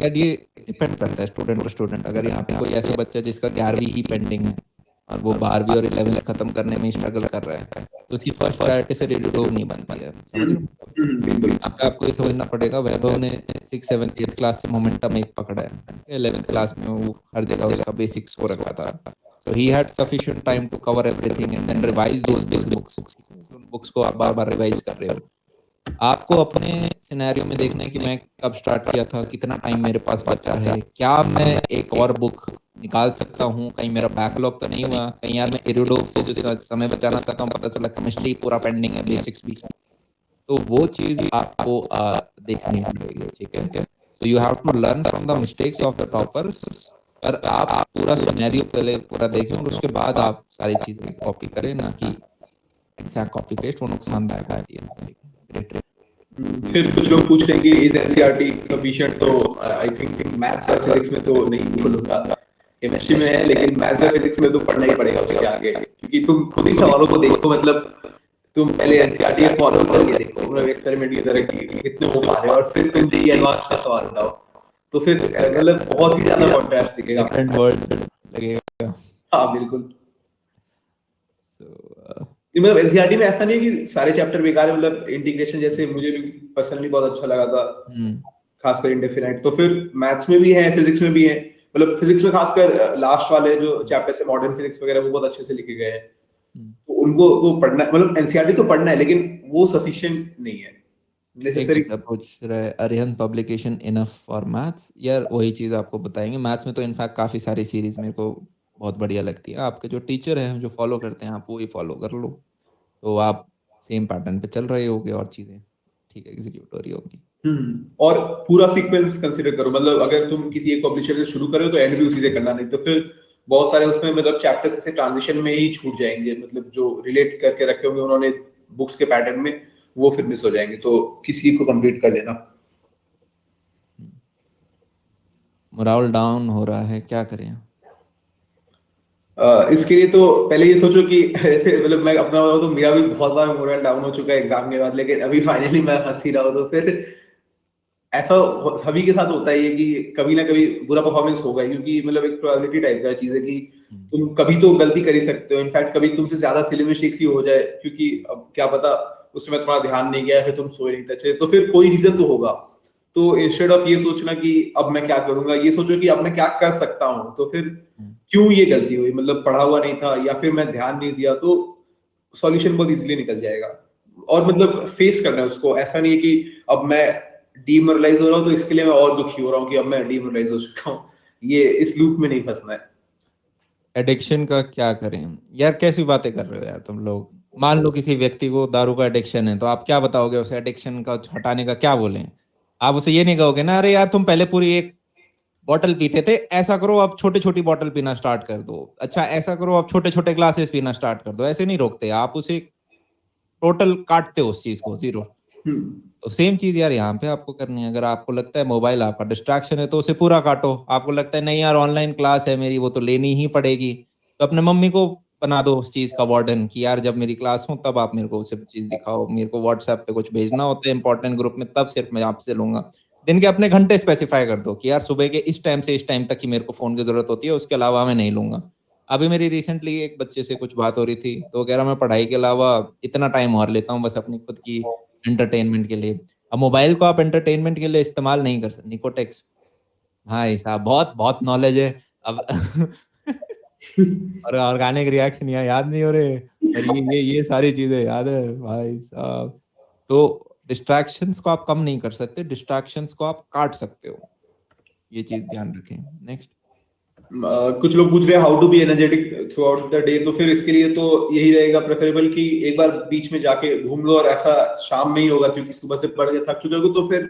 यार ये डिपेंड करता है स्टूडेंट टू स्टूडेंट। अगर यहाँ पे कोई ऐसा बच्चा जिसका 11वीं ही पेंडिंग है और वो 12वीं और 11वीं खत्म करने में स्ट्रगल कर रहा है, तो उसकी फर्स्ट प्रायोरिटी से रेडियो नहीं बनती है, समझ रहे हो? आपको ये समझना पड़ेगा, वैभव ने 6, 7, 8 क्लास से मोमेंटम एक पकड़ा है, 11th क्लास में वो हर जगह उसका बेसिक्स हो रखा था, so he had sufficient time to cover everything and then revise those big books। Books को आप बार बार रिवाइज कर रहे हो। आपको अपने सिनेरियो में देखना है कि मैं कब स्टार्ट किया था, कितना टाइम मेरे पास बचा है, क्या मैं एक और बुक निकाल सकता हूँ, कहीं मेरा बैकलॉग तो नहीं हुआ, कहीं यार मैं इरोडो से जो समय बचाना चाहता हूँ पता चला केमिस्ट्री पूरा पेंडिंग है, बेसिक्स भी। तो वो चीज आपको देखनी पड़ेगी, ठीक है। So you have to learn from the mistakes of the toppers, पर आप पूरा सिनेरियो पहले पूरा देखें और उसके बाद आप सारी चीजें कॉपी करें, ना कि एग्जैक्ट कॉपी पेस्ट, वो नुकसानदायक आती है। फिर कुछ लोग पूछ रहे हैं कि इज एनसीईआरटी सफिशिएंट, तो आई थिंक मैथ्स और फिजिक्स में तो नहीं बोलूंगा, केमिस्ट्री में है, लेकिन मैथ्स और फिजिक्स में तो पढ़ना ही पड़ेगा उसके आगे, क्योंकि तुम खुद ही सवालों को देखो, मतलब तुम पहले एनसीईआरटी फॉलो करके देखो, मतलब एक्सपेरिमेंट की तरह की कितने हो पा रहे हो, और फिर तुम जी एडवांस का सवाल उठाओ, तो फिर मतलब बहुत ही ज्यादा कॉन्ट्रास्ट दिखेगा, डिफरेंट वर्ल्ड लगेगा। हाँ बिल्कुल। मतलब एनसीईआरटी में ऐसा नहीं है कि सारे चैप्टर बेकार है, मतलब इंटीग्रेशन जैसे मुझे भी पर्सनली बहुत अच्छा लगा था, खासकर इंडेफिनाइट, तो फिर मैथ्स में भी है, फिजिक्स में भी है, मतलब फिजिक्स में खासकर लास्ट वाले जो चैप्टर है मॉडर्न फिजिक्स वगैरह, वो बहुत अच्छे से लिखे गए हैं, तो उनको वो पढ़ना, मतलब एनसीईआरटी तो पढ़ना है, लेकिन वो सफिशिएंट नहीं है। एक नेसेसरी। बच्चा पूछ रहा है Arihant publication enough for maths. यार वही चीज़ आपको बताएंगे, मैथ्स में तो इनफैक्ट काफ़ी सारी सीरीज मेरे को बहुत बढ़िया लगती है। आपके जो टीचर हैं जो फॉलो करते हैं आप वो ही फॉलो कर लो, तो आप सेम पैटर्न पे चल रहे होगे और चीज़ें ठीक एग्जीक्यूट हो रही होगी। और पूरा सीक्वेंस कंसीडर करो, मतलब अगर तुम किसी एक पब्लिशर से शुरू करो तो एंड भी उसी से करना, नहीं तो फिर बहुत सारे उसमें मतलब चैप्टर्स से ट्रांजिशन में ही छूट जाएंगे, मतलब जो रिलेट करके रखे होंगे उन्होंने बुक्स के पैटर्न में, वो फिर मिस हो जाएंगे, तो किसी को कंप्लीट कर लेना। मोराल डाउन हो रहा है, क्या करें? इसके लिए तो पहले ये सोचो कि ऐसे, मतलब मैं अपना बताऊं तो मेरा भी बहुत बार मोरल डाउन हो चुका है एग्जाम के बाद, लेकिन अभी फाइनली मैं हंस ही रहा हूं, तो फिर ऐसा सभी के साथ होता है ये कि कभी ना कभी बुरा परफॉर्मेंस होगा, क्योंकि मतलब एक प्रोबेबिलिटी टाइप का चीज है कि तुम कभी तो गलती कर ही सकते हो, इनफैक्ट कभी तुमसे ज्यादा सिली मिस्टेक्स ही हो जाए, क्योंकि अब क्या पता उस समय तुम्हारा ध्यान नहीं गया, फिर तुम सोए नहीं थे, तो फिर कोई रीजन तो होगा। तो इंस्टेड ऑफ ये सोचना कि अब मैं क्या करूंगा, ये सोचो कि अब मैं क्या कर सकता हूँ, तो फिर क्यों ये गलती हुई, मतलब पढ़ा हुआ नहीं था या फिर मैं ध्यान नहीं दिया, तो सॉल्यूशन बहुत इजीली निकल जाएगा। और मतलब फेस करना है उसको, ऐसा नहीं है कि अब मैं डीमोरलाइज हो रहा हूँ तो इसके लिए मैं और दुखी हो रहा हूँ कि अब मैं डीमोरलाइज हो चुका हूँ, ये इस लूप में नहीं फंसना है। एडिक्शन का क्या करें? यार कैसी बातें कर रहे हो यार तुम लोग। मान लो किसी व्यक्ति को दारू का एडिक्शन है, तो आप क्या बताओगे उसे एडिक्शन का हटाने का, क्या बोलें? आप उसे ये नहीं कहोगे ना, अरे यार तुम पहले पूरी एक बॉटल पीते थे, ऐसा करो अब छोटी छोटी बॉटल पीना स्टार्ट कर दो, अच्छा ऐसा करो अब छोटे छोटे ग्लासेस पीना स्टार्ट कर दो। ऐसे नहीं रोकते आप उसे, टोटल काटते हो उस चीज को, जीरो। हम्म। तो सेम चीज यार यहाँ पे आपको करनी है। अगर आपको लगता है मोबाइल आपका डिस्ट्रैक्शन है तो उसे पूरा काटो। आपको लगता है नहीं यार ऑनलाइन क्लास है मेरी, वो तो लेनी ही पड़ेगी, तो अपने मम्मी को बना दो उस चीज का वार्डन कि यार जब मेरी क्लास हो तब आप मेरे को उसे चीज दिखाओ, मेरे को व्हाट्सएप पे कुछ भेजना होता है इंपॉर्टेंट ग्रुप में, तब सिर्फ मैं आपसे लूंगा। दिन के अपने घंटे स्पेसिफाई कर दो कि यार सुबह के इस टाइम से इस टाइम तक ही मेरे को फोन की जरूरत होती है, उसके अलावा मैं नहीं लूंगा। अभी मेरी रिसेंटली एक बच्चे से कुछ बात हो रही थी, तो वो कह रहा मैं पढ़ाई के अलावा इतना टाइम और लेता हूँ बस अपनी खुद की एंटरटेनमेंट के लिए। अब मोबाइल को आप एंटरटेनमेंट के लिए इस्तेमाल नहीं कर सकते। निकोटेक्स, भाई साहब बहुत बहुत नॉलेज है अब। और ऑर्गेनिक रिएक्शन यहाँ याद नहीं हो रहे, और ये सारी चीजें याद है भाई साहब। तो डिस्ट्रैक्शंस को आप कम नहीं कर सकते, डिस्ट्रैक्शंस को आप काट सकते हो, ये चीज ध्यान रखें। नेक्स्ट। कुछ लोग पूछ रहे हैं how to be energetic throughout the day, तो फिर इसके लिए तो यही रहेगा प्रेफरेबल कि एक बार बीच में जाके घूम लो, और ऐसा शाम में ही होगा क्योंकि सुबह से पढ़ के थक चुके हो, तो फिर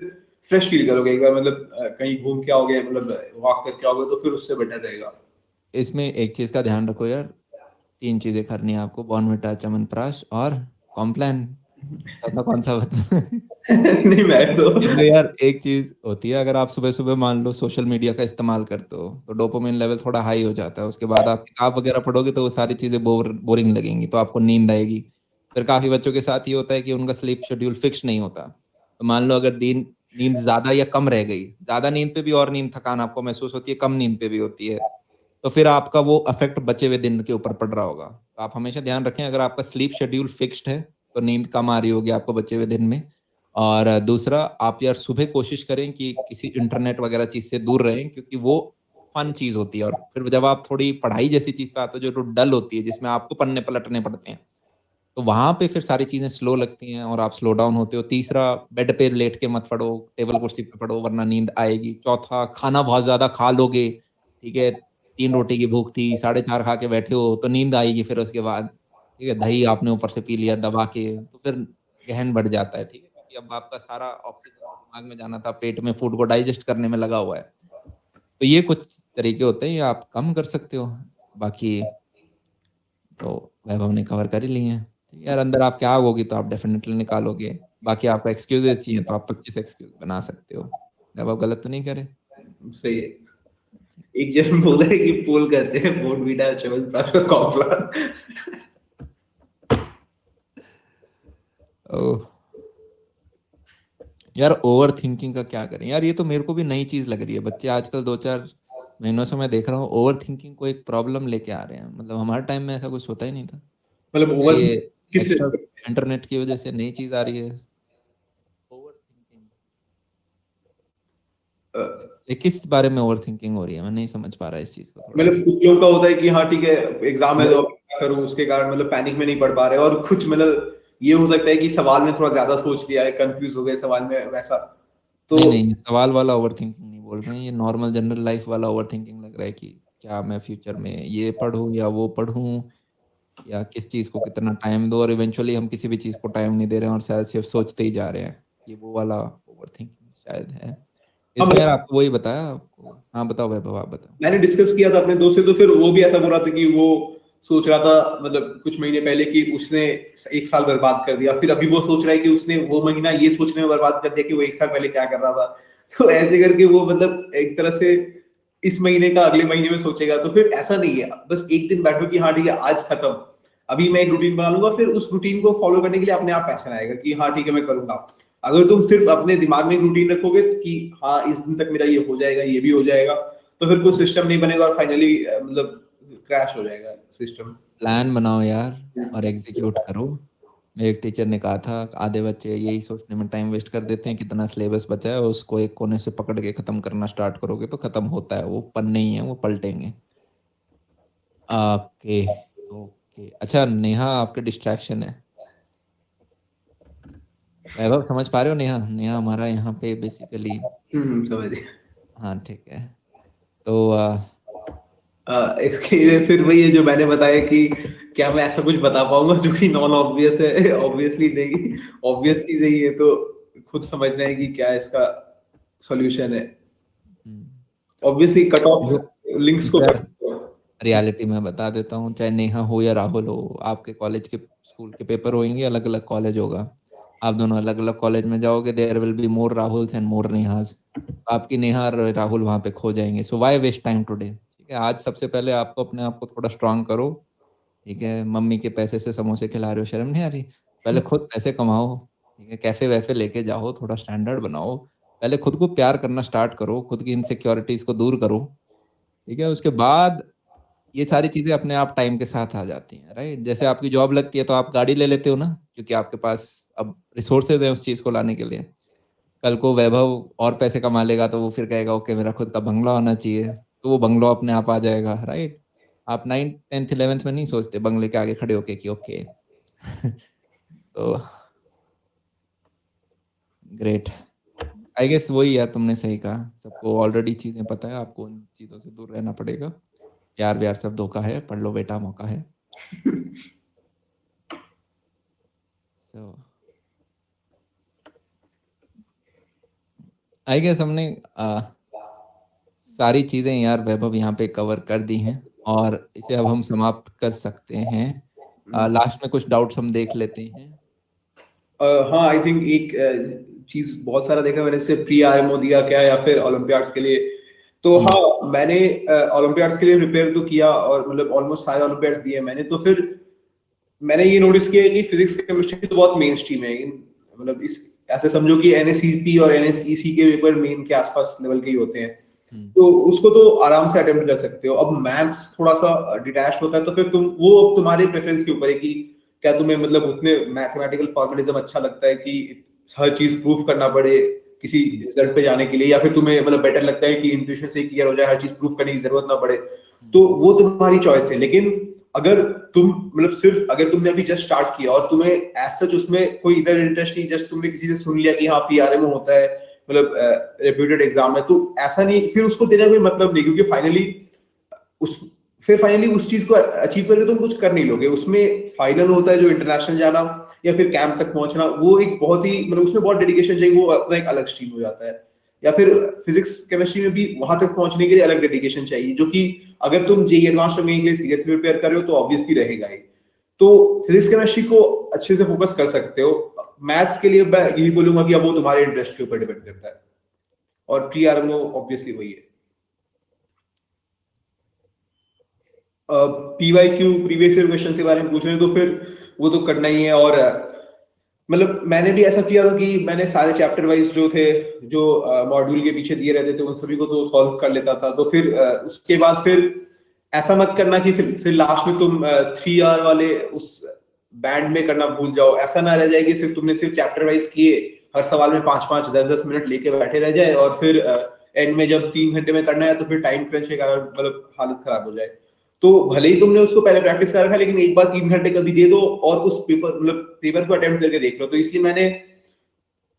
फ्रेश फील करोगे एक बार, मतलब कहीं घूम के आओगे, मतलब वॉक करके आओगे, तो फिर उससे बेटर रहेगा। इसमें एक चीज का ध्यान रखो यार, तीन चीजें करनी है आपको, बॉर्नविटा, च्यवनप्राश और कॉम्प्लान। चौथा कौन सा बता? नहीं मैं तो इसमें यार एक चीज होती है, अगर आप सुबह सुबह मान लो सोशल मीडिया का इस्तेमाल करते हो तो डोपामिन लेवल थोड़ा हाई हो जाता है, उसके बाद आप किताब वगैरह पढ़ोगे तो वो सारी चीजें बोरिंग लगेंगी, तो आपको नींद आएगी। फिर काफी बच्चों के साथ ये होता है कि उनका स्लीप शेड्यूल फिक्स नहीं होता, तो मान लो अगर दिन नींद ज्यादा या कम रह गई, ज्यादा नींद पे भी और नींद थकान आपको महसूस होती है, कम नींद पे भी होती है, तो फिर आपका वो अफेक्ट बचे हुए दिन के ऊपर पड़ रहा होगा। तो आप हमेशा ध्यान रखें, अगर आपका स्लीप शेड्यूल फिक्स्ड है तो नींद कम आ रही होगी आपको बचे हुए दिन में। और दूसरा, आप यार सुबह कोशिश करें कि किसी इंटरनेट वगैरह चीज से दूर रहें, क्योंकि वो फन चीज होती है, और फिर जब आप थोड़ी पढ़ाई जैसी चीज पे आते हो जो डल होती है जिसमें आपको पन्ने पलटने पड़ते हैं, तो वहां पे फिर सारी चीजें स्लो लगती हैं और आप स्लो डाउन होते हो। तीसरा, बेड पे लेट के मत पढ़ो, टेबल कुर्सी पे पढ़ो वरना नींद आएगी। चौथा, खाना बहुत ज्यादा खा लोगे, ठीक है, 3 रोटी की भूख थी, 4:30 खा के बैठे हो तो नींद आएगी फिर उसके बाद, ठीक है, दही आपने ऊपर से पी लिया दबा के, तो फिर गहन बढ़ जाता है, ठीक है, क्योंकि अब आपका सारा ऑक्सीजन तो दिमाग में जाना था, पेट में फूड को डाइजेस्ट करने में लगा हुआ है। तो ये कुछ तरीके होते हैं, ये आप कम कर सकते हो। बाकी तो वैभव ने कवर कर ही लिए हैं, ठीक है यार, अंदर आपके आग होगी तो आप डेफिनेटली निकालोगे। बाकी आपको एक्सक्यूजेस चाहिए तो आप 25 एक्सक्यूज बना सकते हो। वैभव गलत तो नहीं करे? सही है। एक जन बोला है कि पोल करते हैं बॉर्नवीटा च्यवनप्राश और कॉम्प्लान। ओह यार, ओवर थिंकिंग का क्या करें यार, ये तो मेरे को भी नई चीज लग रही है। बच्चे आजकल 2-4 महीनों से मैं देख रहा हूँ ओवर थिंकिंग को एक प्रॉब्लम लेके आ रहे हैं, मतलब हमारे टाइम में ऐसा कुछ होता ही नहीं था। मतलब क्या ओवर ये किस, एक्स्ट्रा इंटरनेट की वजह से नई चीज आ रही है ओवर थिंकिंग? ये किस बारे में ओवर थिंकिंग हो रही है, मैं नहीं समझ पा रहा इस चीज को थोड़ा मतलब सा। कुछ लोगों का होता है कि हाँ ठीक है एग्जाम है तो अब क्या करूं, उसके कारण मतलब पैनिक में नहीं पढ़ पा रहे, और कुछ मतलब ये हो सकता है कि सवाल में थोड़ा ज्यादा सोच लिया है, कंफ्यूज हो गए सवाल में वैसा। तो नहीं नहीं, सवाल वाला ओवर थिंकिंग नहीं बोल रहे हैं, ये नॉर्मल जनरल लाइफ वाला ओवर थिंकिंग लग रहा है कि क्या मैं फ्यूचर में ये पढ़ूं या वो पढ़ूं, या किस चीज़ को कितना टाइम दो, और इवेंचुअली हम किसी भी चीज़ को टाइम नहीं दे रहे हैं और शायद सिर्फ सोचते ही जा रहे हैं। ये वो वाला ओवर थिंकिंग शायद है। हाँ, इसमें यार आपको वही बताया आपको। हाँ बताओ वैभव, आप बताओ। मैंने डिस्कस किया था अपने दोस्त से, तो फिर वो भी ऐसा बोल रहा था कि वो सोच रहा था मतलब कुछ महीने पहले कि उसने 1 साल बर्बाद कर दिया, फिर अभी वो सोच रहा है कि उसने वो महीना ये सोचने में बर्बाद कर दिया कि वो 1 साल पहले क्या कर रहा था। तो ऐसे करके वो मतलब एक तरह से इस महीने का अगले महीने में सोचेगा। तो फिर ऐसा नहीं है बस एक दिन बैठो कि हाँ ठीक है आज खत्म, अभी मैं एक रूटीन बना लूंगा, फिर उस रूटीन को फॉलो करने के लिए अपने आप पैशन आएगा कि हाँ ठीक है मैं करूंगा। अगर तुम सिर्फ अपने दिमाग में एक रूटीन रखोगे कि हाँ इस दिन तक मेरा ये हो जाएगा, ये भी हो जाएगा, तो फिर कोई सिस्टम नहीं बनेगा और फाइनली मतलब क्रैश हो जाएगा सिस्टम। प्लान बनाओ यार और एग्जीक्यूट करो। मेरे एक टीचर ने कहा था आधे बच्चे यही सोचने में टाइम वेस्ट कर देते हैं कितना सिलेबस बचा है, उसको एक कोने से पकड़ के खत्म करना स्टार्ट करोगे तो खत्म होता है, वो पन्ने ही है, वो पलटेंगे। ओके ओके, अच्छा नेहा आपके डिस्ट्रैक्शन है। वैभव समझ पा रहे हो, नेहा नेहा हमारा यहाँ पे बेसिकली। समझ गए। हाँ ठीक है। तो इसके लिए फिर वही है जो मैंने बताया कि क्या मैं ऐसा कुछ बता पाऊंगा जो कि नॉन ऑब्वियस है? ऑब्वियसली नहीं, ऑब्वियस चीज ही है, तो खुद समझना है कि क्या इसका सॉल्यूशन है। ऑब्वियसली कट ऑफ देखो लिंक्स को देखो यार, रियलिटी में बता देता हूँ, चाहे नेहा हो या राहुल हो, आपके कॉलेज के स्कूल के पेपर होंगे, अलग अलग कॉलेज होगा, आप दोनों अलग अलग कॉलेज में जाओगे, there will be more Rahuls and more Nehas. आपकी नेहा और राहुल वहां पे खो जाएंगे। So why waste time today? ठीक है, आज सबसे पहले आपको अपने आप को थोड़ा स्ट्रांग करो। ठीक है, मम्मी के पैसे से समोसे खिला रहे हो, शर्म नहीं आ रही? पहले खुद पैसे कमाओ। ठीक है, कैफे वैफे लेके जाओ, थोड़ा स्टैंडर्ड बनाओ। पहले खुद को प्यार करना स्टार्ट करो, खुद की इनसिक्योरिटीज को दूर करो। ठीक है, उसके बाद ये सारी चीजें अपने आप टाइम के साथ आ जाती हैं, राइट? जैसे आपकी जॉब लगती है तो आप गाड़ी ले लेते हो ना, क्योंकि आपके पास अब रिसोर्सेज है उस चीज को लाने के लिए। कल को वैभव और पैसे कमा लेगा तो वो फिर कहेगा ओके मेरा खुद का बंगला होना चाहिए, तो वो बंगला अपने आप आ जाएगा, राइट? आप 9th 10th 11th में नहीं सोचते बंगले के आगे खड़े होके कि ओके। तो ग्रेट। आई गेस वही यार, तुमने सही कहा, सबको ऑलरेडी चीजें पता है, आपको उन चीजों से दूर रहना पड़ेगा। प्यार व्यार सब धोखा है, पढ़ लो बेटा, मौका है। सो आई गेस हमने सारी चीजें यार वैभव यहाँ पे कवर कर दी हैं, और इसे अब हम समाप्त कर सकते हैं। लास्ट में कुछ डाउट्स हम देख लेते हैं। हाँ आई थिंक एक चीज बहुत सारा देखा मैंने, जैसे प्री आरएमओ दिया क्या या फिर ओलंपियाड्स के लिए। तो हाँ मैंने ओलंपियाड्स के लिए प्रिपेयर तो किया और मतलब ऑलमोस्ट सारे ओलंपियाड्स दिए मैंने। तो फिर मैंने ये नोटिस किया कि फिजिक्स केमिस्ट्री तो बहुत मेन स्ट्रीम है मतलब इस ऐसे समझो कि एनएसईपी और एनएसईसी के पेपर मेन के आसपास लेवल के ही होते हैं, तो उसको तो आराम से अटेम्प्ट कर सकते हो। अब मैथ्स थोड़ा सा डिटैच्ड होता है, तो फिर तुम्हारे प्रेफरेंस के ऊपर है कि क्या तुम्हें मतलब उतने मैथमेटिकल फॉर्मुलिज्म अच्छा लगता है कि हर चीज प्रूफ करना पड़े किसी रिजल्ट पे जाने के लिए, या फिर तुम्हें मतलब बेटर लगता है कि इंट्यूशन से क्लियर हो जाए, हर चीज प्रूफ करने की जरूरत ना पड़े। तो वो तुम्हारी चॉइस है। लेकिन अगर तुम मतलब सिर्फ अगर तुमने अभी जस्ट स्टार्ट किया और तुम्हें एज सच उसमें कोई इधर इंटरेस्ट नहीं, जस्ट तुमने किसी से सुन लिया कि हाँ पीआरएमओ होता है मतलब रेप्यूटेड एग्जाम है, तो ऐसा नहीं, फिर उसको देने का कोई मतलब नहीं, क्योंकि फाइनली उस चीज को अचीव करके तुम कुछ कर नहीं लोगे। उसमें फाइनल होता है जो इंटरनेशनल जाना या फिर कैंप तक पहुंचना, वो एक बहुत ही मतलब उसमें बहुत डेडिकेशन चाहिए, वो अपना एक अलग स्ट्रीम हो जाता है। या फिर फिजिक्स केमिस्ट्री में भी वहां तक पहुंचने के लिए अलग डेडिकेशन चाहिए, जो कि अगर तुम जेईई एडवांस में के लिए सीरियसली प्रिपेयर कर रहे हो तो ऑब्वियसली रहेगा ही। तो फिजिक्स केमिस्ट्री को अच्छे से फोकस कर सकते हो। मैथ्स के लिए मैं यही बोलूंगा कि अब वो तुम्हारे इंटरेस्ट के ऊपर डिपेंड करता है, और प्री आरएमओ ऑब्वियसली वही है। पीवाईक्यू प्रीवियस ईयर क्वेश्चन के बारे में पूछ रहे हैं तो फिर वो तो करना ही है। और मतलब मैंने भी ऐसा किया था कि मैंने सारे चैप्टर वाइज जो थे, जो मॉड्यूल के पीछे दिए रहते थे, उन सभी को तो सॉल्व कर लेता था। तो फिर उसके बाद फिर ऐसा मत करना कि फिर लास्ट में तुम 3 आवर वाले उस बैंड में करना भूल जाओ। ऐसा ना रह जाए कि सिर्फ तुमने सिर्फ चैप्टर वाइज किए, हर सवाल में 5-5 10-10 मिनट लेके बैठे रह जाए, और फिर एंड में जब 3 घंटे में करना है तो फिर टाइम क्रंच के कारण मतलब हालत खराब हो जाए। तो भले ही तुमने उसको पहले प्रैक्टिस कर रखा है, लेकिन एक बार 3 घंटे कभी दे दो और उस पेपर मतलब पेपर को अटेम्प्ट करके देख लो। तो इसलिए मैंने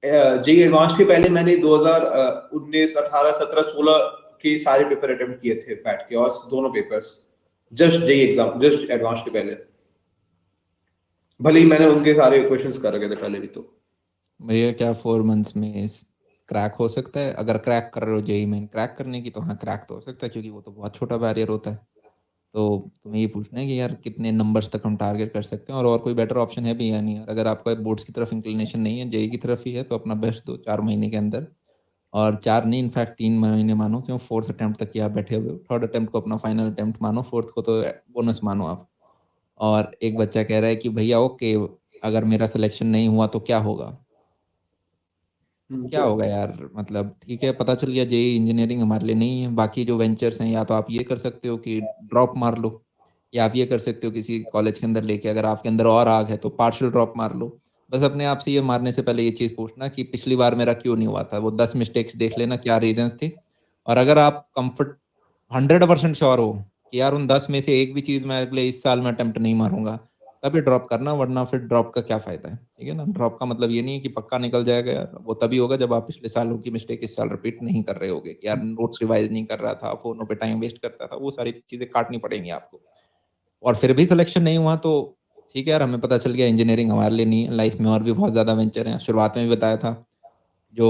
जेई एडवांस के पहले मैंने 2019 18 17 16 के सारे पेपर अटेम्प्ट किए थे बैठ के, और दोनों papers just JEE exam, just advance के पहले, भले ही मैंने उनके सारे क्वेश्चंस कर रखे थे पहले भी। तो भैया क्या 4 मंथ्स में क्रैक हो सकता है? अगर क्रैक कर रहे हो जेई मेन क्रैक करने की, तो हाँ क्रैक तो हो सकता है, क्योंकि वो तो बहुत छोटा बैरियर होता है। तो तुम्हें ये पूछना है कि यार कितने नंबर्स तक हम टारगेट कर सकते हैं, और कोई बेटर ऑप्शन है भी या नहीं। और अगर आपका बोर्ड्स की तरफ इंक्लिनेशन नहीं है, जेई की तरफ ही है, तो अपना बेस्ट दो 4 महीने के अंदर। और 4 नहीं, इनफैक्ट 3 महीने मानो, क्यों 4th अटेम्प्ट तक की आप बैठे हुए हो। 3rd अटेम्प्ट को अपना फाइनल अटेम्प्ट मानो, 4th को तो बोनस मानो आप। और एक बच्चा कह रहा है कि भैया ओके, अगर मेरा सिलेक्शन नहीं हुआ तो क्या होगा? क्या होगा यार, मतलब ठीक है, पता चल गया जेई इंजीनियरिंग हमारे लिए नहीं है। बाकी जो वेंचर्स हैं, या तो आप ये कर सकते हो कि ड्रॉप मार लो, या आप ये कर सकते हो किसी कॉलेज के अंदर लेके, अगर आपके अंदर और आग है तो पार्शियल ड्रॉप मार लो। बस अपने आप से ये मारने से पहले ये चीज़ पूछना कि पिछली बार मेरा क्यों नहीं हुआ था। वो 10 मिस्टेक्स देख लेना, क्या रीजंस थे। और अगर आप कंफर्ट 100% श्योर हो कि यार उन 10 में से एक भी चीज़ मैं अगले इस साल में अटेम्प्ट नहीं मारूंगा, तभी ड्रॉप करना, वरना फिर ड्रॉप का क्या फायदा है। ठीक है ना? ड्रॉप का मतलब ये नहीं है कि पक्का निकल जाएगा यार, वो तभी होगा जब आप पिछले सालों की मिस्टेक इस साल रिपीट नहीं कर रहे होगे। यार नोट्स रिवाइज नहीं कर रहा था, फोनों पे टाइम वेस्ट करता था, वो सारी चीजें काटनी पड़ेंगी आपको। और फिर भी सिलेक्शन नहीं हुआ तो ठीक है यार, हमें पता चल गया इंजीनियरिंग हमारे लिए नहीं है। लाइफ में और भी बहुत ज्यादा वेंचर हैं, शुरुआत में भी बताया था। जो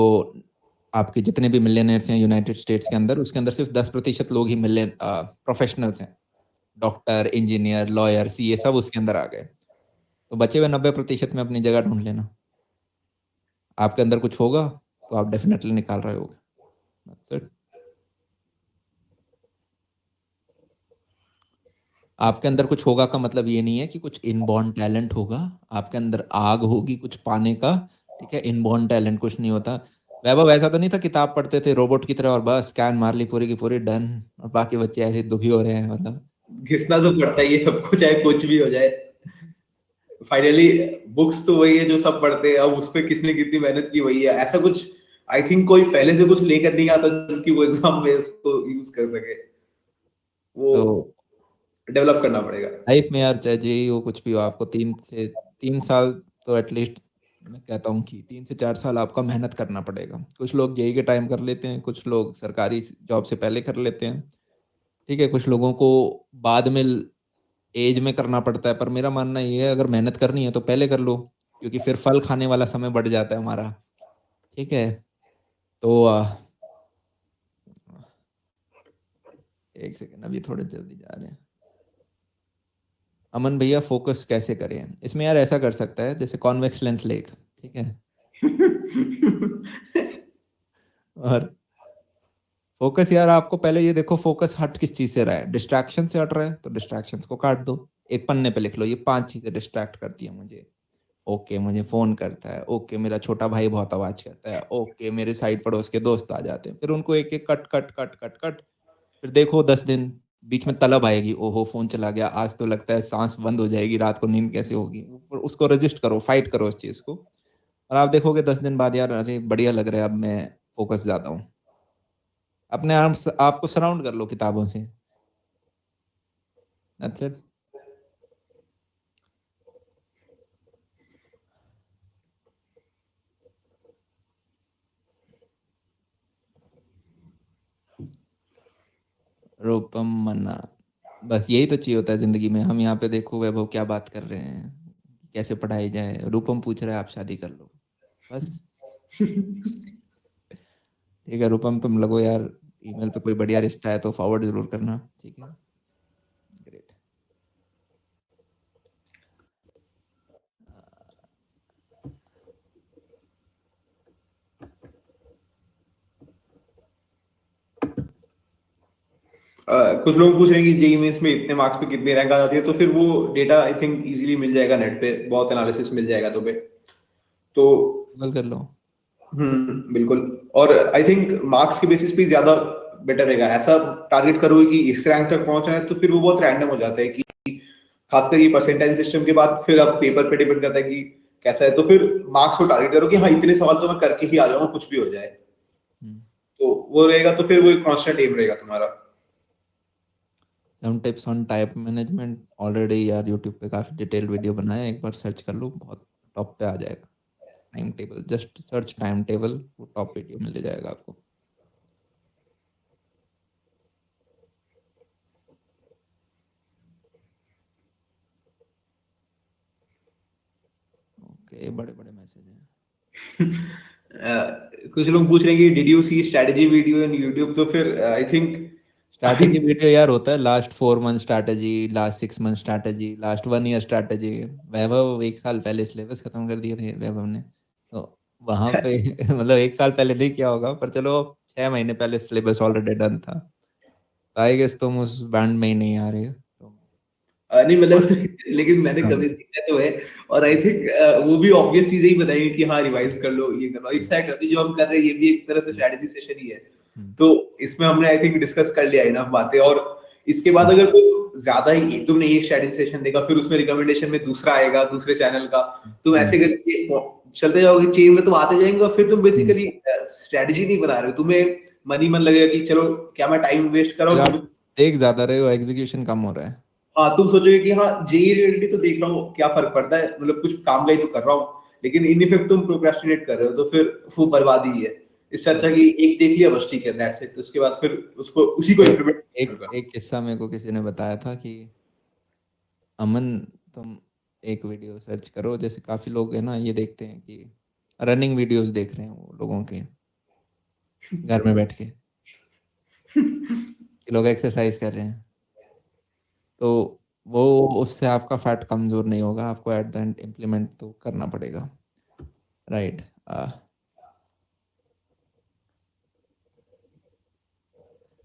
आपके जितने भी मिलियनर्स हैं यूनाइटेड स्टेट्स के अंदर, उसके अंदर सिर्फ 10% लोग ही मिलियन प्रोफेशनल्स हैं। डॉक्टर, इंजीनियर, लॉयर, सीए सब उसके अंदर आ गए। तो बचे हुए 90% में अपनी जगह ढूंढ लेना। आपके अंदर कुछ होगा तो आप डेफिनेटली निकाल रहे होगे। That's it. आपके अंदर कुछ होगा का मतलब ये नहीं है कि कुछ इनबॉर्न टैलेंट होगा। आपके अंदर आग होगी कुछ पाने का। ठीक है, इनबॉर्न टैलेंट कुछ नहीं होता। वैभव ऐसा तो नहीं था किताब पढ़ते थे रोबोट की तरह और बस स्कैन मार ली पूरी की पूरी, डन, और बाकी बच्चे ऐसे दुखी हो रहे हैं मतलब। घिसना तो पड़ता है ये सबको, चाहे कुछ भी हो जाए। फाइनली बुक्स तो वही है जो सब पढ़ते हैं, अब उस पे किसने कितनी मेहनत की वही है। ऐसा कुछ आई थिंक कोई पहले से कुछ लेकर नहीं आता कि वो एग्जाम में उसको यूज कर सके, वो तो डेवलप करना पड़ेगा। लाइफ में यार, चाहे जेई हो कुछ भी हो, आपको 3 साल तो एटलीस्ट, मैं कहता हूँ कि 3 से 4 साल आपका मेहनत करना पड़ेगा। कुछ लोग जेई के टाइम कर लेते हैं, कुछ लोग सरकारी जॉब से पहले कर लेते हैं। ठीक है, कुछ लोगों को बाद में एज में करना पड़ता है। पर मेरा मानना ये है, अगर मेहनत करनी है तो पहले कर लो, क्योंकि फिर फल खाने वाला समय बढ़ जाता है हमारा। ठीक है, तो एक सेकेंड, अभी थोड़े जल्दी जा रहे हैं। अमन भैया फोकस कैसे करें इसमें? यार ऐसा कर सकता है जैसे कॉन्वेक्स लेंस लेक। ठीक है, और फोकस यार आपको पहले ये देखो, फोकस हट किस चीज से रहा है। डिस्ट्रैक्शन से हट रहा है तो डिस्ट्रैक्शंस को काट दो। एक पन्ने पे लिख लो, ये 5 चीजें डिस्ट्रैक्ट करती है मुझे। ओके, मुझे फोन करता है। ओके, मेरा छोटा भाई बहुत आवाज करता है। ओके, मेरे साइड पड़ोस के दोस्त आ जाते हैं। फिर उनको एक एक cut cut cut cut cut. फिर देखो 10 दिन, बीच में तलब आएगी, ओहो फोन चला गया, आज तो लगता है सांस बंद हो जाएगी, रात को नींद कैसे होगी। उसको रजिस्ट करो, फाइट करो उस चीज को, और आप देखोगे 10 दिन बाद यार, अरे बढ़िया लग रहा है, अब मैं फोकस जाता हूँ। अपने आपको सराउंड कर लो किताबों से। That's it. रूपम मन्ना, बस यही तो चाहिए होता है जिंदगी में। हम यहाँ पे देखो वैभव क्या बात कर रहे हैं, कैसे पढ़ाई जाए। रूपम पूछ रहा है आप शादी कर लो, बस। ठीक है रूपम, तुम लगो यार, ईमेल पे कोई बढ़िया रिश्ता है तो फॉरवर्ड जरूर करना। ठीक है, ग्रेट। कुछ लोग पूछ रहे हैं कि जेई मेंस में इतने मार्क्स पे कितनी रैंक आ जाती है, तो फिर वो डेटा आई थिंक इजीली मिल जाएगा नेट पे, बहुत एनालिसिस मिल जाएगा तो पे। तो गूगल कर लो। बिल्कुल। और आई थिंक मार्क्स के बेसिस पे ज्यादा बेटर रहेगा। ऐसा टारगेट करोगे कि इस रैंक तक पहुंचना है, तो फिर वो बहुत रैंडम हो जाता है कि खासकर ये परसेंटाइल सिस्टम के बाद फिर अब पेपर पे डिपेंड करता है कि कैसा है। तो फिर मार्क्स को टारगेट करो कि हाँ इतने सवाल तो मैं करके ही आ जाऊंगा कुछ भी हो जाए। हम्म, तो वो रहेगा, तो फिर वो एक कांस्टेंट एम रहेगा तुम्हारा। Some tips on time management already यार यूट्यूब पे काफ़ी डिटेल्ड वीडियो बनाया है, एक बार सर्च कर लो, बहुत टॉप पे आ जाएगा। Time table, just search time table, वो टॉप वीडियो मिल जाएगा आपको। ओके, बड़े-बड़े मैसेज हैं। कुछ लोग पूछ रहे हैं कि did you see strategy video in YouTube, तो फिर आई थिंक स्ट्रैटेजी वीडियो यार होता है last 4 month strategy, last 6 month strategy, last 1 year strategy. Vaibhav 1 साल पहले सिलेबस खत्म कर दिए थे वैभव ने। तो वहाँ पे मतलब 1 साल पहले नहीं किया होगा, पर चलो 6 महीने पहले सिलेबस ऑलरेडी डन था। आई गेस तुम उस बैंड में ही नहीं आ रहे हो। तो नहीं मतलब लेकिन मैंने हाँ, कभी देखा तो है, और आई थिंक वो भी ऑब्वियस चीजें ही बताएंगे कि हाँ रिवाइज कर लो, ये कर लो। हुँ, इनफैक्ट अभी जो हम कर रहे हैं ये भी एक तरह से हुँ, स्ट्रेटजी सेशन ही है। हुँ, तो इसमें हमने आई थिंक डिस्कस कर लिया इनफ बातें, और इसके बाद हुँ, अगर कोई ज्यादा ही तुमने एक स्ट्रेटजी सेशन देखा, फिर उसमें रिकमेंडेशन में दूसरा आएगा दूसरे चैनल का, तुम हुँ, ऐसे करके चलते जाओगे, चेन में तुम आते जाएंगे, और फिर तुम हुँ। बेसिकली स्ट्रेटजी नहीं बना रहे हो। तुम्हें मन ही मन लगेगा कि चलो क्या मैं टाइम वेस्ट कर रहा फिर हूँ, आप मुझे देख ज़्यादा रहे हो, एग्ज़ीक्यूशन कम हो रहा है। हाँ, तुम सोचोगे कि हाँ जेई रियलिटी तो देख रहा हूँ, क्या फर्क पड़ता है, मतलब कुछ काम का ही तो कर रहा हूँ, लेकिन इन इफेक्ट तुम प्रोक्रेस्टिनेट कर रहे हो, तो फिर वो बर्बादी ही है। इससे हुँ। अच्छा कि एक देख लिया बस, ठीक है, दैट्स इट। उसके बाद फिर उसको उसी को ए इम्प्लीमेंट एक होगा। एक किस्सा मेरे को किसी ने बताया था कि अमन, तुम एक वीडियो सर्च करो, जैसे काफ़ी लोग हैं ना ये देखते हैं कि रनिंग वीडियोस देख रहे हैं वो लोगों के घर में बैठ के, कि लोग एक्सरसाइज कर रहे हैं। तो वो उससे आपका फैट कमज़ोर नहीं होगा, आपको एट द एंड इम्प्लीमेंट तो करना पड़ेगा, right?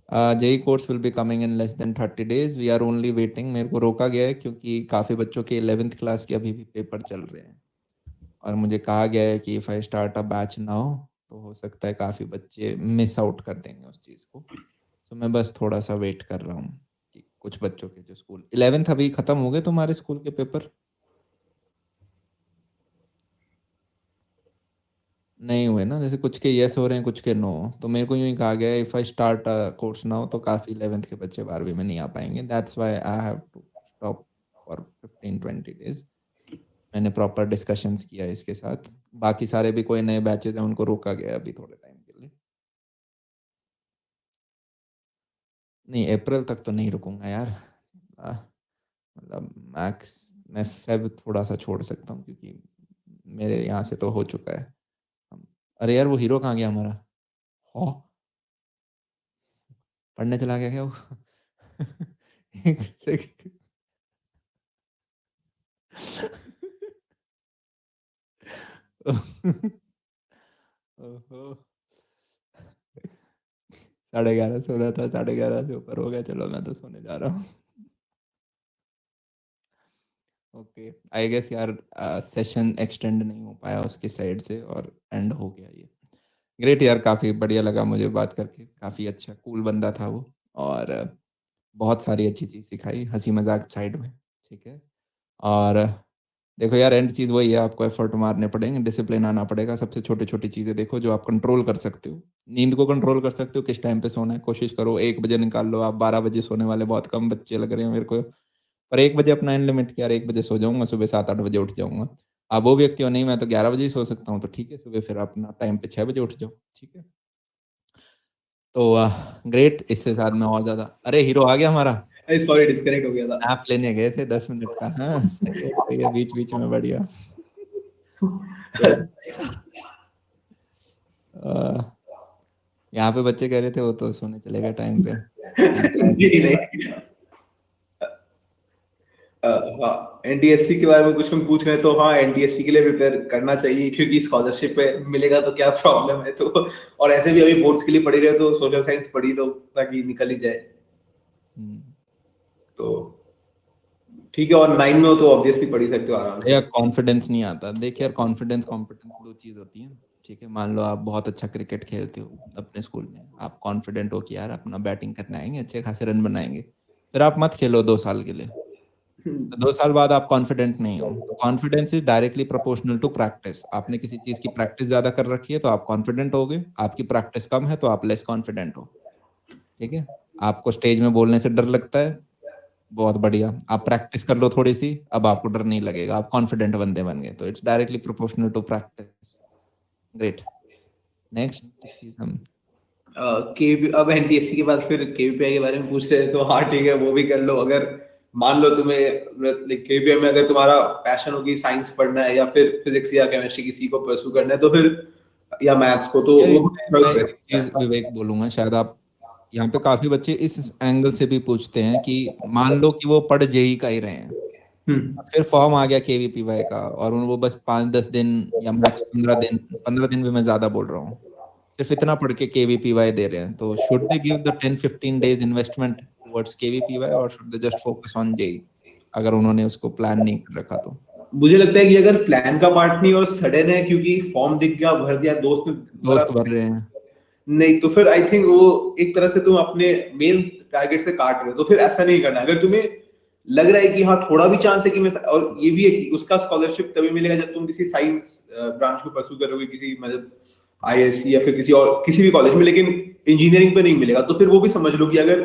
JEE course will be coming in less than 30 days, we are only waiting. मेरे को रोका गया है क्योंकि काफ़ी बच्चों के 11th क्लास के अभी भी पेपर चल रहे हैं। और मुझे कहा गया है कि if I start a batch now, तो हो सकता है काफ़ी बच्चे मिस आउट कर देंगे उस चीज़ को। तो मैं बस थोड़ा-सा वेट कर रहा हूँ कि कुछ बच्चों के जो स्कूल 11th अभी खत्म हो गए तुम्हारे स्कूल के पेपर? नहीं हुए ना, जैसे कुछ के येस हो रहे हैं, कुछ के नो। तो मेरे को यूँ ही कहा गया है if I start course now, तो काफ़ी 11th के बच्चे 12वीं में नहीं आ पाएँगे। That's why I have to stop for 15-20 days. मैंने प्रॉपर डिस्कशंस किया है इसके साथ। बाकी सारे भी कोई नए बैचेज़ हैं उनको रोका गया है अभी थोड़े टाइम के लिए। नहीं, अप्रैल तक तो नहीं रुकूँगा यार। मतलब मैक्स मैं फ़ेब थोड़ा-सा छोड़ सकता हूँ क्योंकि मेरे यहाँ से तो हो चुका है। अरे यार, वो हीरो कहाँ गया हमारा? हाँ, पढ़ने चला गया क्या वो? एक सेकंड। ओहो! 11:30 सो रहा था, 11:30 से ऊपर हो गया, चलो मैं तो सोने जा रहा हूँ। ओके, आई गेस यार सेशन एक्सटेंड नहीं हो पाया उसकी साइड से और एंड हो गया ये। ग्रेट यार, काफ़ी बढ़िया लगा मुझे बात करके, काफ़ी अच्छा कूल बंदा था वो, और बहुत सारी अच्छी चीज़ सिखाई, हँसी-मज़ाक साइड में, ठीक है? और देखो यार, एंड चीज़ वही है, आपको एफर्ट मारने पड़ेंगे, डिसिप्लिन आना पड़ेगा, सबसे छोटी-छोटी चीज़ें देखो जो आप कंट्रोल कर सकते हो। नींद को कंट्रोल कर सकते हो, किस टाइम पे सोना है, कोशिश करो 1 बजे निकाल लो, आप 12 बजे सोने वाले बहुत कम बच्चे लग रहे हैं मेरे को। पर 1 बजे अपना एंड लिमिट कि यार 1 बजे सो जाऊँगा, सुबह 7-8 बजे उठ जाऊँगा। आप वो व्यक्ति हो, नहीं मैं तो 11 बजे ही सो सकता हूँ, तो ठीक है, सुबह फिर अपना टाइम पे 6 बजे उठ जाओ, ठीक है? तो ग्रेट, इससे साथ में और ज़्यादा अरे हीरो आ गया हमारा, अरे सॉरी, डिस्कनेक्ट हो गया था। नैप लेने गए थे 10 मिनट का। हाँ, सही है, बीच-बीच में बढ़िया। अ, यहाँ पे बच्चे कह रहे थे वो तो सोने चले गए टाइम पे। नहीं नहीं, हाँ एनटीएससी के बारे में कुछ हम पूछ रहे हैं, तो हाँ एनटीएससी के लिए प्रिपेयर करना चाहिए, क्योंकि स्कॉलरशिप पे मिलेगा तो क्या प्रॉब्लम है। तो और ऐसे भी अभी बोर्ड्स के लिए पढ़ी रहे, तो सोशल साइंस पढ़ी लो ताकि निकल ही जाए। हुँ। तो ठीक है, और 9 में हो तो ऑब्वियसली पढ़ ही सकते हो आराम से। या कॉन्फिडेंस नहीं आता। देखिए यार, कॉन्फिडेंस, कॉम्पिटेंस 2 चीज़ होती हैं, ठीक है? मान लो आप बहुत अच्छा क्रिकेट खेलते हो अपने स्कूल में, आप कॉन्फिडेंट हो कि यार अपना बैटिंग करने आएँगे, अच्छे खासे रन बनाएँगे। फिर आप मत खेलो 2 साल के लिए। तो 2 साल बाद आप कॉन्फिडेंट नहीं हो। तो confidence is directly proportional to practice. आपने किसी चीज़ की प्रैक्टिस ज़्यादा कर रखी है तो आप कॉन्फिडेंट होगे, आपकी प्रैक्टिस कम है तो आप लेस कॉन्फिडेंट हो, ठीक है? आपको स्टेज में बोलने से डर लगता है, बहुत बढ़िया, आप प्रैक्टिस कर लो थोड़ी सी, अब आपको डर नहीं लगेगा, आप कॉन्फिडेंट बंदे बन गए, तो it's directly proportional to practice. Great. Next चीज हम के अब एनटीएससी के बाद फिर केवीपीआई के बारे में पूछ रहे हैं, तो हाँ ठीक है, वो भी कर लो। अगर मान लो तुम्हें केवीपीआई में अगर तुम्हारा पैशन होगी साइंस पढ़ना है या फिर फिजिक्स या केमिस्ट्री किसी को परस्यू करना है, तो फिर या मैथ्स को, तो यार वो मैं एक चीज विवेक बोलूंगा, शायद आप यहाँ पे काफी बच्चे इस एंगल से भी पूछते हैं कि मान लो कि वो पढ़ जेई का ही रहे हैं, हम्म। फिर फॉर्म आ गया केवीपीवाई का और वो बस 5-10 दिन या मैक्स 15 दिन, 15 दिन भी मैं ज्यादा बोल रहा हूँ, सिर्फ इतना पढ़ के केवीपीवाई दे रहे हैं, तो should they give the 10-15 days investment towards KVPY और should they just focus on JEE, अगर उन्होंने उसको प्लान नहीं कर रखा तो? मुझे लगता है कि अगर प्लान का पार्ट नहीं और सडन है क्योंकि फॉर्म दिख गया, भर दिया, दोस्त ने भरा, दोस्त भर रहे हैं। नहीं तो फिर आई थिंक वो एक तरह से तुम अपने मेन टारगेट से काट रहे हो, तो फिर ऐसा नहीं करना। अगर तुम्हें लग रहा है कि हाँ थोड़ा भी चांस है कि मैं, और ये भी है कि उसका स्कॉलरशिप तभी मिलेगा जब तुम किसी साइंस ब्रांच को परस्यू करोगे, किसी मतलब आईएससी या फिर किसी और किसी भी कॉलेज में, लेकिन इंजीनियरिंग पे नहीं मिलेगा, तो फिर वो भी समझ लो कि अगर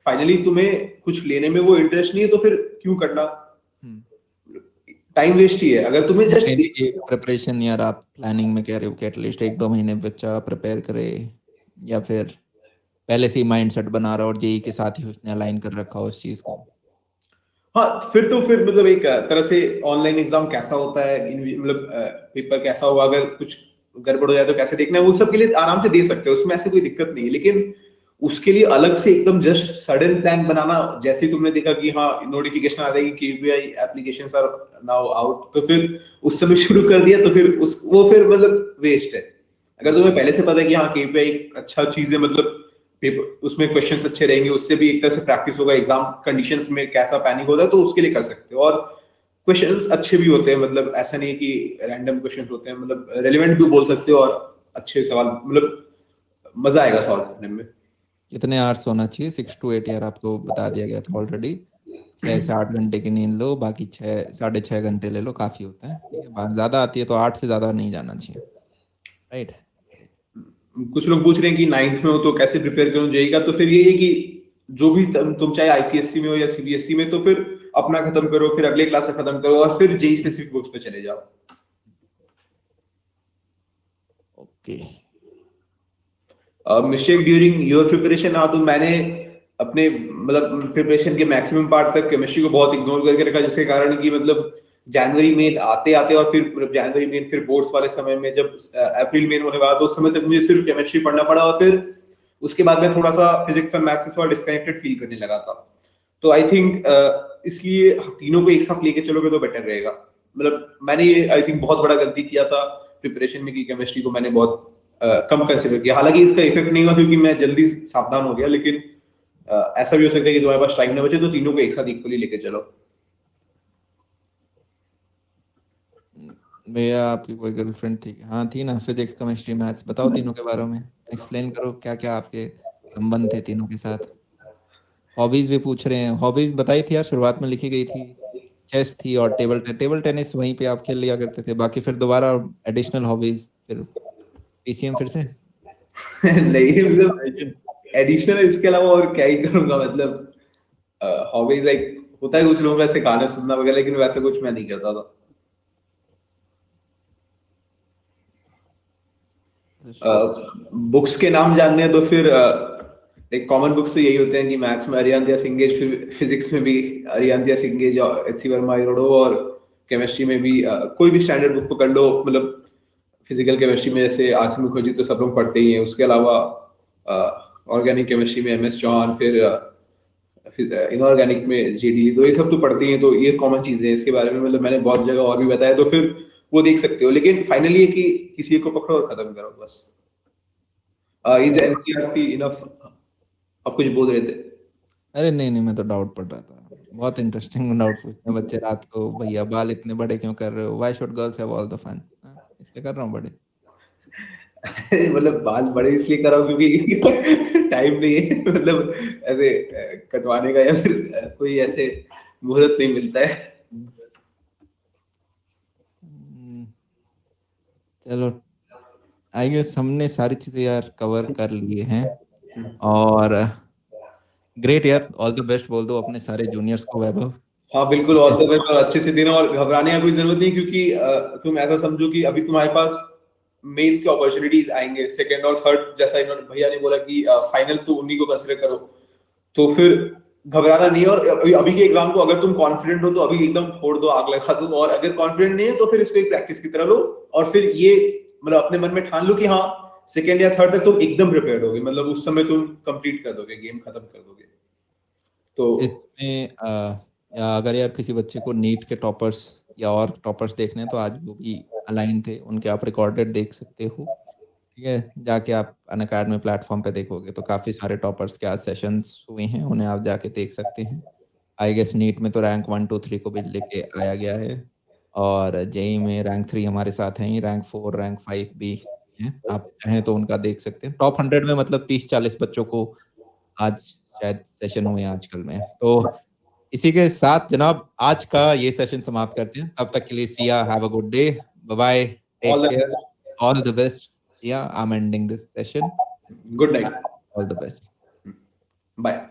फाइनली तुम्हें कुछ लेने में वो इंटरेस्ट नहीं है, तो फिर क्यों करना, हम्म। टाइम वेस्ट ही है। अगर तुम्हें जस्ट नहीं, ये प्रिपरेशन यार आप प्लानिंग में कह रहे हो कि एटलीस्ट 1-2 महीने बच्चा प्रिपेयर करे, या फिर पहले से ही माइंड सेट बना रहा हो और जेई के साथ ही उसने अलाइन कर रखा हो उस चीज को? हाँ, फिर तो फिर मतलब एक तरह से ऑनलाइन एग्जाम कैसा होता है, मतलब पेपर कैसा होगा, अगर कुछ गड़बड़ हो जाए तो कैसे देखना है, वो सब के लिए आराम से दे सकते हो, उसमें ऐसे कोई दिक्कत नहीं है। लेकिन उसके लिए अलग से एकदम जस्ट सडन प्लान बनाना, जैसे ही तुमने देखा कि हाँ नोटिफिकेशन आ जाएगी केवीपीआई एप्लीकेशंस आर नाउ आउट, तो फिर उस समय शुरू कर दिया, तो फिर उस वो फिर मतलब वेस्ट है। अगर तुम्हें पहले से पता है कि हाँ केवीपीआई अच्छा चीज है, मतलब पेपर उसमें क्वेश्चंस अच्छे रहेंगे, उससे भी एक तरह से प्रैक्टिस होगा, एग्जाम कंडीशंस में कैसा पैनिक होता है, तो उसके लिए कर सकते हो। और क्वेश्चंस अच्छे भी होते हैं, मतलब ऐसा नहीं कि रैंडम क्वेश्चंस होते हैं, मतलब रेलेवेंट भी बोल सकते हो, और अच्छे सवाल, मतलब मजा आएगा सॉल्व करने में। कितने आवर्स सोना चाहिए? 6 to 8 यार आपको बता दिया गया था ऑलरेडी। 6 से 8 घंटे की नींद लो, बाकी 6-6.5 घंटे ले लो, काफी होता है। ठीक है, बात ज्यादा आती है तो 8 से ज्यादा नहीं जाना चाहिए। राइट। कुछ लोग पूछ रहे हैं कि नाइन्थ में हो तो कैसे प्रिपेयर करूं जेई का, तो फिर ये है कि जो भी तुम चाहे आईसीएससी में हो या सीबीएसई में, तो फिर अपना खत्म करो, फिर अगले क्लास से खत्म करो, और फिर जेई स्पेसिफिक बुक्स पे चले जाओ। Okay. Mistake during your preparation, हाँ तो मैंने अपने मतलब प्रिपरेशन के मैक्सिमम पार्ट तक केमिस्ट्री को बहुत इग्नोर करके रखा, जिसके कारण कि मतलब जनवरी में आते आते और फिर मतलब जनवरी में फिर बोर्ड्स वाले समय में जब अप्रैल में होने वाला, तो उस समय तक मुझे सिर्फ केमिस्ट्री पढ़ना पड़ा, और फिर उसके बाद मैं थोड़ा सा फिजिक्स और मैथ्स से थोड़ा डिस्कनेक्टेड फील करने लगा था। तो आई थिंक इसलिए तीनों को एक साथ लेके चलोगे तो बेटर रहेगा। मतलब मैंने ये आई थिंक बहुत बड़ा गलती किया था प्रिपरेशन में, कि केमिस्ट्री को मैंने बहुत कम कंसिडर किया। हालांकि इसका इफेक्ट नहीं हुआ क्योंकि मैं जल्दी सावधान हो गया, लेकिन ऐसा भी हो सकता है कि तुम्हारे पास टाइम ना बचे, तो तीनों को एक साथ इक्वली लेके चलो। भैया आपकी कोई गर्लफ्रेंड थी? हाँ थी ना, फिजिक्स केमिस्ट्री मैथ्स, बताओ तीनों के बारे में, एक्सप्लेन करो क्या क्या आपके संबंध थे तीनों के साथ। हॉबीज भी पूछ रहे हैं, हॉबीज बताई थी यार, शुरुआत में लिखी गई थी, चेस थी और टेबल टेनिस वहीं पे आप खेल लिया करते थे, बाकी फिर दोबारा एडिशनल हॉबीज, फिर पीसीएम फिर से? नहीं मतलब एडिशनल इसके अलावा और क्या ही करूंगा, मतलब हॉबीज लाइक होता है कुछ लोगों का ऐसे गाने सुनना वगैरह, लेकिन वैसे कुछ मैं नहीं करता था। बुक्स के नाम जानने हैं तो फिर एक कॉमन बुक्स तो यही होते हैं कि मैथ्स में अरिहंत सिंगेज, फिर फिजिक्स में भी अरिहंत सिंगेज और एचसी वर्मा इरोडो, और केमिस्ट्री में भी कोई भी स्टैंडर्ड बुक पकड़ लो, मतलब फिजिकल केमिस्ट्री में जैसे आसिम मुखर्जी तो सब लोग पढ़ते ही हैं, उसके अलावा ऑर्गेनिक केमिस्ट्री में एमएस चौहान, फिर इनऑर्गेनिक में जेडी, तो ये सब तो पढ़ते ही हैं, तो ये कॉमन चीजें हैं। इसके बारे में मतलब मैंने बहुत जगह और भी बताया, तो फिर वो देख सकते हो, लेकिन फाइनली ये कि किसी एक को पकड़ो और खत्म करो बस। Is NCERT enough? आप कुछ बोल रहे थे? अरे नहीं नहीं, मैं तो डाउट पढ़ रहा था, बहुत इंटरेस्टिंग डाउट पूछते हैं बच्चे रात को, भैया बाल इतने बड़े क्यों कर रहे हो, why should girls have all the fun, इसलिए कर रहा हूँ बड़े। मतलब बाल बड़े इसलिए कर रहा हूँ क्योंकि टाइम नहीं है, मतलब ऐसे कटवाने का, या फिर कोई ऐसे मुहूर्त नहीं मिलता है। हम्म, चलो, आई गेस हमने सारी चीजें यार कवर कर लिए हैं, और ग्रेट यार, ऑल द बेस्ट बोल दो अपने सारे जूनियर्स को वैभव। हाँ बिल्कुल, ऑल द बेस्ट, और अच्छे से देना, और घबराने की कोई जरूरत नहीं, क्योंकि तुम ऐसा समझो कि अभी तुम्हारे पास मेन के अपॉर्चुनिटीज आएंगे, सेकंड और थर्ड, जैसा इन्होंने भैया ने बोला कि फाइनल तो उन्हीं को कंसिडर करो, तो फिर घबराना नहीं है। और अभी के एग्जाम को अगर तुम कॉन्फिडेंट हो तो अभी एकदम फोड़ दो, आग लगा दो, और अगर कॉन्फिडेंट नहीं है तो फिर इसको एक प्रैक्टिस की तरह लो, और फिर ये मतलब अपने मन में ठान लो कि हाँ सेकंड या थर्ड तक तुम एकदम प्रिपेयर्ड होगे, मतलब उस समय तुम कंप्लीट कर दोगे, गेम खत्म कर दोगे। तो इसमें या अगर यार किसी बच्चे को नीट के टॉपर्स या और टॉपर्स देखने हैं तो आज वो भी अलाइन थे, उनके आप रिकॉर्डेड देख सकते हो। ठीक है, जाके आप अनअकैडमी प्लेटफॉर्म पे देखोगे तो काफ़ी सारे टॉपर्स के आज सेशंस हुए हैं, उन्हें आप जाके देख सकते हैं। आई गेस नीट में तो रैंक 1 2 3 को भी लेके आया गया है, और जेई में रैंक 3 हमारे साथ हैं ही, रैंक 4 रैंक 5 भी हैं, आप चाहें तो उनका देख सकते हैं। टॉप 100 में मतलब 30-40 बच्चों को आज शायद सेशन हुए हैं आजकल में। तो इसी के साथ जनाब आज का ये सेशन समाप्त करते हैं, तब तक के लिए Siya, have a good day, bye bye, take all the care, all the best. Siya, I am ending this session, good night, all the best. Bye.